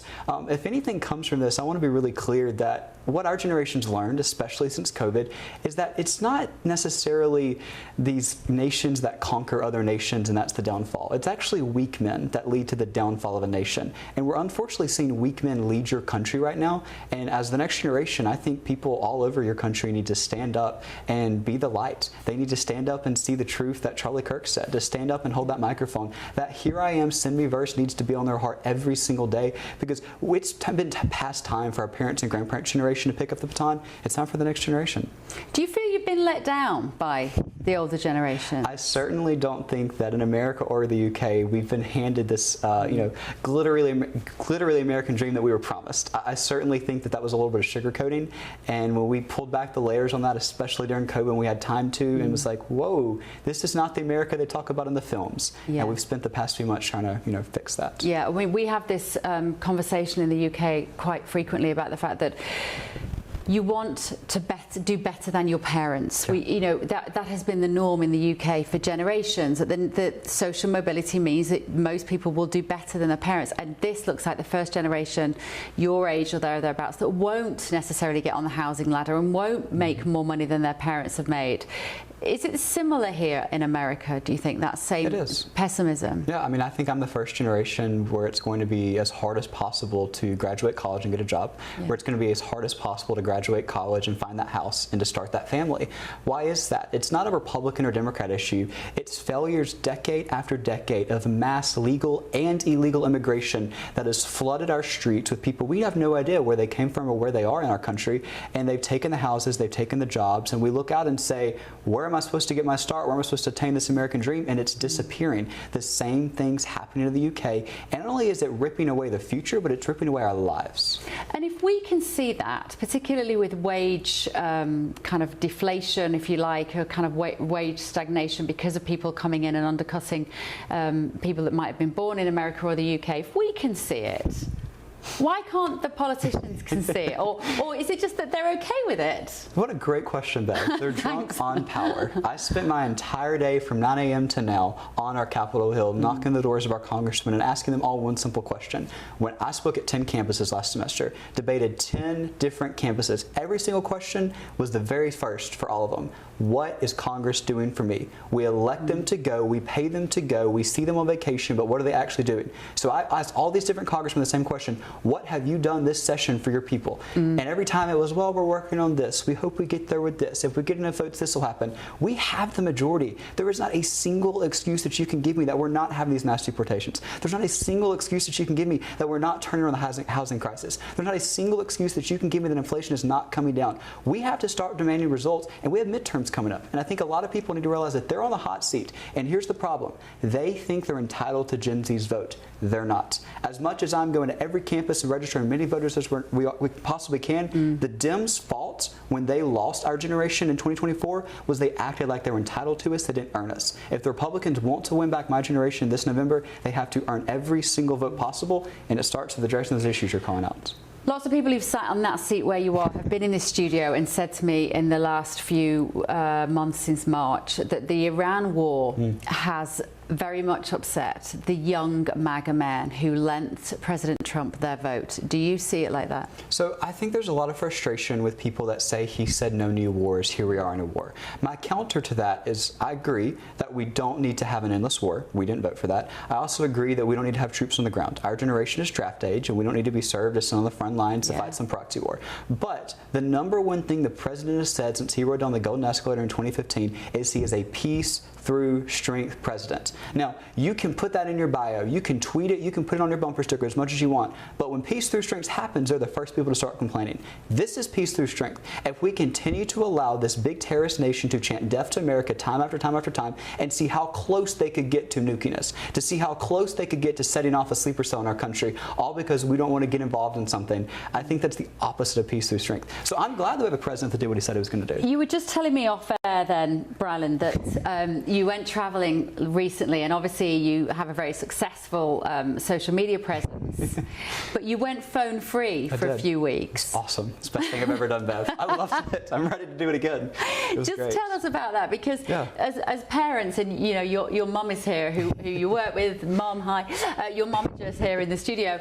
If anything comes from this, I want to be really clear that what our generation's learned, especially since COVID, is that it's not necessarily these nations that conquer other nations and that's the downfall. It's actually weak men that lead to the downfall of a nation. And we're unfortunately seeing weak men lead your country right now. And as the next generation, I think people all over your country need to stand up and be the light. They need to stand up and see the truth that Charlie Kirk said, to stand up and hold that microphone. That "Here I am, send me" verse needs to be on their heart every single day, because it's been past time for our parents and grandparents' generation to pick up the baton. It's time for the next generation. Do you feel you've been let down by the older generation? I certainly don't think that in America or the UK we've been handed this, glittery American dream that we were promised. I certainly think that was a little bit of sugarcoating, and when we pulled back the layers on that, especially during COVID, when we had time to, and was like, whoa, this is not the America they talk about in the films. And we've spent the past few months trying to, fix that. Yeah, I mean, we have this conversation in the UK quite frequently about the fact that you want to do better than your parents. That has been the norm in the UK for generations. That the social mobility means that most people will do better than their parents, and this looks like the first generation, your age or thereabouts, that won't necessarily get on the housing ladder and won't make more money than their parents have made. Is it similar here in America, do you think, that same pessimism? Yeah, I mean, I think I'm the first generation where it's going to be as hard as possible to graduate college and get a job, where it's going to be as hard as possible to graduate college and find that house and to start that family. Why is that? It's not a Republican or Democrat issue. It's failures decade after decade of mass legal and illegal immigration that has flooded our streets with people we have no idea where they came from or where they are in our country, and they've taken the houses, they've taken the jobs, and we look out and say, where am I supposed to get my start? Where am I supposed to attain this American dream? And it's disappearing. The same thing's happening in the UK. And not only is it ripping away the future, but it's ripping away our lives. And if we can see that, particularly with wage kind of deflation, if you like, or kind of wage stagnation because of people coming in and undercutting people that might have been born in America or the UK, if we can see it, Why can't the politicians concede? Or is it just that they're okay with it? What a great question, Bev. They're drunk on power. I spent my entire day from 9 a.m. to now on our Capitol Hill, knocking the doors of our congressmen and asking them all one simple question. When I spoke at 10 campuses last semester, debated 10 different campuses, every single question was the very first for all of them. What is Congress doing for me? We elect them to go, we pay them to go, we see them on vacation, but what are they actually doing? So I asked all these different congressmen the same question. What have you done this session for your people? And every time it was, well, we're working on this. We hope we get there with this. If we get enough votes, this will happen. We have the majority. There is not a single excuse that you can give me that we're not having these mass deportations. There's not a single excuse that you can give me that we're not turning around the housing crisis. There's not a single excuse that you can give me that inflation is not coming down. We have to start demanding results, and we have midterms coming up. And I think a lot of people need to realize that they're on the hot seat. And here's the problem. They think they're entitled to Gen Z's vote. They're not. As much as I'm going to every campus and registering many voters as we possibly can, the Dems' fault when they lost our generation in 2024 was they acted like they were entitled to us. They didn't earn us. If the Republicans want to win back my generation this November, they have to earn every single vote possible, and it starts with addressing those issues you're calling out. Lots of people who've sat on that seat where you are have been in this studio and said to me in the last few months since March that the Iran war has very much upset the young MAGA men who lent President Trump their vote. Do you see it like that? So I think there's a lot of frustration with people that say he said no new wars, here we are in a war. My counter to that is I agree that we don't need to have an endless war. We didn't vote for that. I also agree that we don't need to have troops on the ground. Our generation is draft age and we don't need to be served as on the front lines to fight some proxy war. But the number one thing the president has said since he rode down the golden escalator in 2015 is he is a peace through strength president. Now, you can put that in your bio, you can tweet it, you can put it on your bumper sticker as much as you want, but when peace through strength happens, they're the first people to start complaining. This is peace through strength. If we continue to allow this big terrorist nation to chant death to America time after time after time and see how close they could get to nuking us, to see how close they could get to setting off a sleeper cell in our country, all because we don't want to get involved in something, I think that's the opposite of peace through strength. So I'm glad that we have a president that did what he said he was going to do. You were just telling me off air then, Brylan, that you went travelling recently, and obviously you have a very successful social media presence, but you went phone free for a few weeks. Awesome. It's the best thing I've ever done, Bev. I loved it. I'm ready to do it again. It was just great. Tell us about that, because as parents, and you know your mum is here, who you work with. Mum, hi. Your mum is here in the studio.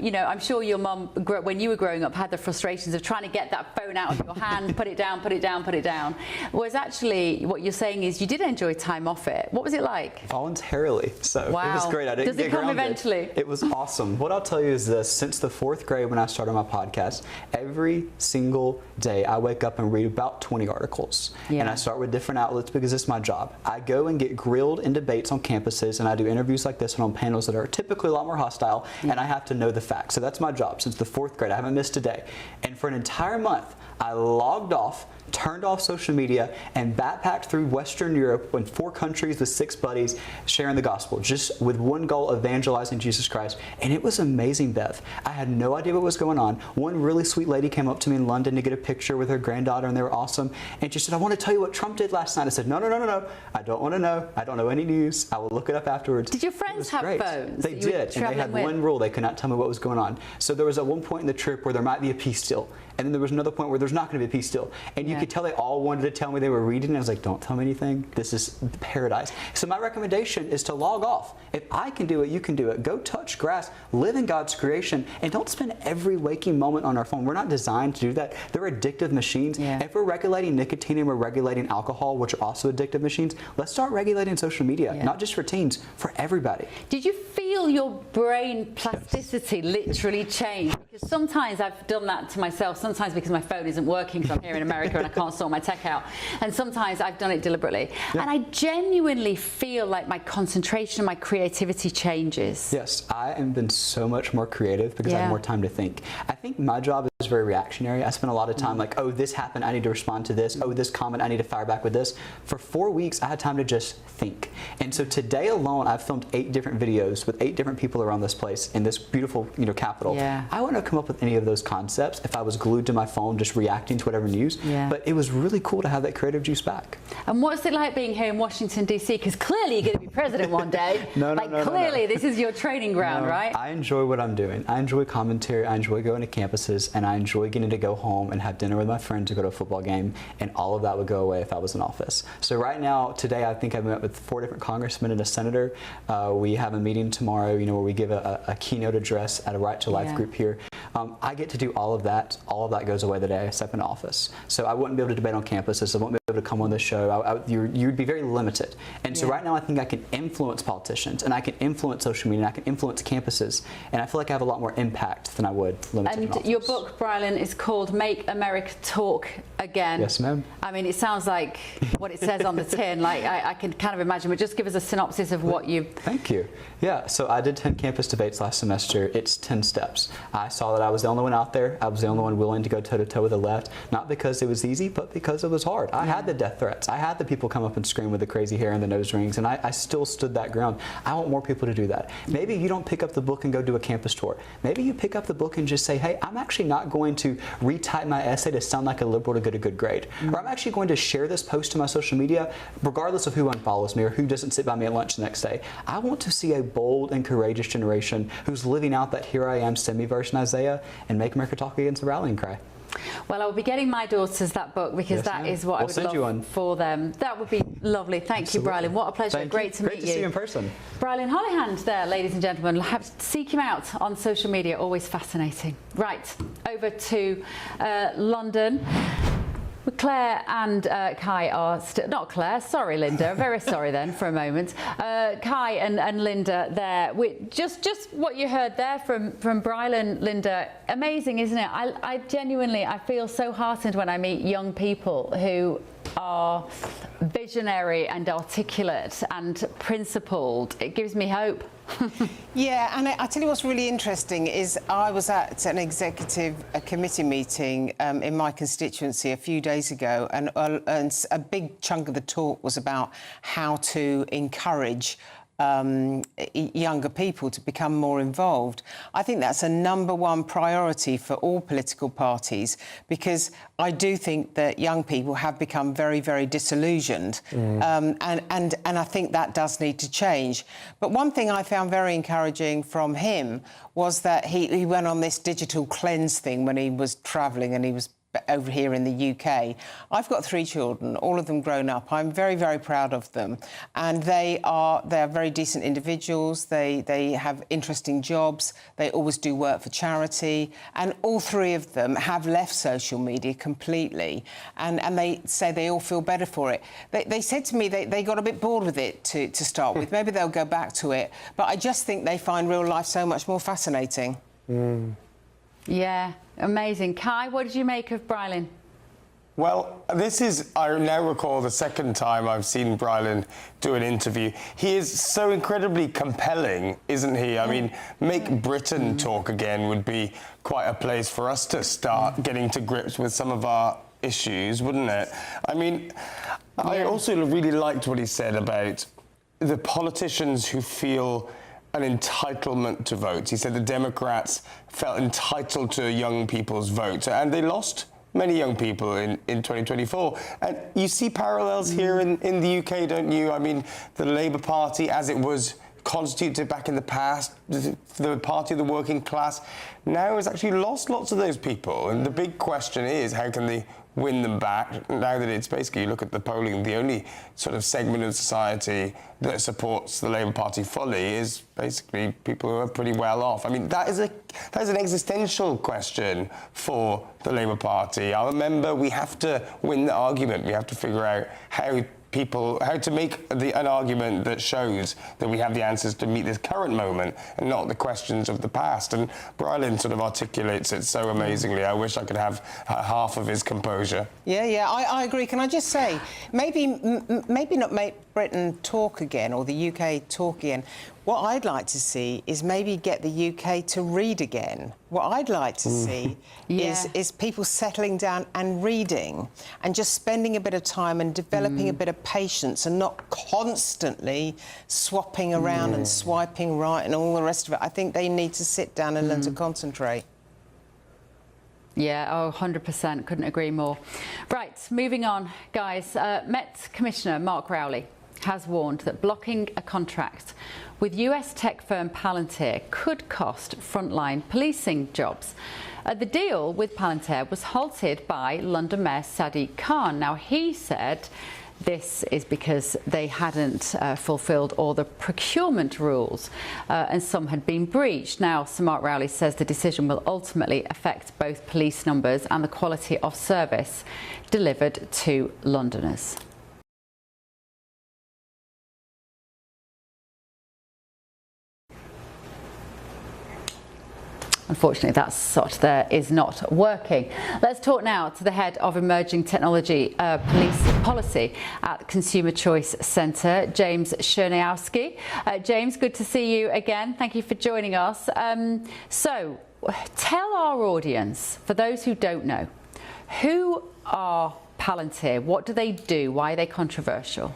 You know, I'm sure your mum, when you were growing up, had the frustrations of trying to get that phone out of your hand, put it down, put it down, put it down. Whereas actually, what you're saying is you did enjoy time off it. What was it like? Voluntarily. So wow. It was great. I didn't Does it get come grounded. eventually? It was awesome. What I'll tell you is this: since the 4th grade, when I started my podcast, every single day I wake up and read about 20 articles. And I start with different outlets because it's my job. I go and get grilled in debates on campuses, and I do interviews like this and on panels that are typically a lot more hostile, and I have to know the facts. So that's my job since the 4th grade. I haven't missed a day. And for an entire month, I logged off, turned off social media, and backpacked through Western Europe in 4 countries with 6 buddies, sharing the gospel, just with one goal: evangelizing Jesus Christ. And it was amazing, Bev. I had no idea what was going on. One really sweet lady came up to me in London to get a picture with her granddaughter, and they were awesome. And she said, I want to tell you what Trump did last night. I said, no. I don't want to know. I don't know any news. I will look it up afterwards. Did your friends have phones? They did, and they had one rule: they could not tell me what was going on. So there was at one point in the trip where there might be a peace deal, and then there was another point where there's not going to be a peace deal. And you could tell they all wanted to tell me they were reading, and I was like, don't tell me anything. This is paradise. So my recommendation is to log off. If I can do it, you can do it. Go touch grass, live in God's creation, and don't spend every waking moment on our phone. We're not designed to do that. They're addictive machines. If we're regulating nicotine and we're regulating alcohol, which are also addictive machines, let's start regulating social media, not just for teens, for everybody. Did you feel your brain plasticity literally change? Because sometimes I've done that to myself, sometimes because my phone isn't working because I'm here in America and I can't sort my tech out, and sometimes I've done it deliberately. And I genuinely feel like my concentration and my creativity changes. Yes, I have been so much more creative because I have more time to think. I think my job is very reactionary. I spend a lot of time like, oh, this happened, I need to respond to this. Oh, this comment, I need to fire back with this. For 4 weeks, I had time to just think. And so today alone, I've filmed 8 different videos with 8 different people around this place in this beautiful, capital. I wouldn't have come up with any of those concepts if I was glued to my phone just reacting to whatever news. But it was really cool to have that creative juice back. And what's it like being here in Washington, D.C.? Because clearly you're going to be president one day. No. Clearly, this is your training ground, right? I enjoy what I'm doing. I enjoy commentary. I enjoy going to campuses, and I enjoy getting to go home and have dinner with my friends or go to a football game. And all of that would go away if I was in office. So right now, today, I think I've met with 4 different congressmen and a senator. We have a meeting tomorrow, where we give a keynote address at a Right to Life group here. I get to do all of that. All of that goes away the day I step in office. So I wouldn't be able to debate on campuses. I wouldn't be able to come on this show. You'd be very limited. And so right now I think I can influence politicians, and I can influence social media, and I can influence campuses. And I feel like I have a lot more impact than I would limited in office. And your book, Brylan, is called Make America Talk Again. Yes, ma'am. I mean, it sounds like what it says on the tin. Like, I can kind of imagine, but just give us a synopsis of what you... Thank you. Yeah, so I did 10 campus debates last semester. It's 10 steps. I saw that I was the only one out there. I was the only one willing to go toe-to-toe with the left, not because it was easy, but because it was hard. I had the death threats. I had the people come up and scream with the crazy hair and the nose rings, and I still stood that ground. I want more people to do that. Maybe you don't pick up the book and go do a campus tour. Maybe you pick up the book and just say, hey, I'm actually not going to retype my essay to sound like a liberal to get a good grade. Or I'm actually going to share this post to my social media, regardless of who unfollows me or who doesn't sit by me at lunch the next day. I want to see a bold and courageous generation who's living out that here I am semi-verse in Isaiah and Make America Talk Again's a rallying cry. Well, I will be getting my daughters that book because that is what I would love for them. That would be lovely. Thank you, Brylan. What a pleasure. Great to meet you. Great to see you in person. Brylan Hollyhand there, ladies and gentlemen. Seek him out on social media. Always fascinating. Right, over to London. Claire and Kai are still, not Claire, sorry Linda, very sorry then for a moment. Kai and Linda there, just what you heard there from Brylan, Linda, amazing, isn't it? I genuinely, I feel so heartened when I meet young people who are visionary and articulate and principled. It gives me hope. Yeah, and I tell you what's really interesting is I was at an executive committee meeting in my constituency a few days ago, and a big chunk of the talk was about how to encourage younger people to become more involved. I think that's a #1 priority for all political parties, because I do think that young people have become very, very disillusioned, and I think that does need to change. But one thing I found very encouraging from him was that he went on this digital cleanse thing when he was travelling, and he was over here in the UK. I've got 3 children, all of them grown up. I'm very, very proud of them. And they are very decent individuals. They have interesting jobs. They always do work for charity. And all 3 of them have left social media completely. And they say they all feel better for it. They said to me they got a bit bored with it to start with. Maybe they'll go back to it. But I just think they find real life so much more fascinating. Yeah, amazing. Kai, what did you make of Brylan? Well, this is, I now recall, the second time I've seen Brylan do an interview. He is so incredibly compelling, isn't he? I mean, Make Britain Talk Again would be quite a place for us to start getting to grips with some of our issues, wouldn't it? I mean, I also really liked what he said about the politicians who feel an entitlement to vote. He said the Democrats felt entitled to young people's vote, and they lost many young people in 2024. And you see parallels here in the UK, don't you? I mean, the Labour Party, as it was constituted back in the past, the party of the working class, now has actually lost lots of those people. And the big question is, how can they win them back now that it's basically, you look at the polling, the only sort of segment of society that supports the Labour Party fully is basically people who are pretty well off. I mean, that is an existential question for the Labour Party. I remember we have to win the argument. We have to figure out how to make an argument that shows that we have the answers to meet this current moment and not the questions of the past. And Brylan sort of articulates it so amazingly. I wish I could have half of his composure. Yeah, I agree. Can I just say, maybe not Make Britain Talk Again or the UK talk again. What I'd like to see is maybe get the UK to read again. What I'd like to see is people settling down and reading and just spending a bit of time and developing a bit of patience and not constantly swapping around and swiping right and all the rest of it. I think they need to sit down and learn to concentrate. Yeah, 100%. Couldn't agree more. Right, moving on, guys. Met Commissioner Mark Rowley has warned that blocking a contract with US tech firm Palantir could cost frontline policing jobs. The deal with Palantir was halted by London Mayor Sadiq Khan. Now, he said this is because they hadn't fulfilled all the procurement rules and some had been breached. Now, Samart Rowley says the decision will ultimately affect both police numbers and the quality of service delivered to Londoners. Unfortunately, that sort there is not working. Let's talk now to the head of emerging technology police policy at Consumer Choice Centre, James Czerniawski. James, good to see you again. Thank you for joining us. So, tell our audience, for those who don't know, who are Palantir? What do they do? Why are they controversial?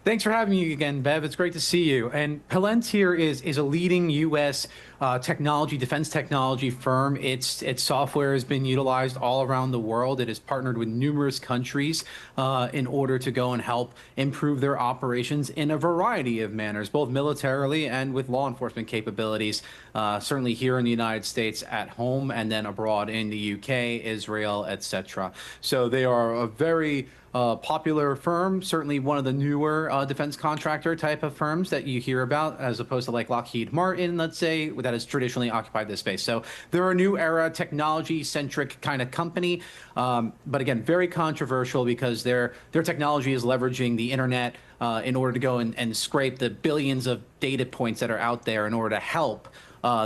Thanks for having me again, Bev. It's great to see you. And Palantir is a leading U.S. Defense technology firm. Its software has been utilized all around the world. It has partnered with numerous countries in order to go and help improve their operations in a variety of manners, both militarily and with law enforcement capabilities, certainly here in the United States at home and then abroad in the UK, Israel, etc. So they are a very popular firm, certainly one of the newer defense contractor type of firms that you hear about, as opposed to like Lockheed Martin, let's say, that has traditionally occupied this space. So they're a new era, technology-centric kind of company, but again, very controversial because their technology is leveraging the internet in order to go and scrape the billions of data points that are out there in order to help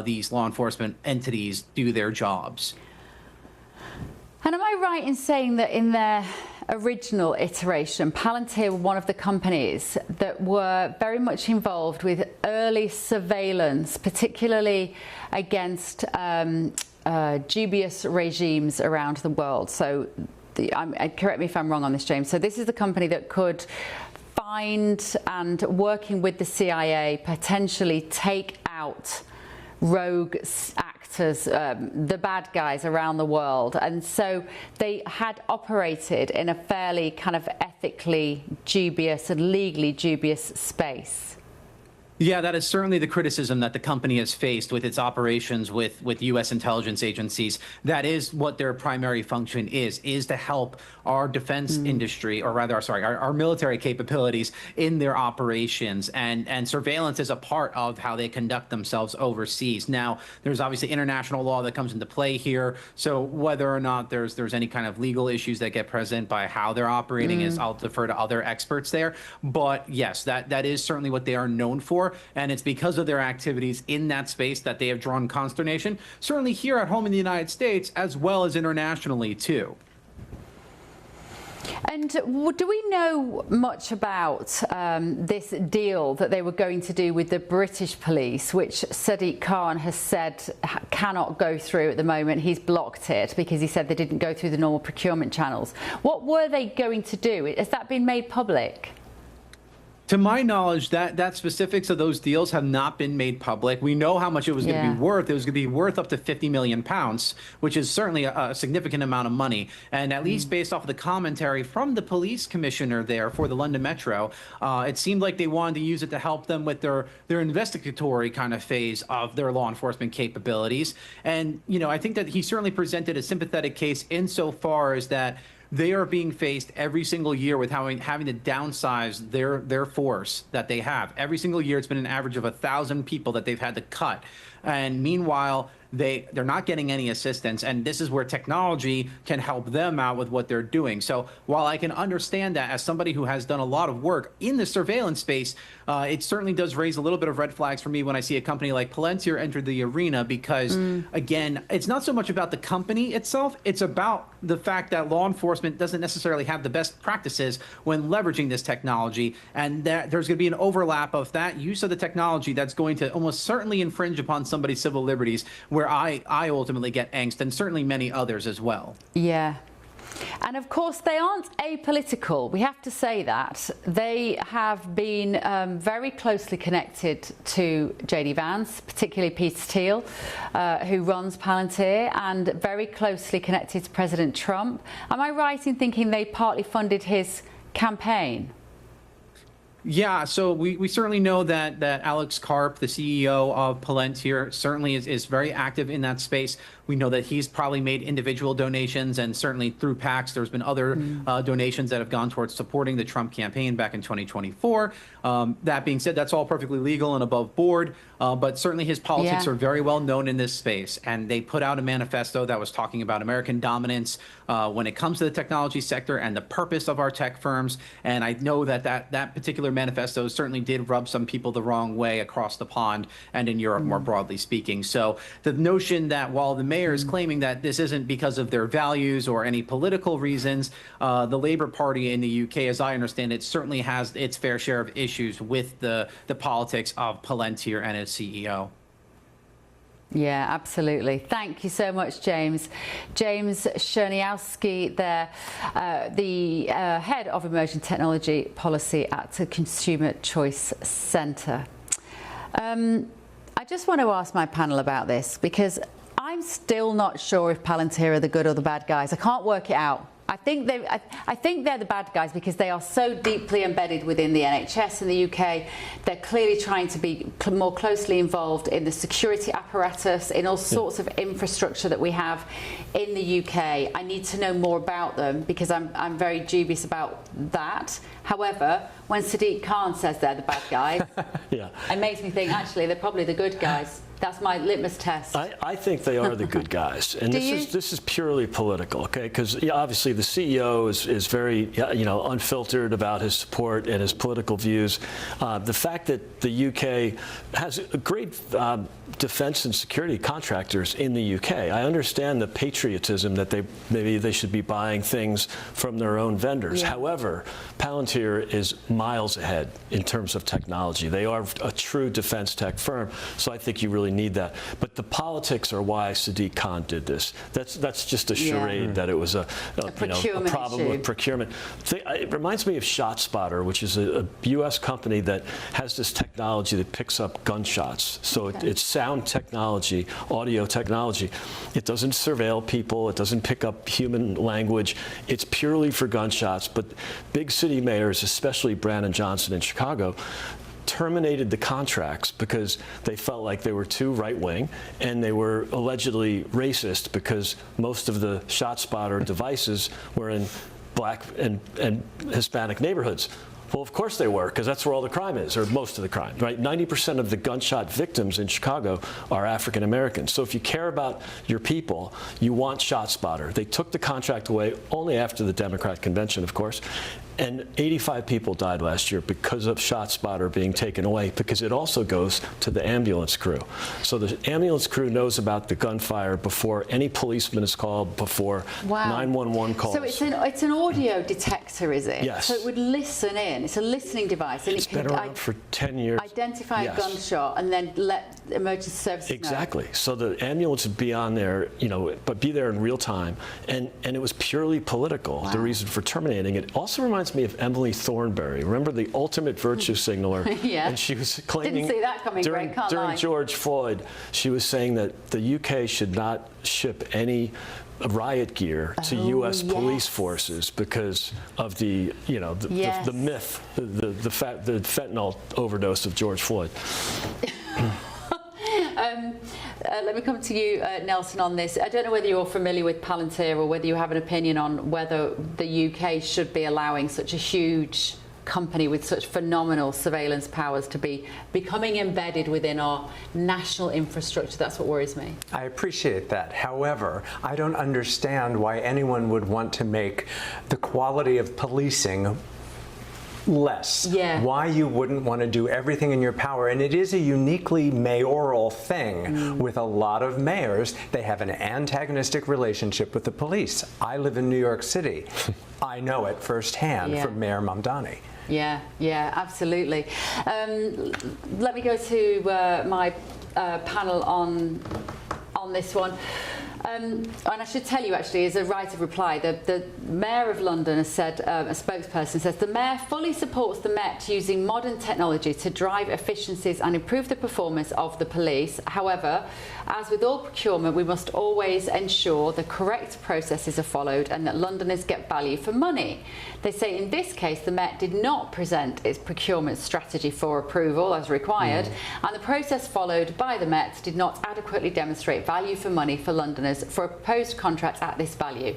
these law enforcement entities do their jobs. And am I right in saying that in their original iteration, Palantir were one of the companies that were very much involved with early surveillance, particularly against dubious regimes around the world? So, correct me if I'm wrong on this, James. So this is the company that could find and, working with the CIA, potentially take out rogue actors, the bad guys around the world. And so they had operated in a fairly kind of ethically dubious and legally dubious space. Yeah, that is certainly the criticism that the company has faced with its operations with U.S. intelligence agencies. That is what their primary function is to help our defense industry, or rather, our military capabilities in their operations, and surveillance is a part of how they conduct themselves overseas. Now, there's obviously international law that comes into play here, so whether or not there's any kind of legal issues that get present by how they're operating is, I'll defer to other experts there. But yes, that is certainly what they are known for. And it's because of their activities in that space that they have drawn consternation, certainly here at home in the United States, as well as internationally, too. And do we know much about this deal that they were going to do with the British police, which Sadiq Khan has said cannot go through at the moment? He's blocked it because he said they didn't go through the normal procurement channels. What were they going to do? Has that been made public? To my knowledge, that specifics of those deals have not been made public. We know how much it was going to be worth. It was going to be worth up to £50 million, which is certainly a significant amount of money. And at least based off of the commentary from the police commissioner there for the London Metro, it seemed like they wanted to use it to help them with their investigatory kind of phase of their law enforcement capabilities. And, you know, I think that he certainly presented a sympathetic case insofar as that they are being faced every single year with having to downsize their force that they have. Every single year, it's been an average of 1,000 people that they've had to cut. And meanwhile, they're not getting any assistance, and this is where technology can help them out with what they're doing. So while I can understand that as somebody who has done a lot of work in the surveillance space, it certainly does raise a little bit of red flags for me when I see a company like Palantir enter the arena, because again, it's not so much about the company itself, it's about the fact that law enforcement doesn't necessarily have the best practices when leveraging this technology, and that there's going to be an overlap of that use of the technology that's going to almost certainly infringe upon somebody's civil liberties, where I ultimately get angst, and certainly many others as well. Yeah. And of course, they aren't apolitical. We have to say that. They have been very closely connected to JD Vance, particularly Peter Thiel, who runs Palantir, and very closely connected to President Trump. Am I right in thinking they partly funded his campaign? Yeah, so we certainly know that Alex Karp, the CEO of Palantir, certainly is very active in that space. We know that he's probably made individual donations, and certainly through PACs, there's been other donations that have gone towards supporting the Trump campaign back in 2024. That being said, that's all perfectly legal and above board, but certainly his politics are very well known in this space. And they put out a manifesto that was talking about American dominance when it comes to the technology sector and the purpose of our tech firms. And I know that particular manifesto certainly did rub some people the wrong way across the pond and in Europe more broadly speaking. So the notion that while the mayor is claiming that this isn't because of their values or any political reasons, the Labour Party in the UK, as I understand it, certainly has its fair share of issues with the politics of Palantir and its CEO. Yeah, absolutely. Thank you so much, James. James Cherniawski there, the head of emerging technology policy at the Consumer Choice Centre. I just want to ask my panel about this because I'm still not sure if Palantir are the good or the bad guys. I can't work it out. I think they're the bad guys because they are so deeply embedded within the NHS in the UK. They're clearly trying to be more closely involved in the security apparatus, in all sorts of infrastructure that we have in the UK. I need to know more about them because I'm very dubious about that. However, when Sadiq Khan says they're the bad guys, it makes me think actually they're probably the good guys. That's my litmus test. I think they are the good guys, and this is purely political, okay? Because obviously the CEO is very unfiltered about his support and his political views. The fact that the UK has a great defense and security contractors in the UK. I understand the patriotism that maybe they should be buying things from their own vendors. However, Palantir is miles ahead in terms of technology. They are a true defense tech firm, so I think you really need that. But the politics are why Sadiq Khan did this. That's just a charade that it was a problem with procurement. It reminds me of ShotSpotter, which is a U.S. company that has this technology that picks up gunshots. So it's sound technology, audio technology. It doesn't surveil people. It doesn't pick up human language. It's purely for gunshots. But big city mayors, especially Brandon Johnson in Chicago, terminated the contracts because they felt like they were too right-wing and they were allegedly racist because most of the ShotSpotter devices were in Black and Hispanic neighborhoods. Well, of course they were, because that's where all the crime is, or most of the crime, right? 90% of the gunshot victims in Chicago are African Americans. So if you care about your people, you want ShotSpotter. They took the contract away only after the Democrat convention, of course. And 85 people died last year because of ShotSpotter being taken away, because it also goes to the ambulance crew. So the ambulance crew knows about the gunfire before any policeman is called, before 911 calls. So it's an audio detector, is it? Yes. So it would listen in. It's a listening device. And it's been around for 10 years. Identify a gunshot and then let emergency services know. Exactly. So the ambulance would be on there, but be there in real time. And it was purely political, the reason for terminating it. Also reminds me of Emily Thornberry. Remember the ultimate virtue signaler? Yeah. And she was claiming didn't see that coming, during George Floyd, she was saying that the UK should not ship any riot gear to U.S. police forces because of the myth, the fentanyl overdose of George Floyd. Let me come to you, Nelson, on this. I don't know whether you're familiar with Palantir or whether you have an opinion on whether the UK should be allowing such a huge company with such phenomenal surveillance powers to be becoming embedded within our national infrastructure. That's what worries me. I appreciate that. However, I don't understand why anyone would want to make the quality of policing less. Why you wouldn't want to do everything in your power. And it is a uniquely mayoral thing with a lot of mayors. They have an antagonistic relationship with the police. I live in New York City. I know it firsthand from Mayor Mamdani. Yeah, absolutely. Let me go to my panel on this one. And I should tell you, actually, as a right of reply, the Mayor of London has said, a spokesperson says, the Mayor fully supports the Met using modern technology to drive efficiencies and improve the performance of the police. However, as with all procurement, we must always ensure the correct processes are followed and that Londoners get value for money. They say in this case, the Met did not present its procurement strategy for approval as required, and the process followed by the Met did not adequately demonstrate value for money for Londoners for a proposed contract at this value.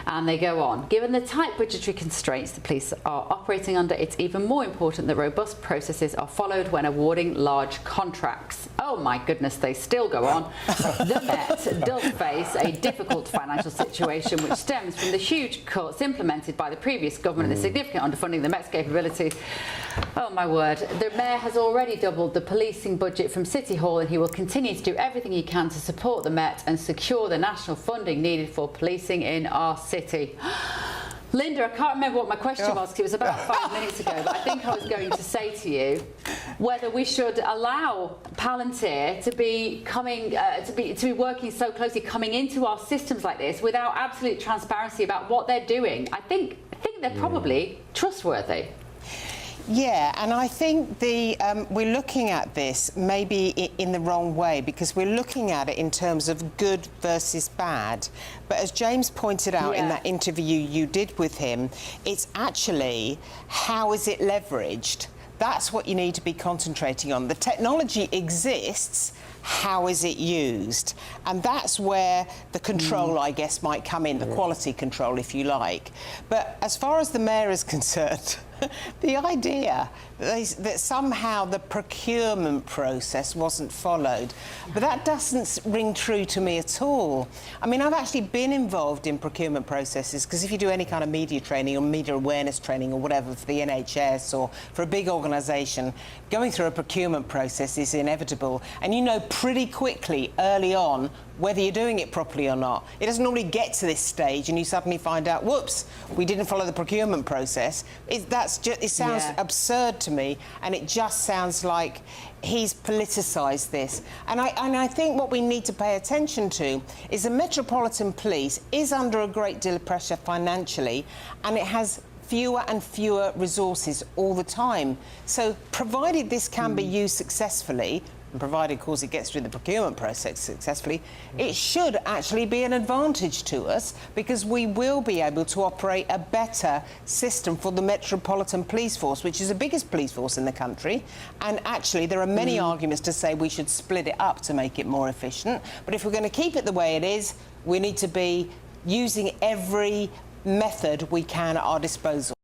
And they go on. Given the tight budgetary constraints the police are operating under, it's even more important that robust processes are followed when awarding large contracts. Oh my goodness, they still go on. The Met does face a difficult financial situation which stems from the huge cuts implemented by the previous government and the significant underfunding of the Met's capabilities. Oh my word. The Mayor has already doubled the policing budget from City Hall, and he will continue to do everything he can to support the Met and secure the national funding needed for policing in our city. Linda, I can't remember what my question was because it was about 5 minutes ago, but I think I was going to say to you whether we should allow Palantir to be coming to be working so closely, coming into our systems like this without absolute transparency about what they're doing. I think they're probably trustworthy. Yeah, and I think we're looking at this maybe in the wrong way, because we're looking at it in terms of good versus bad. But as James pointed out in that interview you did with him, it's actually how is it leveraged? That's what you need to be concentrating on. The technology exists. How is it used? And that's where the control, I guess, might come in, the quality control, if you like. But as far as the Mayor is concerned, the idea that somehow the procurement process wasn't followed, but that doesn't ring true to me at all. I mean, I've actually been involved in procurement processes, because if you do any kind of media training or media awareness training or whatever for the NHS or for a big organisation, going through a procurement process is inevitable, and you know pretty quickly early on whether you're doing it properly or not. It doesn't normally get to this stage and you suddenly find out, whoops, we didn't follow the procurement process. It sounds absurd to me, and it just sounds like he's politicised this. And I think what we need to pay attention to is the Metropolitan Police is under a great deal of pressure financially, and it has fewer and fewer resources all the time. So provided this can be used successfully, and provided, of course, it gets through the procurement process successfully, it should actually be an advantage to us, because we will be able to operate a better system for the Metropolitan Police Force, which is the biggest police force in the country. And actually, there are many arguments to say we should split it up to make it more efficient. But if we're going to keep it the way it is, we need to be using every method we can at our disposal.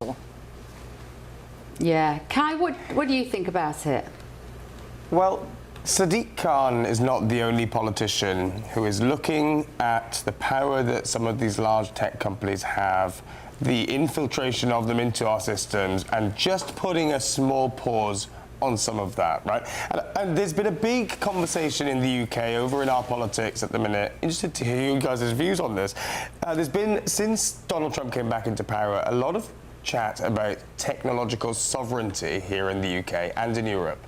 Yeah. Kai, what do you think about it? Well, Sadiq Khan is not the only politician who is looking at the power that some of these large tech companies have, the infiltration of them into our systems, and just putting a small pause on some of that, right? And there's been a big conversation in the UK over in our politics at the minute. Interested to hear you guys' views on this. There's been, since Donald Trump came back into power, a lot of chat about technological sovereignty here in the UK and in Europe.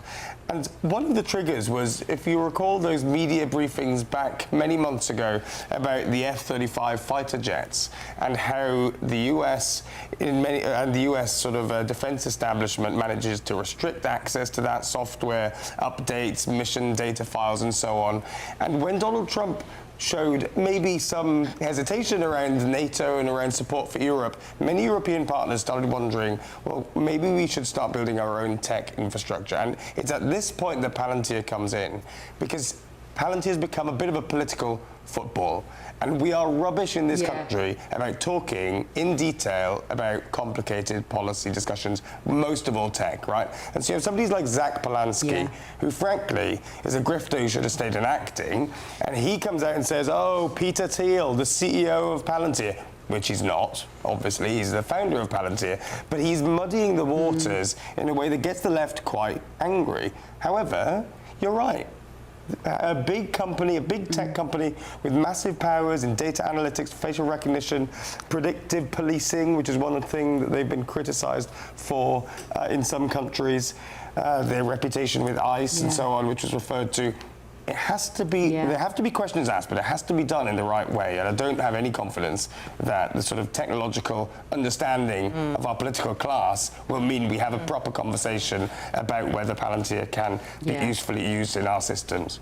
And one of the triggers was, if you recall those media briefings back many months ago about the F-35 fighter jets and how the US and the US sort of defense establishment manages to restrict access to that software, updates, mission data files and so on. And when Donald Trump showed maybe some hesitation around NATO and around support for Europe, many European partners started wondering, well, maybe we should start building our own tech infrastructure. And it's at this point that Palantir comes in, because Palantir has become a bit of a political football. And we are rubbish in this country about talking in detail about complicated policy discussions, most of all tech, right? And so you have somebody like Zach Polanski, who frankly is a grifter who should have stayed in acting, and he comes out and says, oh, Peter Thiel, the CEO of Palantir, which he's not, obviously, he's the founder of Palantir, but he's muddying the waters in a way that gets the left quite angry. However, you're right. A big company, a big tech company with massive powers in data analytics, facial recognition, predictive policing, which is one of the things that they've been criticized for in some countries, their reputation with ICE and so on, which was referred to. it has to be, there have to be questions asked, but it has to be done in the right way. And I don't have any confidence that the sort of technological understanding of our political class will mean we have a proper conversation about whether Palantir can be usefully used in our systems.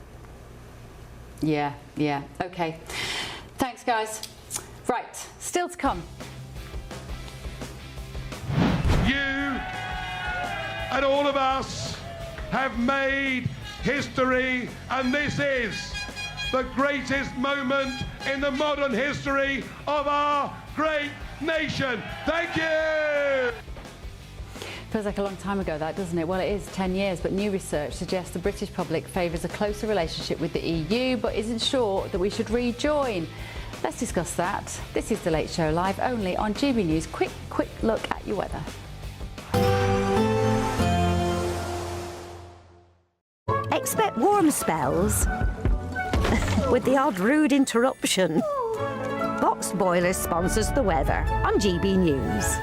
Yeah, okay. Thanks, guys. Right, still to come. You and all of us have made history, and this is the greatest moment in the modern history of our great nation. Thank you! Feels like a long time ago, that, doesn't it? Well, it is 10 years, but new research suggests the British public favours a closer relationship with the EU, but isn't sure that we should rejoin. Let's discuss that. This is The Late Show Live, only on GB News. Quick look at your weather. Expect warm spells with the odd rude interruption. Boxed Boilers sponsors the weather on GB News.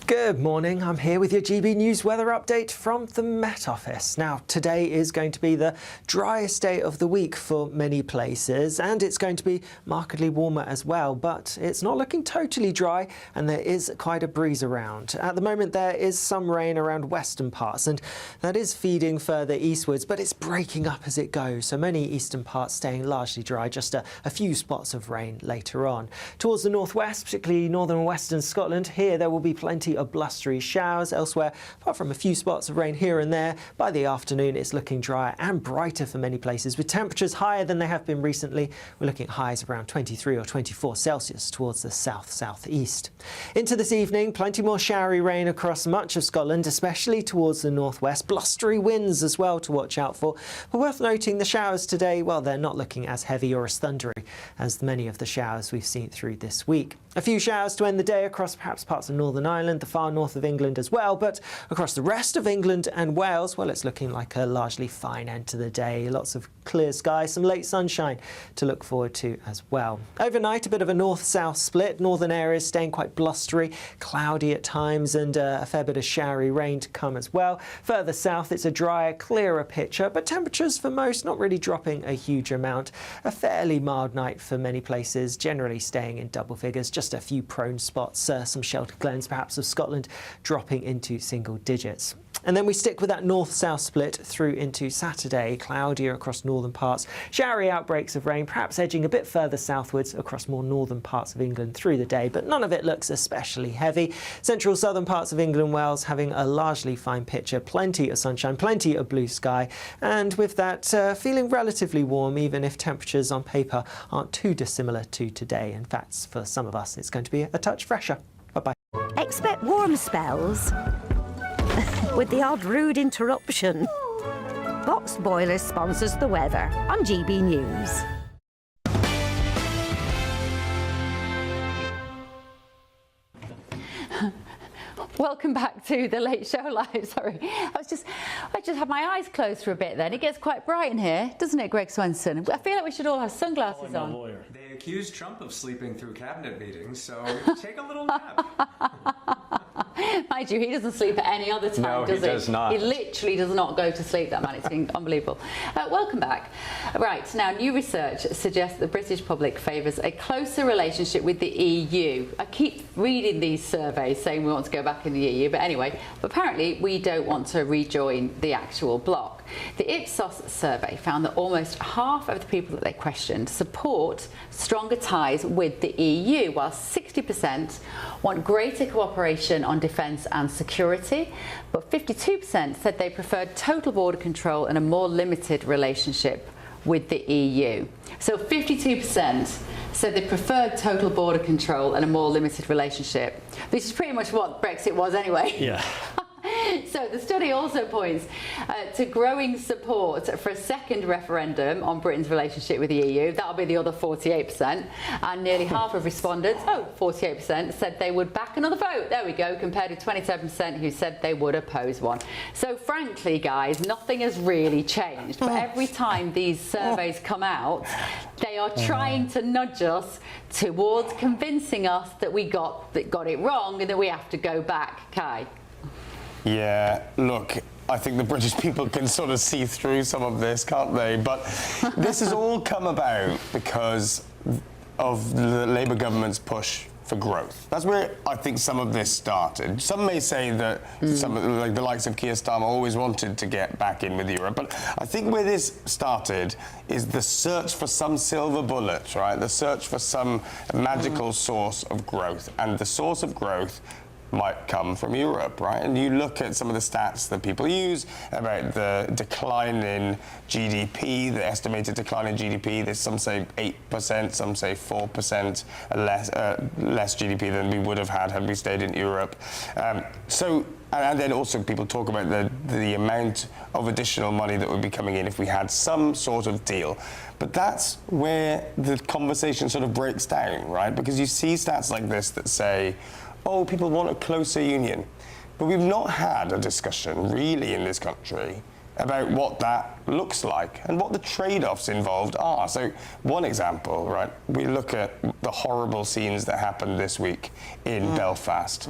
Good morning, I'm here with your GB News weather update from the Met Office. Now, today is going to be the driest day of the week for many places, and it's going to be markedly warmer as well, but it's not looking totally dry, and there is quite a breeze around. At the moment, there is some rain around western parts, and that is feeding further eastwards, but it's breaking up as it goes, so many eastern parts staying largely dry, just a few spots of rain later on. Towards the northwest, particularly northern and western Scotland, here there will be plenty of blustery showers. Elsewhere, apart from a few spots of rain here and there, by the afternoon it's looking drier and brighter for many places, with temperatures higher than they have been recently. We're looking at highs around 23 or 24 Celsius towards the south-southeast. Into this evening, plenty more showery rain across much of Scotland, especially towards the northwest. Blustery winds as well to watch out for. But worth noting, the showers today, well, they're not looking as heavy or as thundery as many of the showers we've seen through this week. A few showers to end the day across perhaps parts of Northern Ireland, the far north of England as well, but across the rest of England and Wales, well, it's looking like a largely fine end to the day. Lots of clear skies, some late sunshine to look forward to as well. Overnight, a bit of a north-south split. Northern areas staying quite blustery, cloudy at times, and a fair bit of showery rain to come as well. Further south, it's a drier, clearer picture, but temperatures for most not really dropping a huge amount. A fairly mild night for many places, generally staying in double figures, just a few prone spots, some sheltered glens perhaps of Scotland dropping into single digits. And then we stick with that north-south split through into Saturday, cloudier across northern parts, showery outbreaks of rain, perhaps edging a bit further southwards across more northern parts of England through the day, but none of it looks especially heavy. Central southern parts of England and Wales having a largely fine picture, plenty of sunshine, plenty of blue sky, and with that feeling relatively warm, even if temperatures on paper aren't too dissimilar to today. In fact, for some of us, it's going to be a touch fresher. Bye-bye. Expect warm spells with the odd rude interruption. Boxed Boilers sponsors the weather on GB News. Welcome back to The Late Show Live. Sorry, I just had my eyes closed for a bit then. It gets quite bright in here, doesn't it, Greg Swenson? I feel like we should all have sunglasses on. They accused Trump of sleeping through cabinet meetings, so take a little nap. Mind you, he doesn't sleep at any other time, does he? No, he does not. He literally does not go to sleep, that man. It's unbelievable. Welcome back. Right, now, new research suggests the British public favours a closer relationship with the EU. I keep reading these surveys saying we want to go back in the EU, but anyway, apparently we don't want to rejoin the actual bloc. The Ipsos survey found that almost half of the people that they questioned support stronger ties with the EU, while 60% want greater cooperation on defence and security, but 52% said they preferred total border control and a more limited relationship with the EU. So 52% said they preferred total border control and a more limited relationship. This is pretty much what Brexit was anyway. Yeah. So the study also points to growing support for a second referendum on Britain's relationship with the EU. That'll be the other 48%. And nearly half of respondents, 48%, said they would back another vote. There we go, compared to 27% who said they would oppose one. So frankly, guys, nothing has really changed. But every time these surveys come out, they are trying to nudge us towards convincing us that we got it wrong and that we have to go back. Kai? Yeah, look, I think the British people can sort of see through some of this, can't they? But this has all come about because of the Labour government's push for growth. That's where I think some of this started. Some may say that some, like the likes of Keir Starmer, always wanted to get back in with Europe, but I think where this started is the search for some silver bullet, right? The search for some magical source of growth, and the source of growth might come from Europe, right? And you look at some of the stats that people use about the decline in GDP, the estimated decline in GDP. There's some say 8%, some say 4% less GDP than we would have had we stayed in Europe. And then also people talk about the amount of additional money that would be coming in if we had some sort of deal. But that's where the conversation sort of breaks down, right? Because you see stats like this that say, oh, people want a closer union. But we've not had a discussion really in this country about what that looks like and what the trade-offs involved are. So one example, right, we look at the horrible scenes that happened this week in Belfast.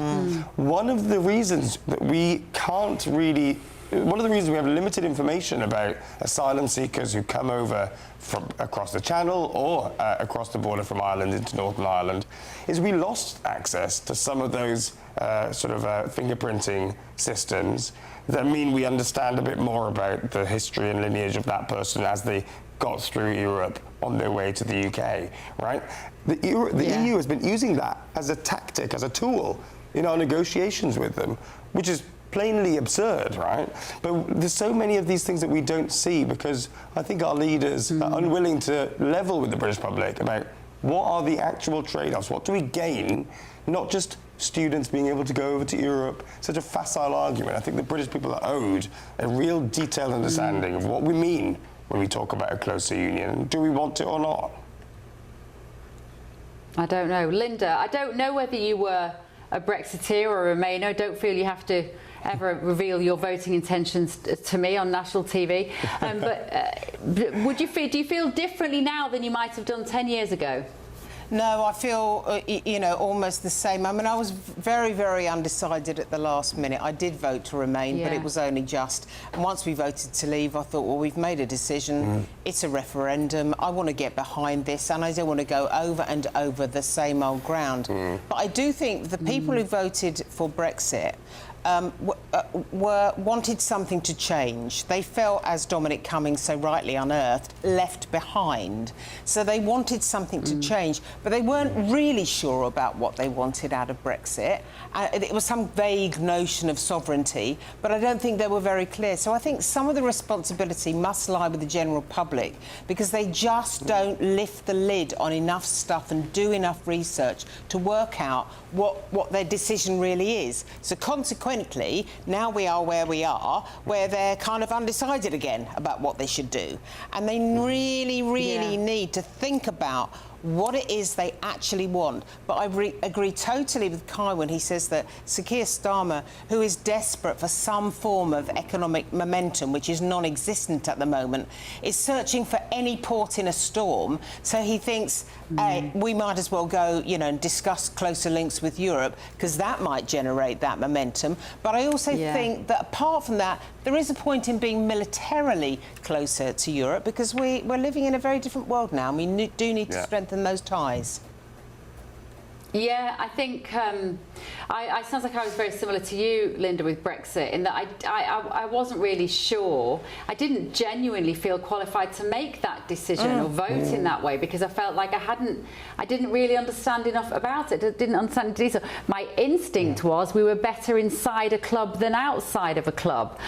One of the reasons that we can't really one of the reasons we have limited information about asylum seekers who come over from across the Channel or across the border from Ireland into Northern Ireland is we lost access to some of those fingerprinting systems that mean we understand a bit more about the history and lineage of that person as they got through Europe on their way to the UK, right? The EU has been using that as a tactic, as a tool in our negotiations with them, which is plainly absurd, right? But there's so many of these things that we don't see because I think our leaders are unwilling to level with the British public about what are the actual trade-offs, what do we gain, not just students being able to go over to Europe, such a facile argument. I think the British people are owed a real detailed understanding of what we mean when we talk about a closer union. Do we want it or not? I don't know. Linda, I don't know whether you were a Brexiteer or a Remainer. I don't feel you have to ever reveal your voting intentions to me on national TV. But do you feel differently now than you might have done 10 years ago? No, I feel, almost the same. I mean, I was very, very undecided at the last minute. I did vote to remain, but it was only just. And once we voted to leave, I thought, well, we've made a decision. It's a referendum. I want to get behind this, and I don't want to go over and over the same old ground. But I do think the people who voted for Brexit wanted something to change. They felt, as Dominic Cummings so rightly unearthed, left behind. So they wanted something to change, but they weren't really sure about what they wanted out of Brexit. It was some vague notion of sovereignty, but I don't think they were very clear. So I think some of the responsibility must lie with the general public because they just don't lift the lid on enough stuff and do enough research to work out what their decision really is. So consequently, now we are where we are, where they're kind of undecided again about what they should do. And they really, really need to think about what it is they actually want. But I agree totally with Kai when he says that Sir Keir Starmer, who is desperate for some form of economic momentum, which is non-existent at the moment, is searching for any port in a storm. So he thinks, hey, we might as well go, and discuss closer links with Europe, because that might generate that momentum. But I also think that apart from that, there is a point in being militarily closer to Europe, because we're living in a very different world now, and we do need to strengthen those ties. Yeah, I think I sounds like I was very similar to you, Linda, with Brexit, in that I wasn't really sure. I didn't genuinely feel qualified to make that decision or vote in that way because I felt like I didn't really understand enough about it. I didn't understand the detail. My instinct was we were better inside a club than outside of a club.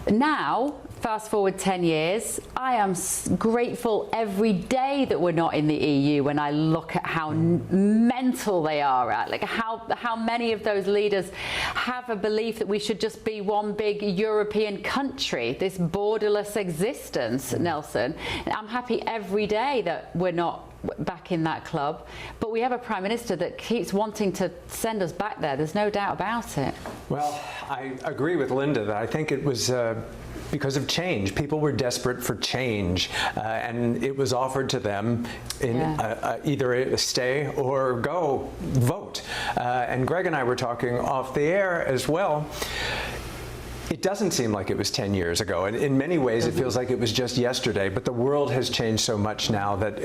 Now, fast forward 10 years, I am grateful every day that we're not in the EU when I look at how mental they are at, like how many of those leaders have a belief that we should just be one big European country, this borderless existence, Nelson. I'm happy every day that we're not back in that club, but we have a Prime Minister that keeps wanting to send us back there. There's no doubt about it. Well, I agree with Linda that I think it was because of change. People were desperate for change, and it was offered to them in either a stay or go vote. And Greg and I were talking off the air as well. It doesn't seem like it was 10 years ago, and in many ways it feels like it was just yesterday, but the world has changed so much now that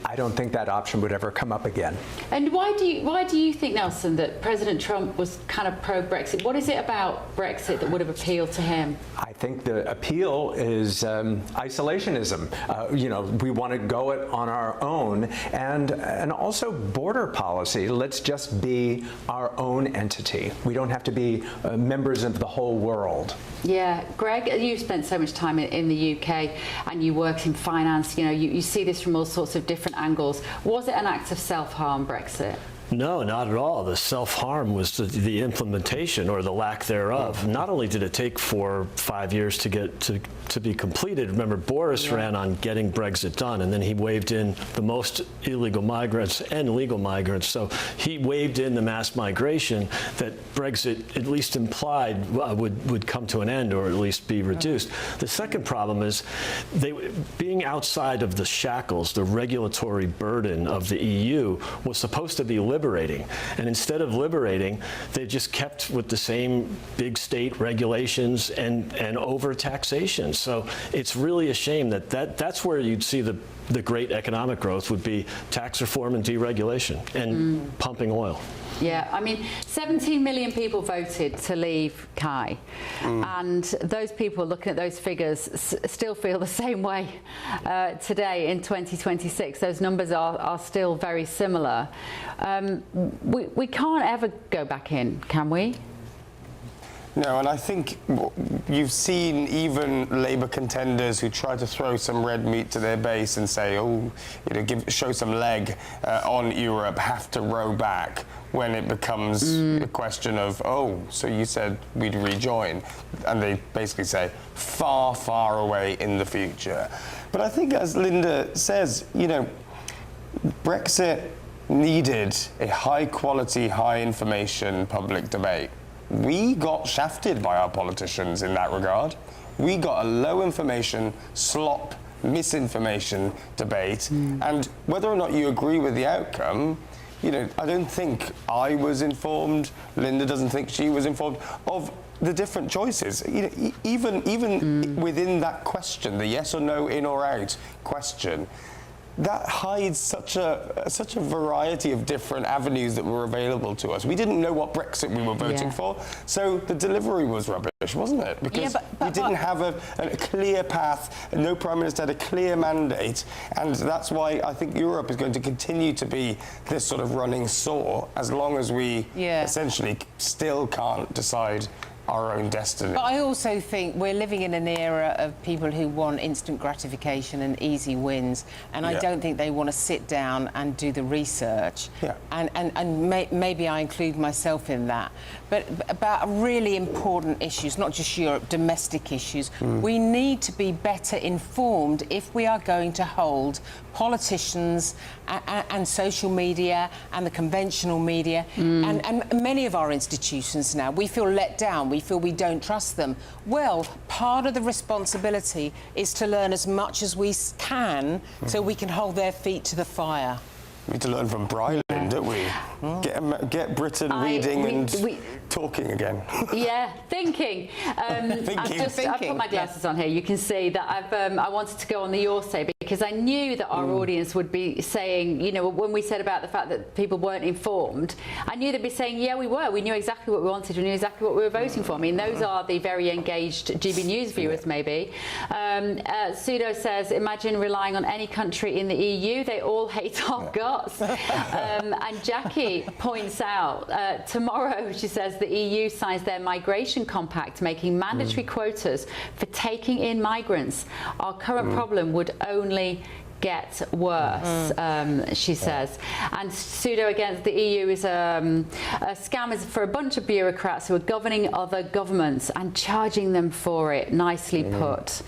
I don't think that option would ever come up again. And why do you think, Nelson, that President Trump was kind of pro-Brexit? What is it about Brexit that would have appealed to him? I think the appeal is isolationism. We want to go it on our own, and also border policy. Let's just be our own entity. We don't have to be members of the whole world. Yeah, Greg, you spent so much time in the UK and you work in finance. You see this from all sorts of different angles. Was it an act of self-harm, Brexit? No, not at all. The self-harm was the implementation or the lack thereof. Not only did it take 4 or 5 years to get to be completed. Remember, Boris ran on getting Brexit done, and then he waved in the most illegal migrants and legal migrants. So he waved in the mass migration that Brexit at least implied would come to an end or at least be reduced. The second problem is being outside of the shackles, the regulatory burden of the EU was supposed to be liberating. And instead of liberating, they just kept with the same big state regulations and over-taxation. So it's really a shame that's where you'd see the great economic growth would be tax reform and deregulation and pumping oil. Yeah, I mean, 17 million people voted to leave, Kai, and those people looking at those figures still feel the same way today in 2026. Those numbers are still very similar. We can't ever go back in, can we? No, and I think you've seen even Labour contenders who try to throw some red meat to their base and say, show some leg on Europe, have to row back when it becomes a question of, so you said we'd rejoin. And they basically say, far, far away in the future. But I think, as Linda says, Brexit needed a high-quality, high-information public debate. We got shafted by our politicians in that regard. We got a low information, slop, misinformation debate. And whether or not you agree with the outcome, I don't think I was informed, Linda doesn't think she was informed of the different choices. Even within that question, the yes or no, in or out question, that hides such a variety of different avenues that were available to us. We didn't know what Brexit we were voting for, so the delivery was rubbish, wasn't it? Because we didn't have a clear path, no Prime Minister had a clear mandate, and that's why I think Europe is going to continue to be this sort of running sore as long as we essentially still can't decide our own destiny. But I also think we're living in an era of people who want instant gratification and easy wins, and I don't think they want to sit down and do the research. And maybe I include myself in that. But about really important issues, not just Europe, domestic issues, we need to be better informed if we are going to hold politicians and social media and the conventional media and many of our institutions now. We feel let down. We feel we don't trust them. Well, part of the responsibility is to learn as much as we can so we can hold their feet to the fire. We need to learn from Brylan, don't we? Get Britain reading and talking again. Yeah, thinking. I put my glasses on here. You can see that I wanted to go on the your say because I knew that our audience would be saying, when we said about the fact that people weren't informed, I knew they'd be saying, yeah, we were. We knew exactly what we wanted. We knew exactly what we were voting for. I mean, those are the very engaged GB News viewers, maybe. Pseudo says, imagine relying on any country in the EU. They all hate our guts. And Jackie points out, tomorrow, she says, the EU signs their migration compact, making mandatory quotas for taking in migrants. Our current problem would only get worse, she says. And pseudo against the EU is a scam for a bunch of bureaucrats who are governing other governments and charging them for it. Nicely put.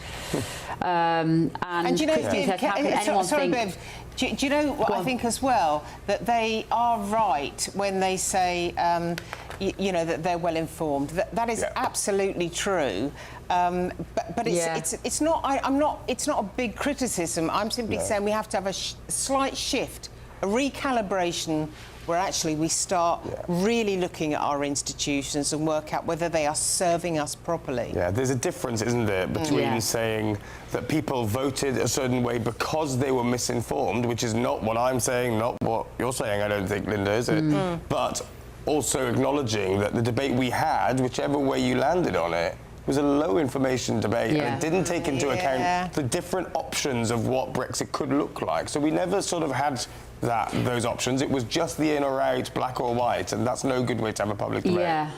And do you know, Christine says, how can anyone think... Do you know what I think as well? That they are right when they say, that they're well informed. That is absolutely true. But it's not. It's not a big criticism. I'm simply saying we have to have a slight shift, a recalibration where actually we start really looking at our institutions and work out whether they are serving us properly. Yeah, there's a difference, isn't there, between saying that people voted a certain way because they were misinformed, which is not what I'm saying, not what you're saying, I don't think, Linda, is it? But also acknowledging that the debate we had, whichever way you landed on it, was a low information debate and it didn't take into account the different options of what Brexit could look like. So we never sort of had those options. It was just the in or out, black or white, and that's no good way to have a public debate.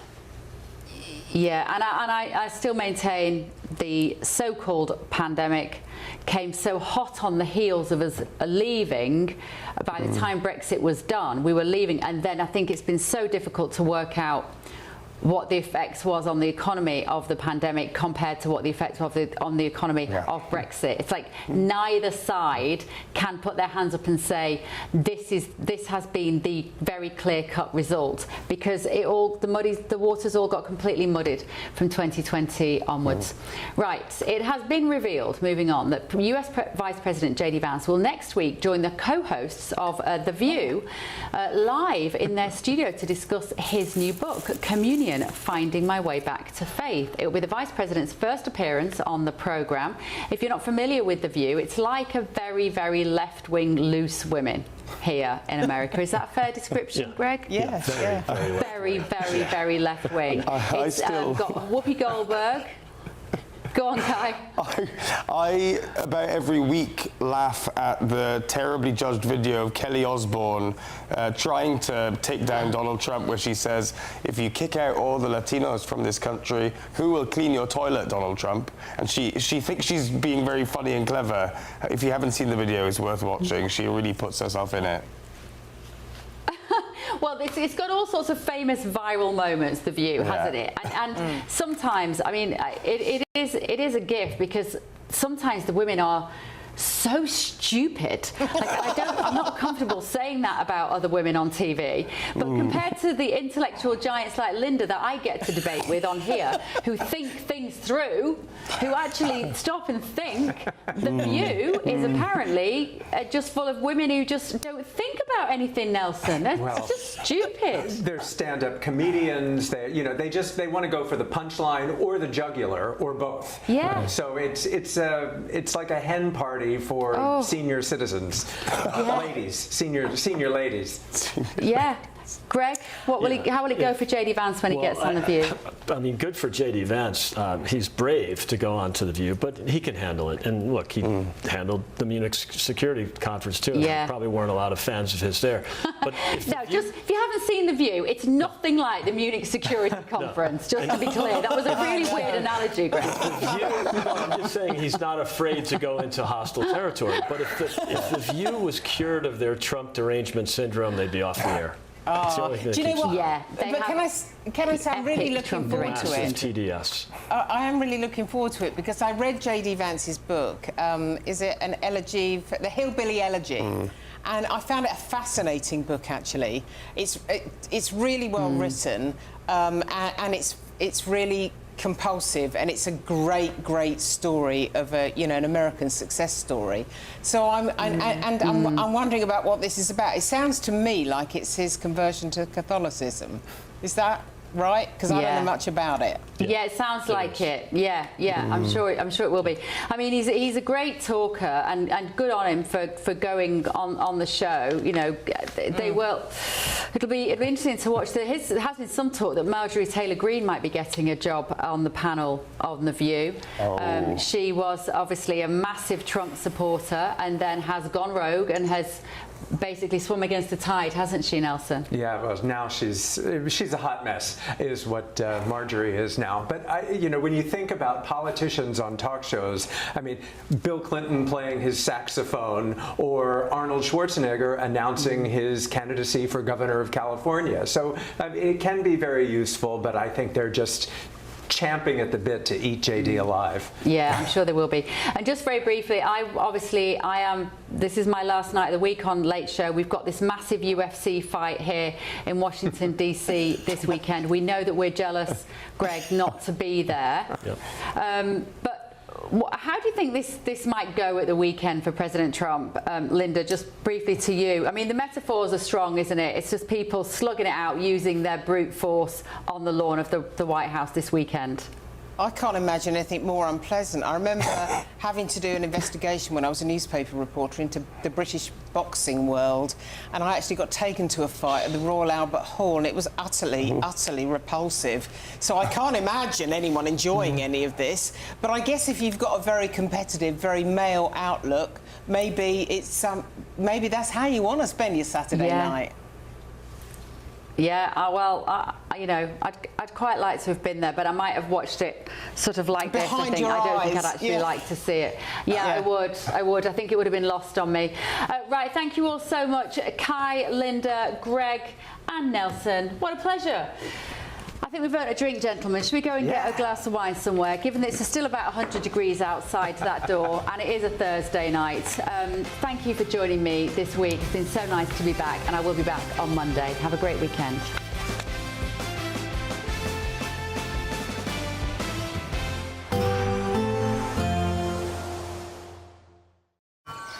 Yeah, and I still maintain the so-called pandemic came so hot on the heels of us leaving. By the time Brexit was done, we were leaving, and then I think it's been so difficult to work out what the effects was on the economy of the pandemic compared to what the effects of on the economy of Brexit. It's like neither side can put their hands up and say this has been the very clear-cut result, because the waters all got completely muddied from 2020 onwards. Right, it has been revealed, moving on, that US Vice President JD Vance will next week join the co-hosts of The View live in their studio to discuss his new book, Communion: Finding My Way Back to Faith. It will be the Vice President's first appearance on the programme. If you're not familiar with The View, it's like a very, very left-wing loose women here in America. Is that a fair description, Greg? Yes. Very, very, very left-wing. It's got Whoopi Goldberg. Go on, Kai. I about every week laugh at the terribly judged video of Kelly Osbourne trying to take down Donald Trump, where she says, if you kick out all the Latinos from this country, who will clean your toilet, Donald Trump? And she thinks she's being very funny and clever. If you haven't seen the video, it's worth watching. She really puts herself in it. Well, it's got all sorts of famous viral moments, The View, hasn't it? And sometimes, I mean, it is a gift, because sometimes the women are so stupid. Like, I'm not comfortable saying that about other women on TV, but compared to the intellectual giants like Linda that I get to debate with on here, who think things through, who actually stop and think, The View is apparently just full of women who just don't think about anything, Nelson. They're just stupid. They're stand-up comedians. They want to go for the punchline or the jugular or both. Yeah. So it's like a hen party for senior citizens, ladies, senior ladies. Yeah. Greg, how will it go for JD Vance when he gets on The View? I mean, good for JD Vance. He's brave to go on to The View, but he can handle it. And look, he handled the Munich Security Conference too. Yeah. There probably weren't a lot of fans of his there. But if you haven't seen The View, it's nothing like the Munich Security Conference, just to be clear. That was a really weird analogy, Greg. I'm just saying he's not afraid to go into hostile territory. But if The View was cured of their Trump derangement syndrome, they'd be off the air. Do you know what? Yeah, but can I say I'm really looking forward to it. TDS. I am really looking forward to it, because I read JD Vance's book. Is it an elegy, the Hillbilly Elegy? And I found it a fascinating book, actually. It's really well written, and it's really compulsive, and it's a great story of an American success story. So I'm wondering about what this is about. It sounds to me like it's his conversion to Catholicism. Is that right? Because I don't know much about it. Yeah, it sounds like it. Yeah. I'm sure it will be. I mean, he's a great talker, and good on him for going on the show. You know, it'll be interesting to watch. There has been some talk that Marjorie Taylor Greene might be getting a job on the panel on The View. She was obviously a massive Trump supporter, and then has gone rogue and has basically swum against the tide, hasn't she, Nelson? Yeah, well, now she's a hot mess, is what Marjorie is now. But when you think about politicians on talk shows, I mean, Bill Clinton playing his saxophone, or Arnold Schwarzenegger announcing his candidacy for governor of California. So it can be very useful, but I think they're just champing at the bit to eat JD alive. Yeah, I'm sure there will be. And just very briefly, this is my last night of the week on Late Show. We've got this massive UFC fight here in Washington, D.C. this weekend. We know that we're jealous, Greg, not to be there. But How do you think this might go at the weekend for President Trump? Linda, just briefly to you. I mean, the metaphors are strong, isn't it? It's just people slugging it out, using their brute force on the lawn of the White House this weekend. I can't imagine anything more unpleasant. I remember having to do an investigation when I was a newspaper reporter into the British boxing world, and I actually got taken to a fight at the Royal Albert Hall, and it was utterly repulsive. So I can't imagine anyone enjoying any of this. But I guess if you've got a very competitive, very male outlook, maybe maybe that's how you want to spend your Saturday night. Yeah, you know, I'd quite like to have been there, but I might have watched it sort of like this. I don't think I'd actually like to see it. Yeah, I would. I think it would have been lost on me. Right, thank you all so much, Kai, Linda, Greg and Nelson. What a pleasure. I think we've earned a drink, gentlemen. Should we go and get a glass of wine somewhere, given that it's still about 100 degrees outside that door and it is a Thursday night? Thank you for joining me this week. It's been so nice to be back, and I will be back on Monday. Have a great weekend.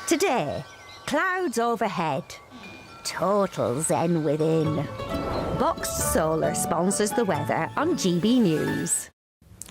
Today, clouds overhead, total zen within. Boxed Solar sponsors the weather on GB News.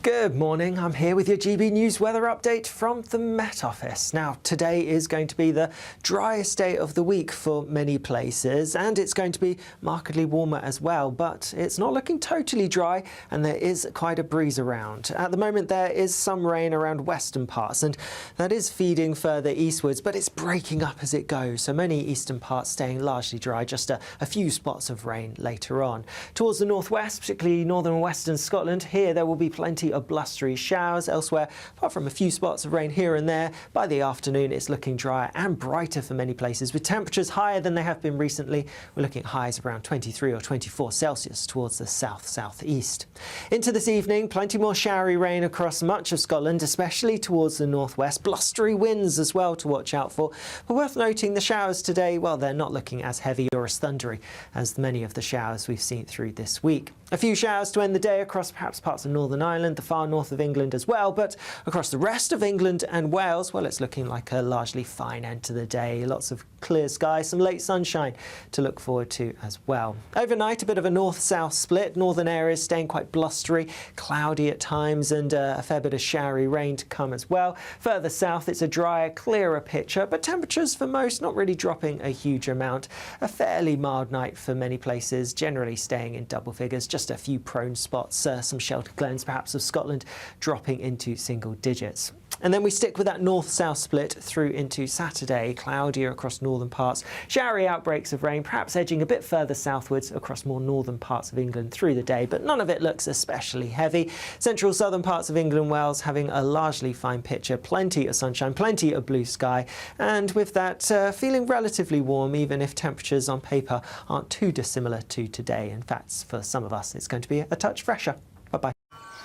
Good morning, I'm here with your GB News weather update from the Met Office. Now, today is going to be the driest day of the week for many places, and it's going to be markedly warmer as well, but it's not looking totally dry, and there is quite a breeze around. At the moment, there is some rain around western parts, and that is feeding further eastwards, but it's breaking up as it goes, so many eastern parts staying largely dry, just a few spots of rain later on. Towards the northwest, particularly northern and western Scotland, here there will be plenty of blustery showers. Elsewhere, apart from a few spots of rain here and there, by the afternoon it's looking drier and brighter for many places, with temperatures higher than they have been recently. We're looking at highs around 23 or 24 Celsius towards the south-southeast. Into this evening, plenty more showery rain across much of Scotland, especially towards the northwest. Blustery winds as well to watch out for. But worth noting, the showers today, well, they're not looking as heavy or as thundery as many of the showers we've seen through this week. A few showers to end the day across perhaps parts of Northern Ireland, the far north of England as well, but across the rest of England and Wales, well, it's looking like a largely fine end to the day. Lots of clear skies, some late sunshine to look forward to as well. Overnight, a bit of a north-south split. Northern areas staying quite blustery, cloudy at times, and a fair bit of showery rain to come as well. Further south, it's a drier, clearer picture, but temperatures for most not really dropping a huge amount. A fairly mild night for many places, generally staying in double figures. Just a few prone spots, some sheltered glens perhaps of Scotland dropping into single digits. And then we stick with that north-south split through into Saturday, cloudier across northern parts, showery outbreaks of rain, perhaps edging a bit further southwards across more northern parts of England through the day, but none of it looks especially heavy. Central southern parts of England and Wales having a largely fine picture, plenty of sunshine, plenty of blue sky, and with that feeling relatively warm, even if temperatures on paper aren't too dissimilar to today. In fact, for some of us, it's going to be a touch fresher. Bye-bye.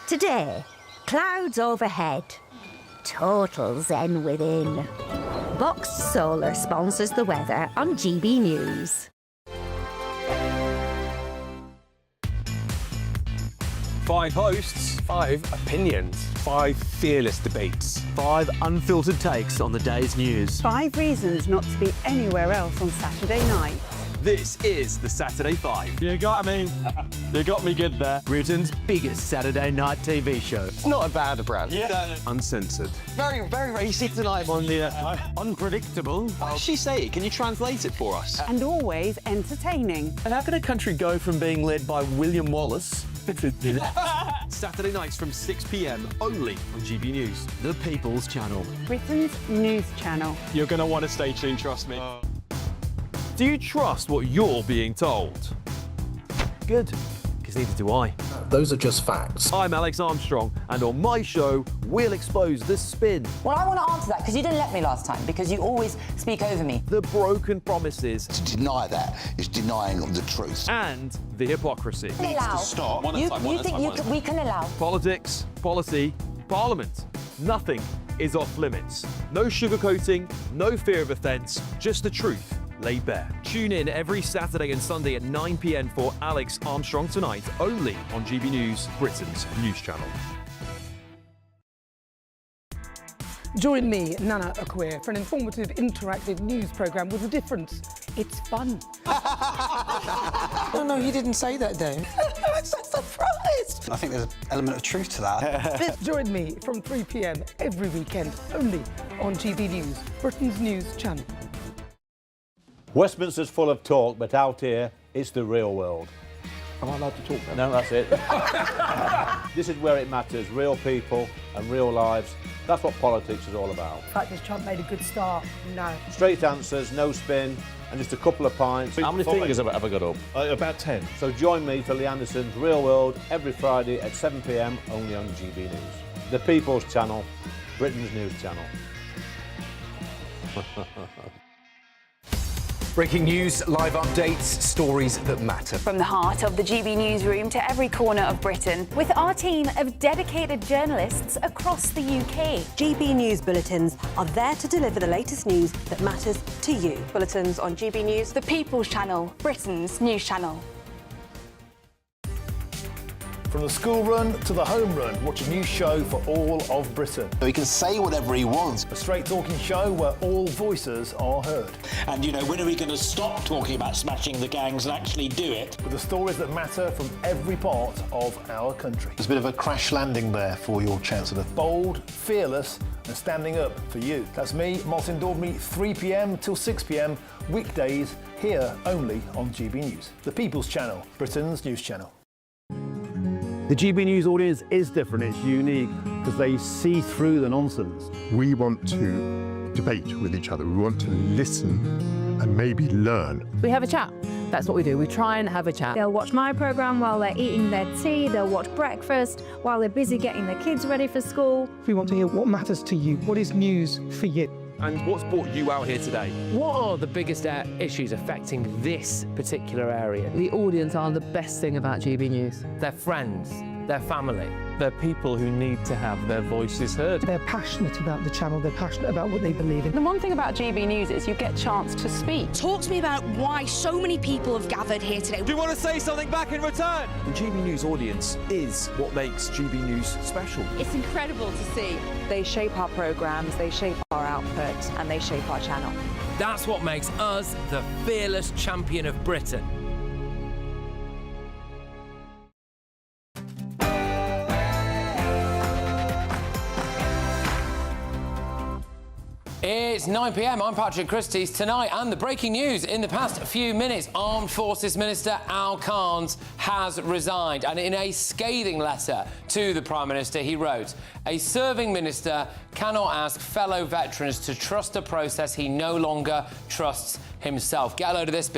Today, clouds overhead, total zen within. Boxed Solar sponsors the weather on GB News. 5 hosts, 5 opinions, 5 fearless debates, 5 unfiltered takes on the day's news. 5 reasons not to be anywhere else on Saturday night. This is the Saturday 5. You got me good there. Britain's biggest Saturday night TV show. It's not a bad brand. Yeah. Uncensored. Very, very racy tonight. On the unpredictable. What did she say? Can you translate it for us? And always entertaining. And how can a country go from being led by William Wallace to Saturday nights from 6 p.m. only on GB News, the People's Channel. Britain's news channel. You're going to want to stay tuned, trust me. Do you trust what you're being told? Good, because neither do I. Those are just facts. I'm Alex Armstrong, and on my show, we'll expose the spin. Well, I want to answer that, because you didn't let me last time, because you always speak over me. The broken promises. To deny that is denying the truth. And the hypocrisy. Needs to stop. You think we can allow? Politics, policy, parliament. Nothing is off limits. No sugarcoating, no fear of offence, just the truth laid bare. Tune in every Saturday and Sunday at 9 p.m. for Alex Armstrong Tonight, only on GB News, Britain's news channel. Join me, Nana Akweer, for an informative, interactive news programme with a difference. It's fun. No, he didn't say that, Dave. I'm so surprised. I think there's an element of truth to that. Join me from 3 p.m. every weekend, only on GB News, Britain's news channel. Westminster's full of talk, but out here, it's the real world. Am I allowed to talk No, now? that's it. This is where it matters, real people and real lives. That's what politics is all about. In fact, has Trump made a good start? No. Straight answers, no spin, and just a couple of pints. How many fingers have I got up? About 10. So join me for Lee Anderson's Real World every Friday at 7 p.m. only on GB News. The People's Channel, Britain's news channel. Breaking news, live updates, stories that matter. From the heart of the GB newsroom to every corner of Britain, with our team of dedicated journalists across the UK. GB News bulletins are there to deliver the latest news that matters to you. Bulletins on GB News, The People's Channel, Britain's news channel. From the school run to the home run, watch a new show for all of Britain. So he can say whatever he wants. A straight talking show where all voices are heard. And, you know, when are we going to stop talking about smashing the gangs and actually do it? With the stories that matter from every part of our country. There's a bit of a crash landing there for your Chancellor. Bold, fearless and standing up for you. That's me, Martin Daubney, 3 p.m. till 6 p.m, weekdays, here only on GB News. The People's Channel, Britain's news channel. The GB News audience is different, it's unique, because they see through the nonsense. We want to debate with each other, we want to listen and maybe learn. We have a chat. That's what we do. We try and have a chat. They'll watch my programme while they're eating their tea, they'll watch breakfast while they're busy getting their kids ready for school. We want to hear what matters to you, what is news for you. And what's brought you out here today? What are the biggest issues affecting this particular area? The audience are the best thing about GB News. Their friends, their family. They're people who need to have their voices heard. They're passionate about the channel, they're passionate about what they believe in. The one thing about GB News is you get a chance to speak. Talk to me about why so many people have gathered here today. Do you want to say something back in return? The GB News audience is what makes GB News special. It's incredible to see. They shape our programmes, they shape our output, and they shape our channel. That's what makes us the fearless champion of Britain. It's 9 p.m. I'm Patrick Christie's. Tonight, and the breaking news in the past few minutes, Armed Forces Minister Al Carnes has resigned. And in a scathing letter to the Prime Minister, he wrote, "A serving minister cannot ask fellow veterans to trust a process he no longer trusts himself." Get a load of this bit.